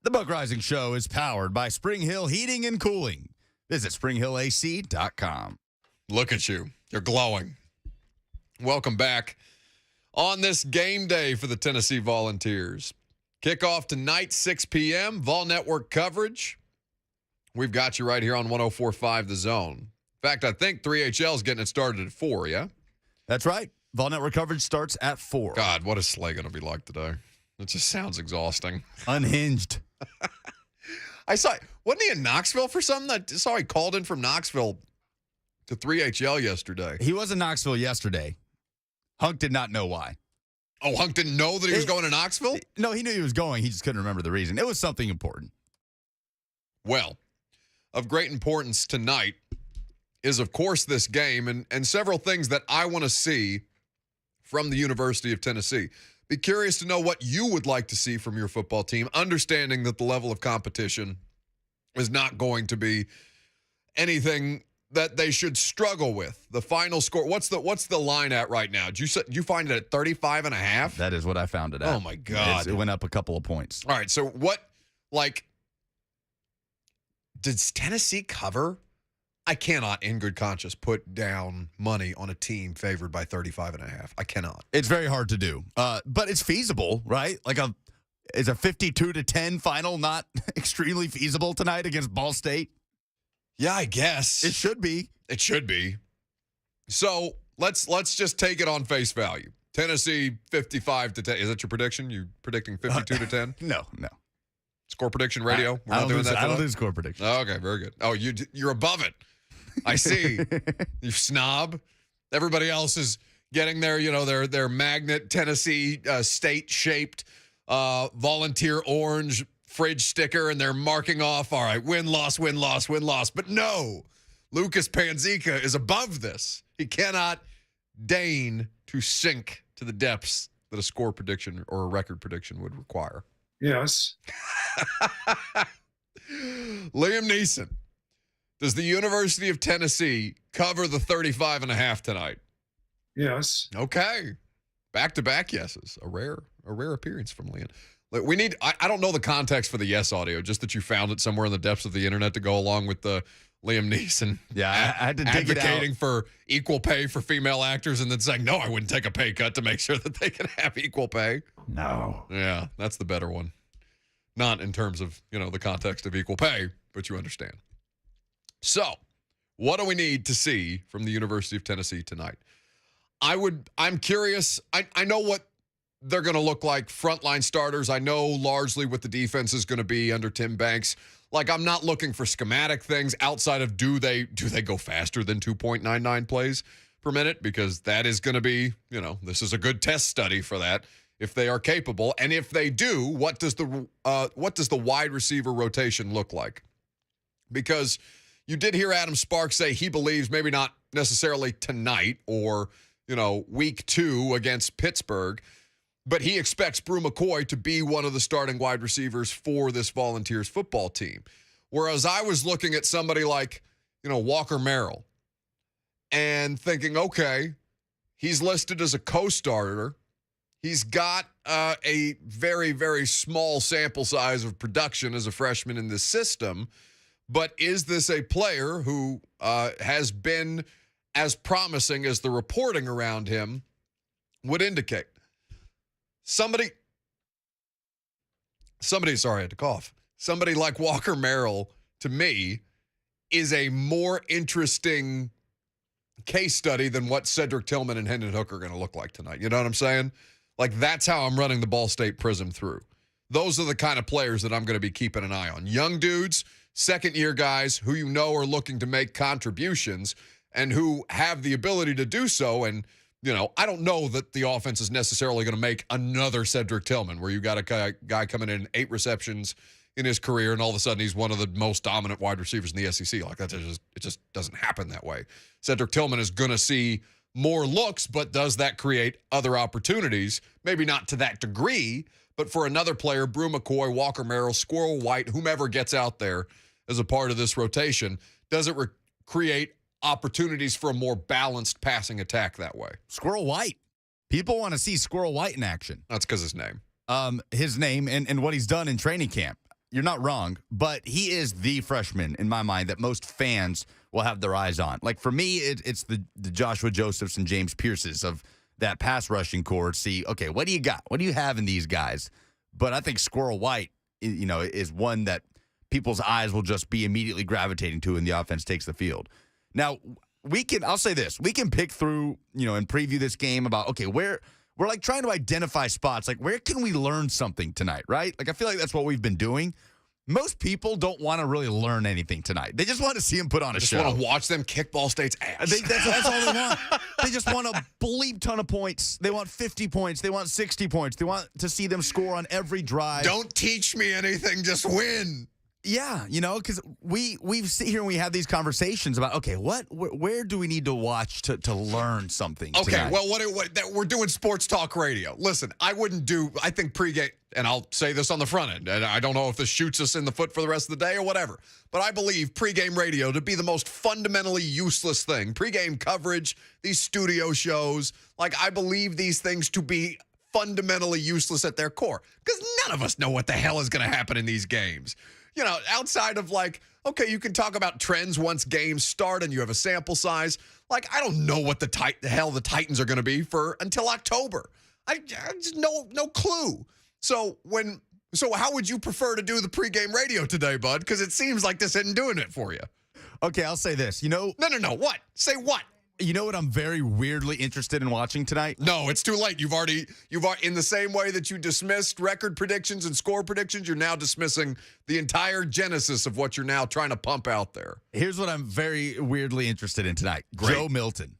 The Buck Rising Show is powered by Spring Hill Heating and Cooling. Visit springhillac.com. Look at you. You're glowing. Welcome back on this game day for the Tennessee Volunteers. Kickoff tonight, 6 p.m. Vol Network coverage. We've got you right here on 104.5 The Zone. In fact, I think 3HL is getting it started at 4, yeah? That's right. Vol Network coverage starts at 4. God, what is Slay going to be like today? It just sounds exhausting. Unhinged. wasn't he in Knoxville for something? I saw he called in from Knoxville to 3HL yesterday. He was in Knoxville yesterday. Hunk did not know why. Oh, Hunk didn't know that he was going to Knoxville? No, he knew he was going. He just couldn't remember the reason. It was something important. Well, of great importance tonight is, of course, this game and several things that I want to see from the University of Tennessee. Be curious to know what you would like to see from your football team, understanding that the level of competition is not going to be anything that they should struggle with. The final score, what's the line at right now? Did you find it at 35.5? That is what I found it at. Oh, my God. It went up a couple of points. All right, so does Tennessee cover? I cannot, in good conscience, put down money on a team favored by 35.5. I cannot. It's very hard to do, but it's feasible, right? Is a 52-10 final not extremely feasible tonight against Ball State? Yeah, I guess. It should be. It should be. So let's just take it on face value. Tennessee 55-10. Is that your prediction? You predicting 52-10? No. Score prediction radio? We're not doing that. I don't do score predictions. Oh, okay, very good. Oh, you're above it. I see. You snob. Everybody else is getting their magnet Tennessee state-shaped volunteer orange fridge sticker, and they're marking off, all right, win, loss, win, loss, win, loss. But no, Lucas Panzica is above this. He cannot deign to sink to the depths that a score prediction or a record prediction would require. Yes. Liam Neeson, does the University of Tennessee cover the 35.5 tonight? Yes. Okay. Back-to-back yeses. A rare appearance from Liam. We need, I don't know the context for the yes audio, just that you found it somewhere in the depths of the internet to go along with the Liam Neeson. Yeah, I had to dig it out. Advocating for equal pay for female actors and then saying, no, I wouldn't take a pay cut to make sure that they can have equal pay. No. Yeah, that's the better one. Not in terms of, the context of equal pay, but you understand. So, what do we need to see from the University of Tennessee tonight? I'm curious. I know what they're going to look like, frontline starters. I know largely what the defense is going to be under Tim Banks. I'm not looking for schematic things outside of do they go faster than 2.99 plays per minute? Because that is going to be, this is a good test study for that, if they are capable. And if they do, what does the wide receiver rotation look like? Because you did hear Adam Sparks say he believes maybe not necessarily tonight or, week 2 against Pittsburgh, but he expects Brew McCoy to be one of the starting wide receivers for this Volunteers football team. Whereas I was looking at somebody like, Walker Merrill and thinking, okay, he's listed as a co-starter. He's got a very, very small sample size of production as a freshman in this system. But is this a player who has been as promising as the reporting around him would indicate? Somebody, sorry, I had to cough. Somebody like Walker Merrill, to me, is a more interesting case study than what Cedric Tillman and Hendon Hook are going to look like tonight. You know what I'm saying? That's how I'm running the Ball State prism through. Those are the kind of players that I'm going to be keeping an eye on. Young dudes, second-year guys who are looking to make contributions and who have the ability to do so. And, I don't know that the offense is necessarily going to make another Cedric Tillman where you got a guy coming in 8 receptions in his career and all of a sudden he's one of the most dominant wide receivers in the SEC. It just doesn't happen that way. Cedric Tillman is going to see more looks, but does that create other opportunities? Maybe not to that degree, but for another player, Brew McCoy, Walker Merrill, Squirrel White, whomever gets out there as a part of this rotation, does it create opportunities for a more balanced passing attack that way? Squirrel White. People want to see Squirrel White in action. That's because his name. His name and what he's done in training camp. you're not wrong, but he is the freshman in my mind that most fans will have their eyes on. Like for me, it's the Joshua Josephs and James Pierces of that pass rushing core. See, okay, what do you got? What do you have in these guys? But I think Squirrel White, is one that people's eyes will just be immediately gravitating to when the offense takes the field. Now, I'll say this, we can pick through, and preview this game about, okay, we're like trying to identify spots, like where can we learn something tonight, right? Like I feel like that's what we've been doing. Most people don't want to really learn anything tonight. They just want to see him put on a show. Just want to watch them kick Ball State's ass. That's all they want. They just want a bleep ton of points. They want 50 points. They want 60 points. They want to see them score on every drive. Don't teach me anything. Just win. Yeah, because we sit here and we have these conversations about, okay, where do we need to watch to learn something? Okay, tonight? well, we're doing sports talk radio. Listen, I think pregame, and I'll say this on the front end, and I don't know if this shoots us in the foot for the rest of the day or whatever, but I believe pregame radio to be the most fundamentally useless thing. Pregame coverage, these studio shows, like I believe these things to be fundamentally useless at their core because none of us know what the hell is going to happen in these games. Outside of like, okay, you can talk about trends once games start and you have a sample size. Like, I don't know what the hell the Titans are going to be until October. I just no clue. So how would you prefer to do the pregame radio today, bud? Because it seems like this isn't doing it for you. Okay, I'll say this. No. What? Say what? You know what I'm very weirdly interested in watching tonight? No, it's too late. You've already in the same way that you dismissed record predictions and score predictions, you're now dismissing the entire genesis of what you're now trying to pump out there. Here's what I'm very weirdly interested in tonight. Great. Joe Milton.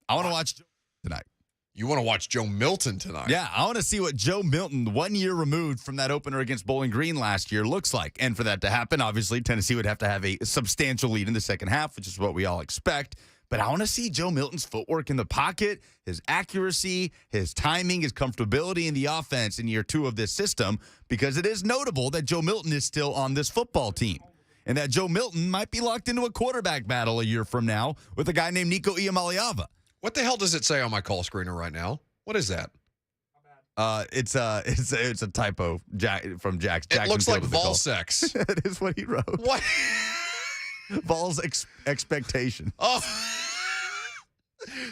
I want to watch Joe tonight. You want to watch Joe Milton tonight? Yeah, I want to see what Joe Milton, 1 year removed from that opener against Bowling Green last year, looks like. And for that to happen, obviously, Tennessee would have to have a substantial lead in the second half, which is what we all expect. But I want to see Joe Milton's footwork in the pocket, his accuracy, his timing, his comfortability in the offense in year 2 of this system, because it is notable that Joe Milton is still on this football team and that Joe Milton might be locked into a quarterback battle a year from now with a guy named Nico Iamaleava. What the hell does it say on my call screener right now? What is that? It's a typo from Jackson. It looks like Volsex. That is what he wrote. What? Vols expectation. Oh.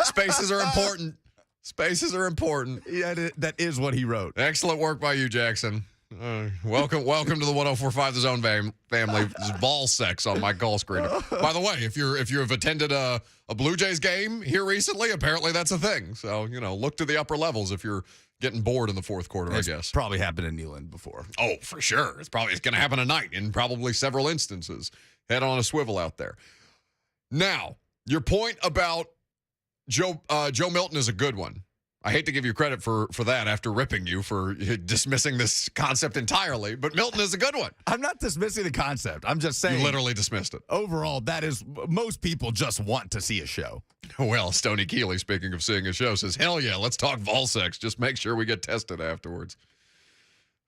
Spaces are important. Spaces are important. Yeah, that is what he wrote. Excellent work by you, Jackson. Welcome to the 104.5 The Zone family. It's Volsex on my call screener. By the way, if you have attended a Blue Jays game here recently, apparently that's a thing. So, look to the upper levels if you're getting bored in the fourth quarter, I guess. Probably happened in Neyland before. Oh, for sure. It's going to happen tonight in probably several instances. Head on a swivel out there. Now, your point about Joe Milton is a good one. I hate to give you credit for that after ripping you for dismissing this concept entirely, but Milton is a good one. I'm not dismissing the concept. I'm just saying. You literally dismissed it. Overall, that is, most people just want to see a show. Well, Stoney Keeley, speaking of seeing a show, says, hell yeah, let's talk Volsex. Just make sure we get tested afterwards.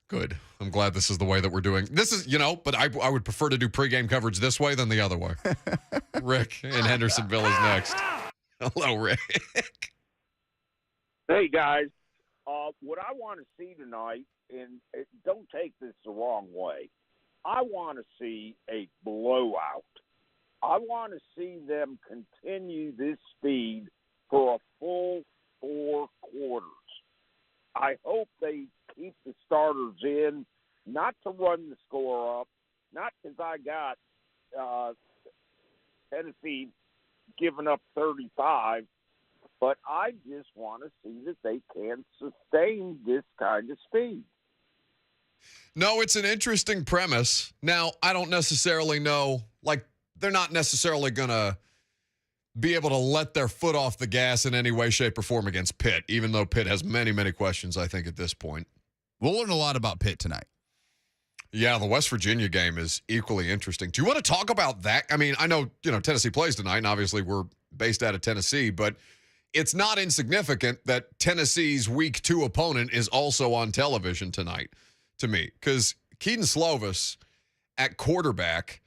Good. I'm glad this is the way that we're doing. This is, but I would prefer to do pregame coverage this way than the other way. Rick in Hendersonville is next. Hello, Rick. Hey, guys. What I want to see tonight, and don't take this the wrong way, I want to see a blowout. I want to see them continue this speed for a full 4 quarters. I hope they keep the starters in, not to run the score up, not because I got Tennessee giving up 35, but I just want to see that they can sustain this kind of speed. No, it's an interesting premise. Now, I don't necessarily know, they're not necessarily going to be able to let their foot off the gas in any way, shape, or form against Pitt, even though Pitt has many, many questions, I think, at this point. We'll learn a lot about Pitt tonight. Yeah, the West Virginia game is equally interesting. Do you want to talk about that? I mean, I know, Tennessee plays tonight, and obviously we're based out of Tennessee, but it's not insignificant that Tennessee's Week 2 opponent is also on television tonight, to me, because Keaton Slovis at quarterback,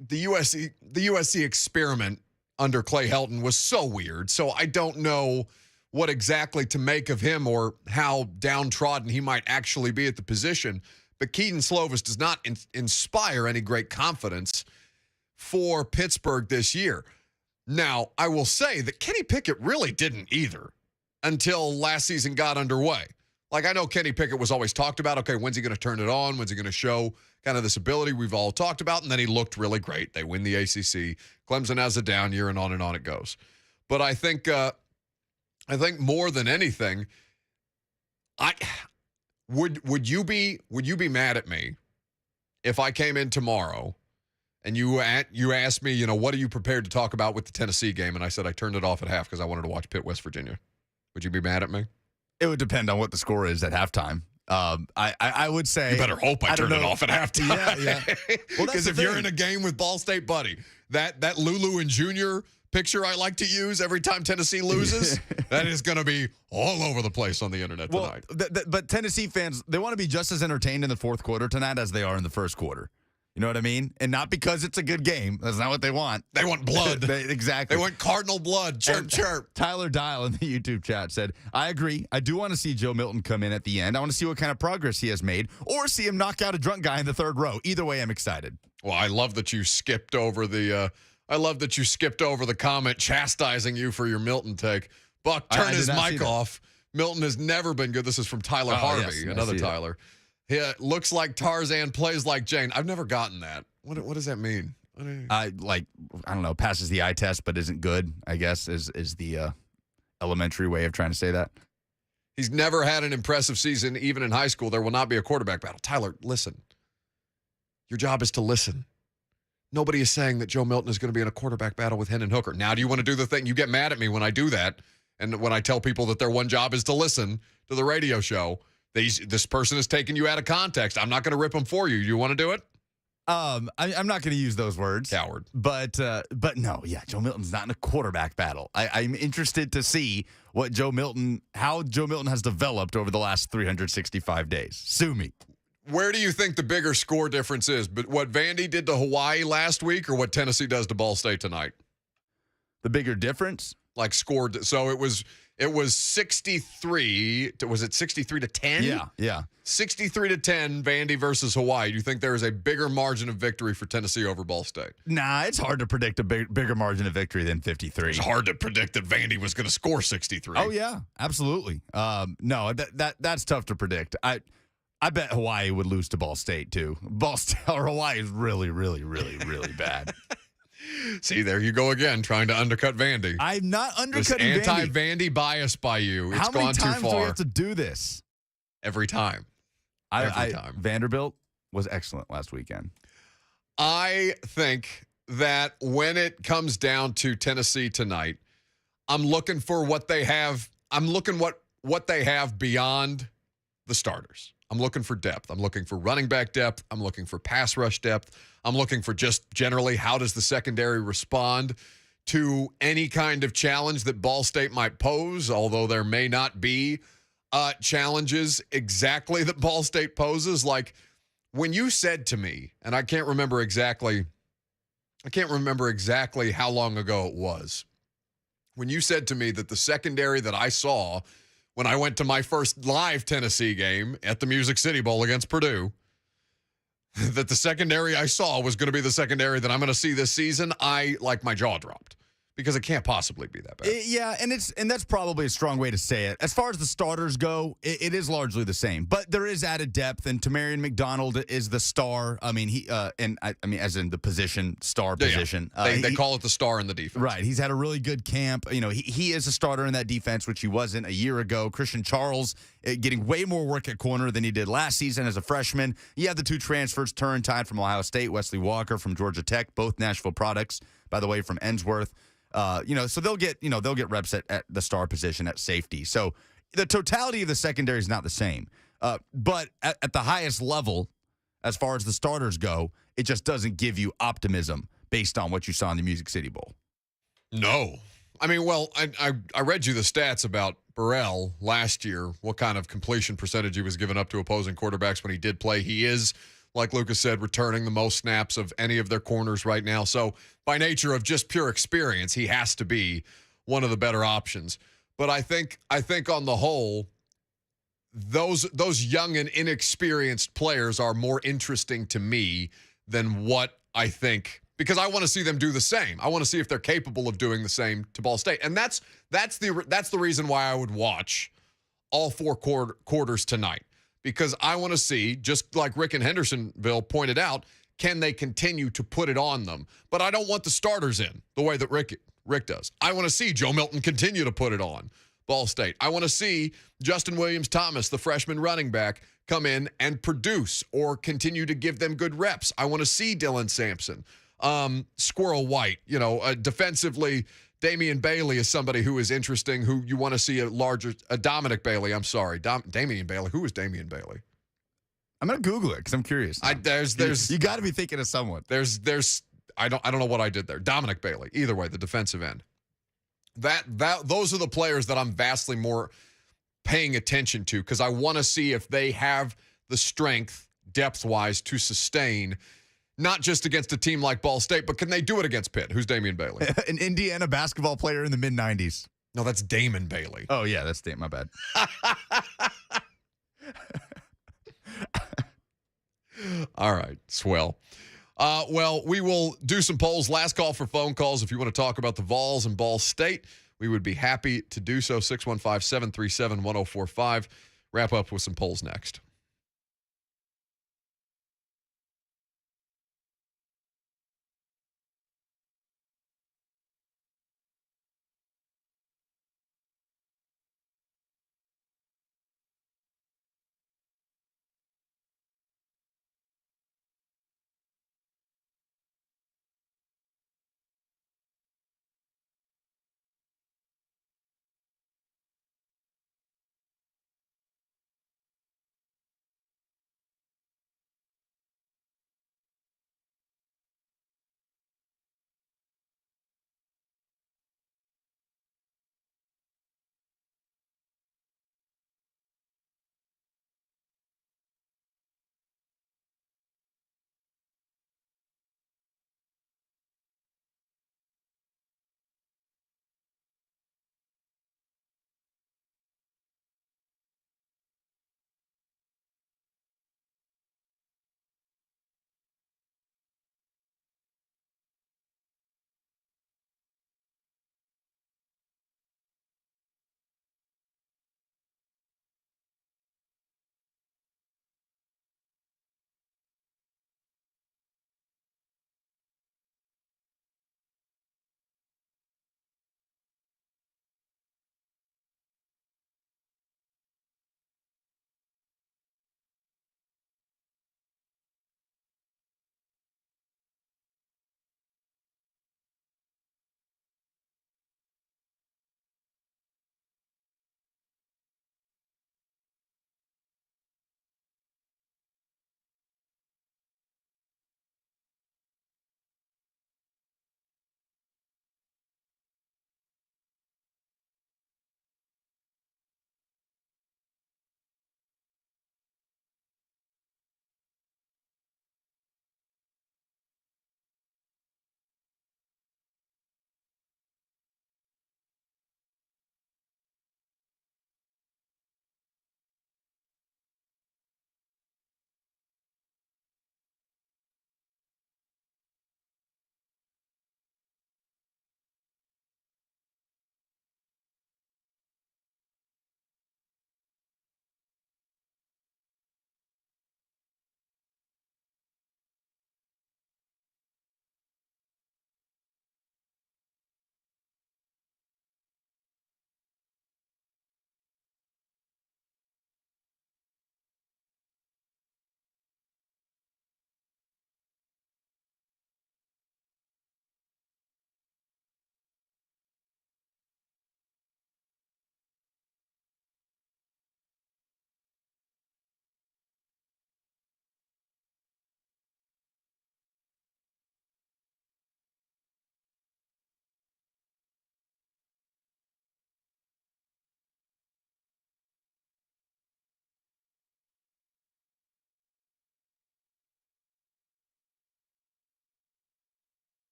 the USC experiment under Clay Helton was so weird. So I don't know what exactly to make of him or how downtrodden he might actually be at the position. but Keaton Slovis does not inspire any great confidence for Pittsburgh this year. Now, I will say that Kenny Pickett really didn't either until last season got underway. Like, I know Kenny Pickett was always talked about, okay, when's he going to turn it on? When's he going to show kind of this ability we've all talked about? And then he looked really great. They win the ACC. Clemson has a down year, and on it goes. But I think more than anything, would you be mad at me if I came in tomorrow and you asked me, what are you prepared to talk about with the Tennessee game? And I said I turned it off at half because I wanted to watch Pitt, West Virginia. Would you be mad at me? It would depend on what the score is at halftime. I would say... You better hope I turned it off at halftime. Yeah. Because if you're in a game with Ball State, buddy, that Lulu and Junior picture I like to use every time Tennessee loses, that is going to be all over the place on the internet tonight. But Tennessee fans, they want to be just as entertained in the fourth quarter tonight as they are in the first quarter. You know what I mean? And not because it's a good game. That's not what they want. They want blood. Exactly. They want Cardinal blood. Chirp, chirp. Tyler Dial in the YouTube chat said, I agree. I do want to see Joe Milton come in at the end. I want to see what kind of progress he has made or see him knock out a drunk guy in the third row. Either way, I'm excited. Well, I love that you skipped over the comment chastising you for your Milton take. Buck, turn his mic off. Milton has never been good. This is from Tyler Harvey, yes, another Tyler. Yeah, looks like Tarzan, plays like Jane. I've never gotten that. What does that mean? I don't know, passes the eye test but isn't good, I guess, is the elementary way of trying to say that. He's never had an impressive season, even in high school. There will not be a quarterback battle. Tyler, listen. Your job is to listen. Nobody is saying that Joe Milton is going to be in a quarterback battle with Hendon Hooker. Now, do you want to do the thing? You get mad at me when I do that, and when I tell people that their one job is to listen to the radio show. This person is taking you out of context. I'm not going to rip them for you. You want to do it? I'm not going to use those words. Coward. But no, yeah, Joe Milton's not in a quarterback battle. I'm interested to see how Joe Milton has developed over the last 365 days. Sue me. Where do you think the bigger score difference is? But what Vandy did to Hawaii last week or what Tennessee does to Ball State tonight? The bigger difference? Like scored. So it was 63. Was it 63 to 10? Yeah. 63 to 10, Vandy versus Hawaii. Do you think there is a bigger margin of victory for Tennessee over Ball State? Nah, it's hard to predict a bigger margin of victory than 53. It's hard to predict that Vandy was going to score 63. Oh yeah, absolutely. No, that's tough to predict. I bet Hawaii would lose to Ball State too. Hawaii is really, really, really, really bad. See, there you go again, trying to undercut Vandy. I'm not undercutting this anti-Vandy bias by you. It's How many gone too times far. do we have to do this? Every time. Every time. Vanderbilt was excellent last weekend. I think that when it comes down to Tennessee tonight, I'm looking for what they have. I'm looking what they have beyond the starters. I'm looking for depth. I'm looking for running back depth. I'm looking for pass rush depth. I'm looking for just generally how does the secondary respond to any kind of challenge that Ball State might pose, although there may not be challenges exactly that Ball State poses. Like when you said to me, and I can't remember exactly how long ago it was, when you said to me that the secondary that I saw when I went to my first live Tennessee game at the Music City Bowl against Purdue, that the secondary I saw was going to be the secondary that I'm going to see this season, my jaw dropped. Because it can't possibly be that bad. Yeah, and that's probably a strong way to say it. As far as the starters go, it is largely the same, but there is added depth. And Tamarion Mcdonald is the star. I mean, as in the position, star position. Yeah. They call it the star in the defense. Right. He's had a really good camp. You know, he is a starter in that defense, which he wasn't a year ago. Christian Charles getting way more work at corner than he did last season as a freshman. You have the two transfers, Turrentine from Ohio State, Wesley Walker from Georgia Tech, both Nashville products, by the way, from Ensworth. So they'll get reps at the star position at safety. So the totality of the secondary is not the same. But at the highest level, as far as the starters go, it just doesn't give you optimism based on what you saw in the Music City Bowl. No. I mean, well, I read you the stats about Burrell last year, what kind of completion percentage he was giving up to opposing quarterbacks when he did play. He is, like Lucas said, returning the most snaps of any of their corners right now. So by nature of just pure experience, he has to be one of the better options. But I think on the whole, those young and inexperienced players are more interesting to me than what I think, because I want to see them do the same. I want to see if they're capable of doing the same to Ball State. And that's the reason why I would watch all four quarters tonight, because I want to see, just like Rick and Hendersonville pointed out, can they continue to put it on them? But I don't want the starters in the way that Rick does. I want to see Joe Milton continue to put it on Ball State. I want to see Justin Williams-Thomas, the freshman running back, come in and produce or continue to give them good reps. I want to see Dylan Sampson, Squirrel White. Defensively, Damian Bailey is somebody who is interesting, who you want to see a Dominic Bailey. I'm sorry, Damian Bailey. Who is Damian Bailey? I'm gonna Google it because I'm curious. There's you got to be thinking of someone. There's I don't know what I did there. Dominic Bailey. Either way, the defensive end. Those are the players that I'm vastly more paying attention to, because I want to see if they have the strength depth-wise to sustain, not just against a team like Ball State, but can they do it against Pitt? Who's Damian Bailey? An Indiana basketball player in the mid-'90s. No, that's Damon Bailey. Oh, yeah, that's Damon. My bad. All right, swell. Well, we will do some polls. Last call for phone calls. If you want to talk about the Vols and Ball State, we would be happy to do so. 615-737-1045. Wrap up with some polls next.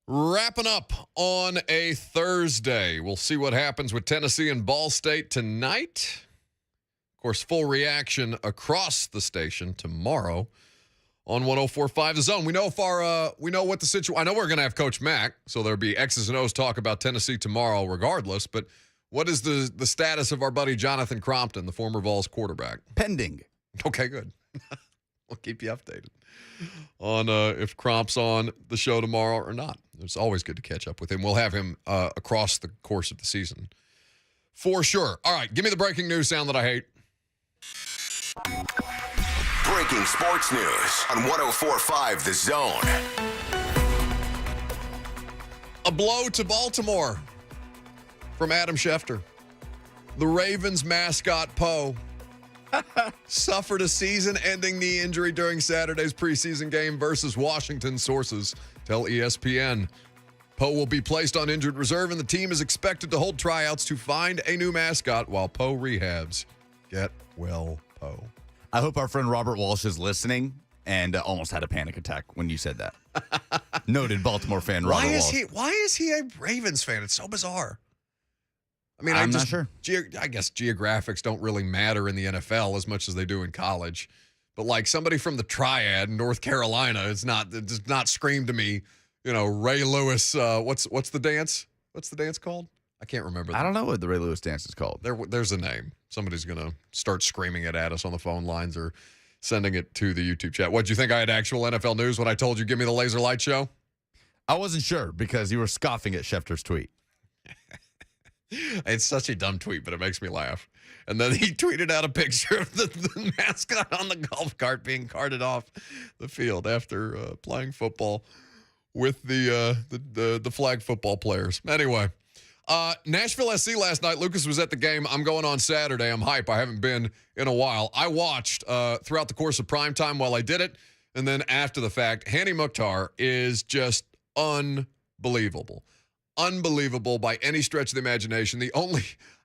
Wrapping up on a Thursday. We'll see what happens with Tennessee and Ball State tonight. Of course, full reaction across the station tomorrow on 104.5 The Zone. We know what the situation. I know we're going to have Coach Mack, so there'll be X's and O's talk about Tennessee tomorrow regardless, but what is the status of our buddy Jonathan Crompton, the former Vols quarterback? Pending. Okay, good. We'll keep you updated on if Cromp's on the show tomorrow or not. It's always good to catch up with him. We'll have him across the course of the season for sure. All right, give me the breaking news sound that I hate. Breaking sports news on 104.5 The Zone. A blow to Baltimore from Adam Schefter. The Ravens mascot, Poe, suffered a season-ending knee injury during Saturday's preseason game versus Washington, sources tell ESPN. Poe will be placed on injured reserve, and the team is expected to hold tryouts to find a new mascot while Poe rehabs. Get well, Poe. I hope our friend Robert Walsh is listening and almost had a panic attack when you said that. Noted Baltimore fan Robert Walsh. Why is he a Ravens fan? It's so bizarre. I mean, I'm not sure. I guess geographics don't really matter in the NFL as much as they do in college. But like somebody from the Triad in North Carolina, it does not scream to me, Ray Lewis. What's the dance? What's the dance called? I can't remember. I don't know what the Ray Lewis dance is called. There's a name. Somebody's going to start screaming it at us on the phone lines or sending it to the YouTube chat. What'd you think I had actual NFL news when I told you give me the laser light show? I wasn't sure because you were scoffing at Schefter's tweet. It's such a dumb tweet, but it makes me laugh. And then he tweeted out a picture of the mascot on the golf cart being carted off the field after playing football with the flag football players. Anyway, Nashville SC last night. Lucas was at the game. I'm going on Saturday. I'm hype. I haven't been in a while. I watched throughout the course of primetime while I did it, and then after the fact. Hani Mukhtar is just unbelievable. Unbelievable by any stretch of the imagination.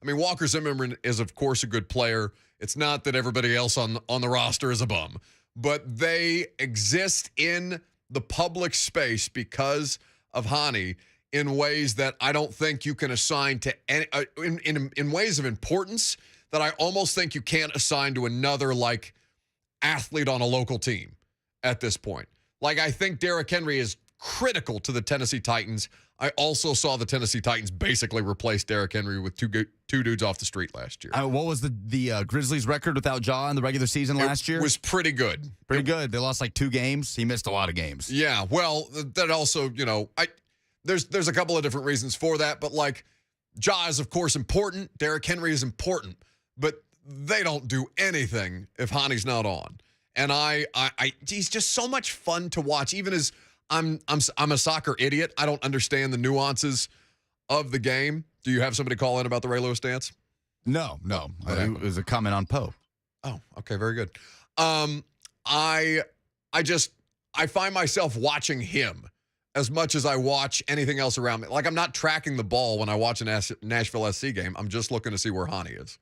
Walker Zimmerman is, of course, a good player. It's not that everybody else on the roster is a bum, but they exist in the public space because of Hani in ways that I don't think you can assign to any, in ways of importance that I almost think you can't assign to another athlete on a local team at this point. I think Derrick Henry is critical to the Tennessee Titans. I also saw the Tennessee Titans basically replace Derrick Henry with two dudes off the street last year. What was the Grizzlies' record without Ja in the regular season last year? It was pretty good. Pretty good. They lost 2 games. He missed a lot of games. Yeah, well, that also, there's a couple of different reasons for that, but Ja is, of course, important. Derrick Henry is important, but they don't do anything if Hani's not on. And he's just so much fun to watch, even as I'm a soccer idiot. I don't understand the nuances of the game. Do you have somebody call in about the Ray Lewis dance? No. It was a comment on Poe. Oh, okay, very good. I find myself watching him as much as I watch anything else around me. I'm not tracking the ball when I watch a Nashville SC game. I'm just looking to see where Hani is.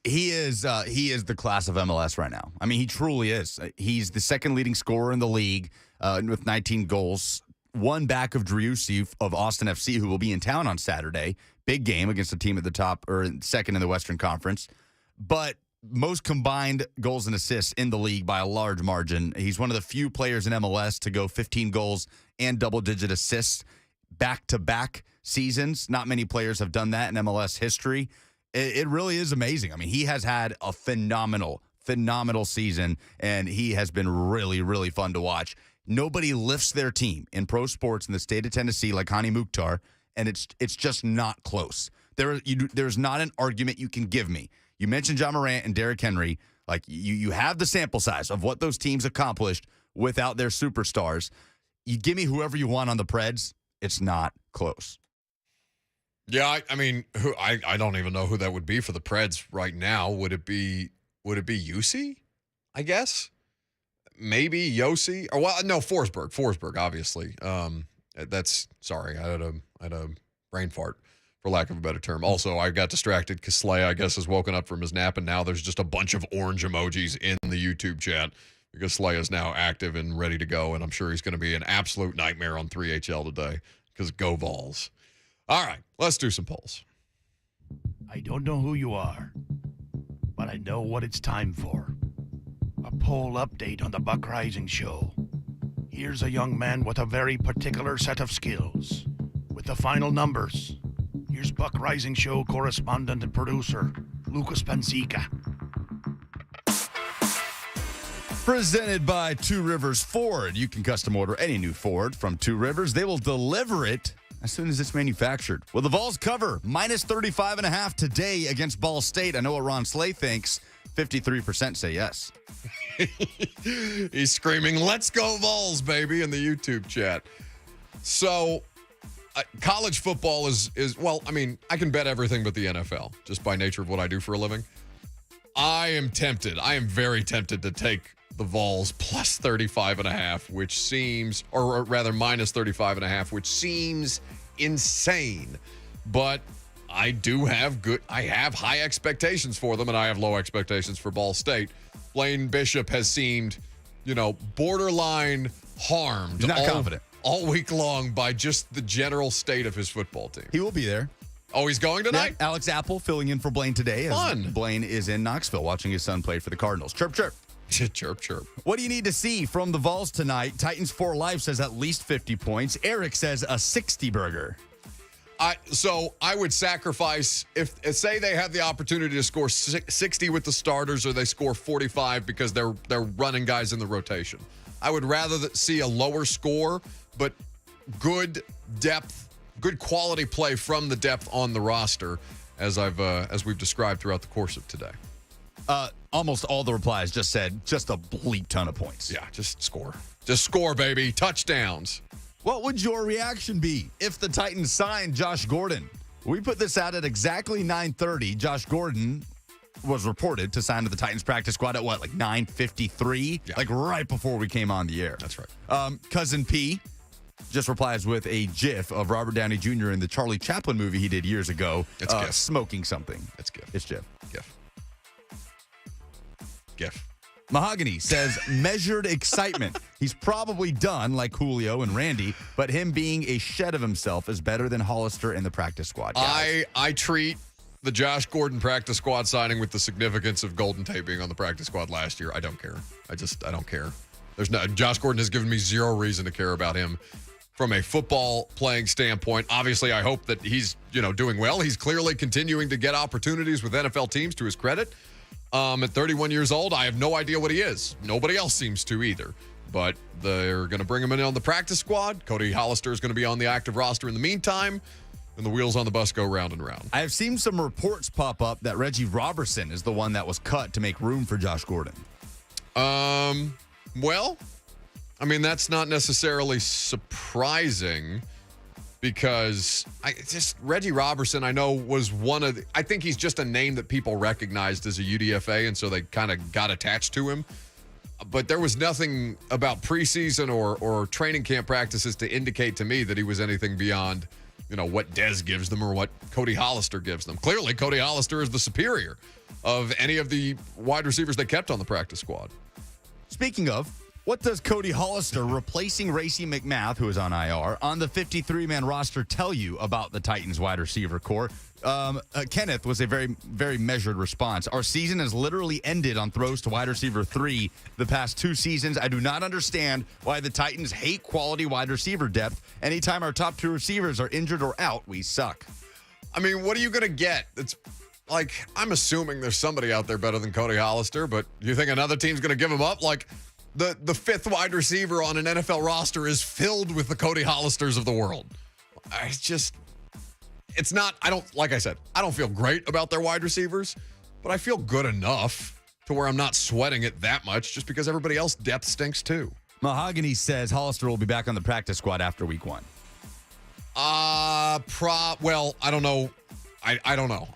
He is the class of MLS right now. I mean, he truly is. He's the second leading scorer in the league with 19 goals. One back of Driussi of Austin FC, who will be in town on Saturday. Big game against a team at the top or second in the Western Conference. But most combined goals and assists in the league by a large margin. He's one of the few players in MLS to go 15 goals and double-digit assists back-to-back seasons. Not many players have done that in MLS history. It really is amazing. I mean, he has had a phenomenal season, and he has been really, really fun to watch. Nobody lifts their team in pro sports in the state of Tennessee like Hani Mukhtar, and it's just not close. There's not an argument you can give me. You mentioned John Morant and Derrick Henry. You have the sample size of what those teams accomplished without their superstars. You give me whoever you want on the Preds, it's not close. Yeah, I don't even know who that would be for the Preds right now. Would it be Yussi? I guess maybe Yossi or no Forsberg obviously. Sorry, I had a brain fart for lack of a better term. Also, I got distracted because Slay, I guess, has woken up from his nap, and now there's just a bunch of orange emojis in the YouTube chat because Slay is now active and ready to go, and I'm sure he's going to be an absolute nightmare on 3HL today because go Vols. All right, let's do some polls. I don't know who you are, but I know what it's time for. A poll update on the Buck Rising Show. Here's a young man with a very particular set of skills. With the final numbers, here's Buck Rising Show correspondent and producer, Lucas Panzica. Presented by Two Rivers Ford. You can custom order any new Ford from Two Rivers. They will deliver it as soon as it's manufactured. Will the Vols cover minus 35.5 today against Ball State? I know what Ron Slay thinks. 53% say yes. He's screaming, "Let's go Vols, baby," in the YouTube chat. So college football is well, I mean, I can bet everything but the NFL just by nature of what I do for a living. I am tempted. I am very tempted to take the Vols plus 35.5, which seems, or rather minus 35.5, which seems insane. But I have high expectations for them, and I have low expectations for Ball State. Blaine Bishop has seemed, borderline harmed. He's not confident. All week long by just the general state of his football team. He will be there. Oh, he's going tonight? Yeah, Alex Apple filling in for Blaine today. Fun. Blaine is in Knoxville watching his son play for the Cardinals. Chirp, chirp. Chirp, chirp. What do you need to see from the Vols tonight? Titans 4 Live says at least 50 points. Eric says a 60 burger. So I would sacrifice, if say they have the opportunity to score 60 with the starters, or they score 45 because they're running guys in the rotation. I would rather see a lower score, but good depth, good quality play from the depth on the roster, as we've described throughout the course of today. Almost all the replies just said just a bleep ton of points. Yeah, just score. Just score, baby. Touchdowns. What would your reaction be if the Titans signed Josh Gordon? We put this out at exactly 9:30. Josh Gordon was reported to sign to the Titans practice squad at 9:53? Yeah. Right before we came on the air. That's right. Cousin P just replies with a GIF of Robert Downey Jr. in the Charlie Chaplin movie he did years ago. It's GIF. Smoking something. It's GIF. It's GIF. GIF. Mahogany says measured excitement. He's probably done like Julio and Randy, but him being a shed of himself is better than Hollister in the practice squad. Guys. I treat the Josh Gordon practice squad signing with the significance of Golden Tate being on the practice squad last year. I don't care. I don't care. Josh Gordon has given me zero reason to care about him from a football playing standpoint. Obviously, I hope that he's, doing well. He's clearly continuing to get opportunities with NFL teams, to his credit. At 31 years old, I have no idea what he is. Nobody else seems to either. But they're going to bring him in on the practice squad. Cody Hollister is going to be on the active roster in the meantime. And the wheels on the bus go round and round. I have seen some reports pop up that Reggie Robertson is the one that was cut to make room for Josh Gordon. Well, I mean, that's not necessarily surprising, because Reggie Robertson, I know, was I think he's just a name that people recognized as a UDFA, and so they kind of got attached to him. But there was nothing about preseason or training camp practices to indicate to me that he was anything beyond, what Dez gives them or what Cody Hollister gives them. Clearly, Cody Hollister is the superior of any of the wide receivers they kept on the practice squad. Speaking of, what does Cody Hollister replacing Racey McMath, who is on IR, on the 53-man roster tell you about the Titans wide receiver core? Kenneth was a very, very measured response. Our season has literally ended on throws to wide receiver 3 the past 2 seasons. I do not understand why the Titans hate quality wide receiver depth. Anytime our top 2 receivers are injured or out, we suck. I mean, what are you going to get? It's I'm assuming there's somebody out there better than Cody Hollister, but you think another team's going to give him up? The 5th wide receiver on an NFL roster is filled with the Cody Hollisters of the world. Like I said, I don't feel great about their wide receivers, but I feel good enough to where I'm not sweating it that much, just because everybody else depth stinks too. Mahogany says Hollister will be back on the practice squad after week 1. Well, I don't know. I don't know.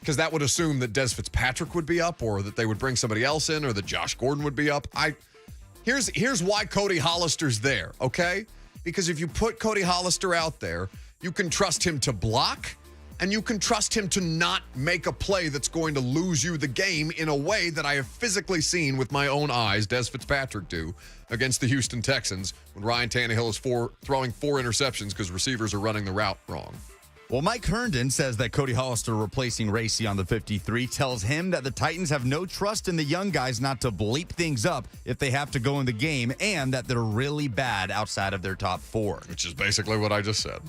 Because that would assume that Des Fitzpatrick would be up, or that they would bring somebody else in, or that Josh Gordon would be up. Here's why Cody Hollister's there, okay? Because if you put Cody Hollister out there, you can trust him to block, and you can trust him to not make a play that's going to lose you the game in a way that I have physically seen with my own eyes Des Fitzpatrick do against the Houston Texans when Ryan Tannehill is throwing 4 interceptions because receivers are running the route wrong. Well, Mike Herndon says that Cody Hollister replacing Racy on the 53 tells him that the Titans have no trust in the young guys not to bleep things up if they have to go in the game, and that they're really bad outside of their top 4. Which is basically what I just said.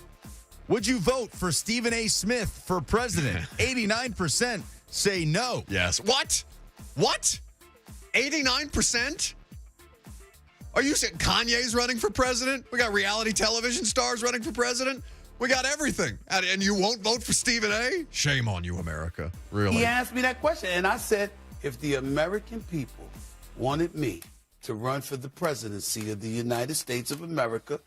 Would you vote for Stephen A. Smith for president? 89% say no. Yes. What? 89%? Are you saying Kanye's running for president? We got reality television stars running for president? We got everything. And you won't vote for Stephen A? Shame on you, America. Really? He asked me that question, and I said, if the American people wanted me to run for the presidency of the United States of America,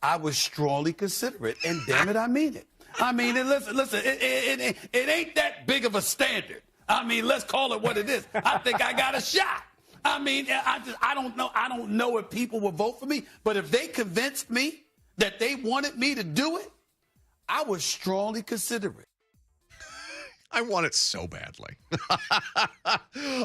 I would strongly consider it. And damn it, I mean it. I mean, and listen, it ain't that big of a standard. I mean, let's call it what it is. I think I got a shot. I mean, I don't know. I don't know if people will vote for me, but if they convinced me that they wanted me to do it, I would strongly consider it. I want it so badly.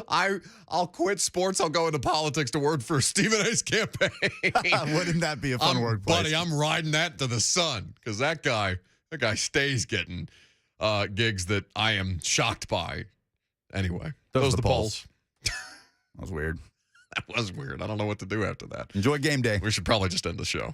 I'll quit sports. I'll go into politics to work for Stephen A's campaign. Wouldn't that be a fun workplace? Buddy, I'm riding that to the sun because that guy stays getting gigs that I am shocked by. Anyway, those are the polls. That was weird. That was weird. I don't know what to do after that. Enjoy game day. We should probably just end the show.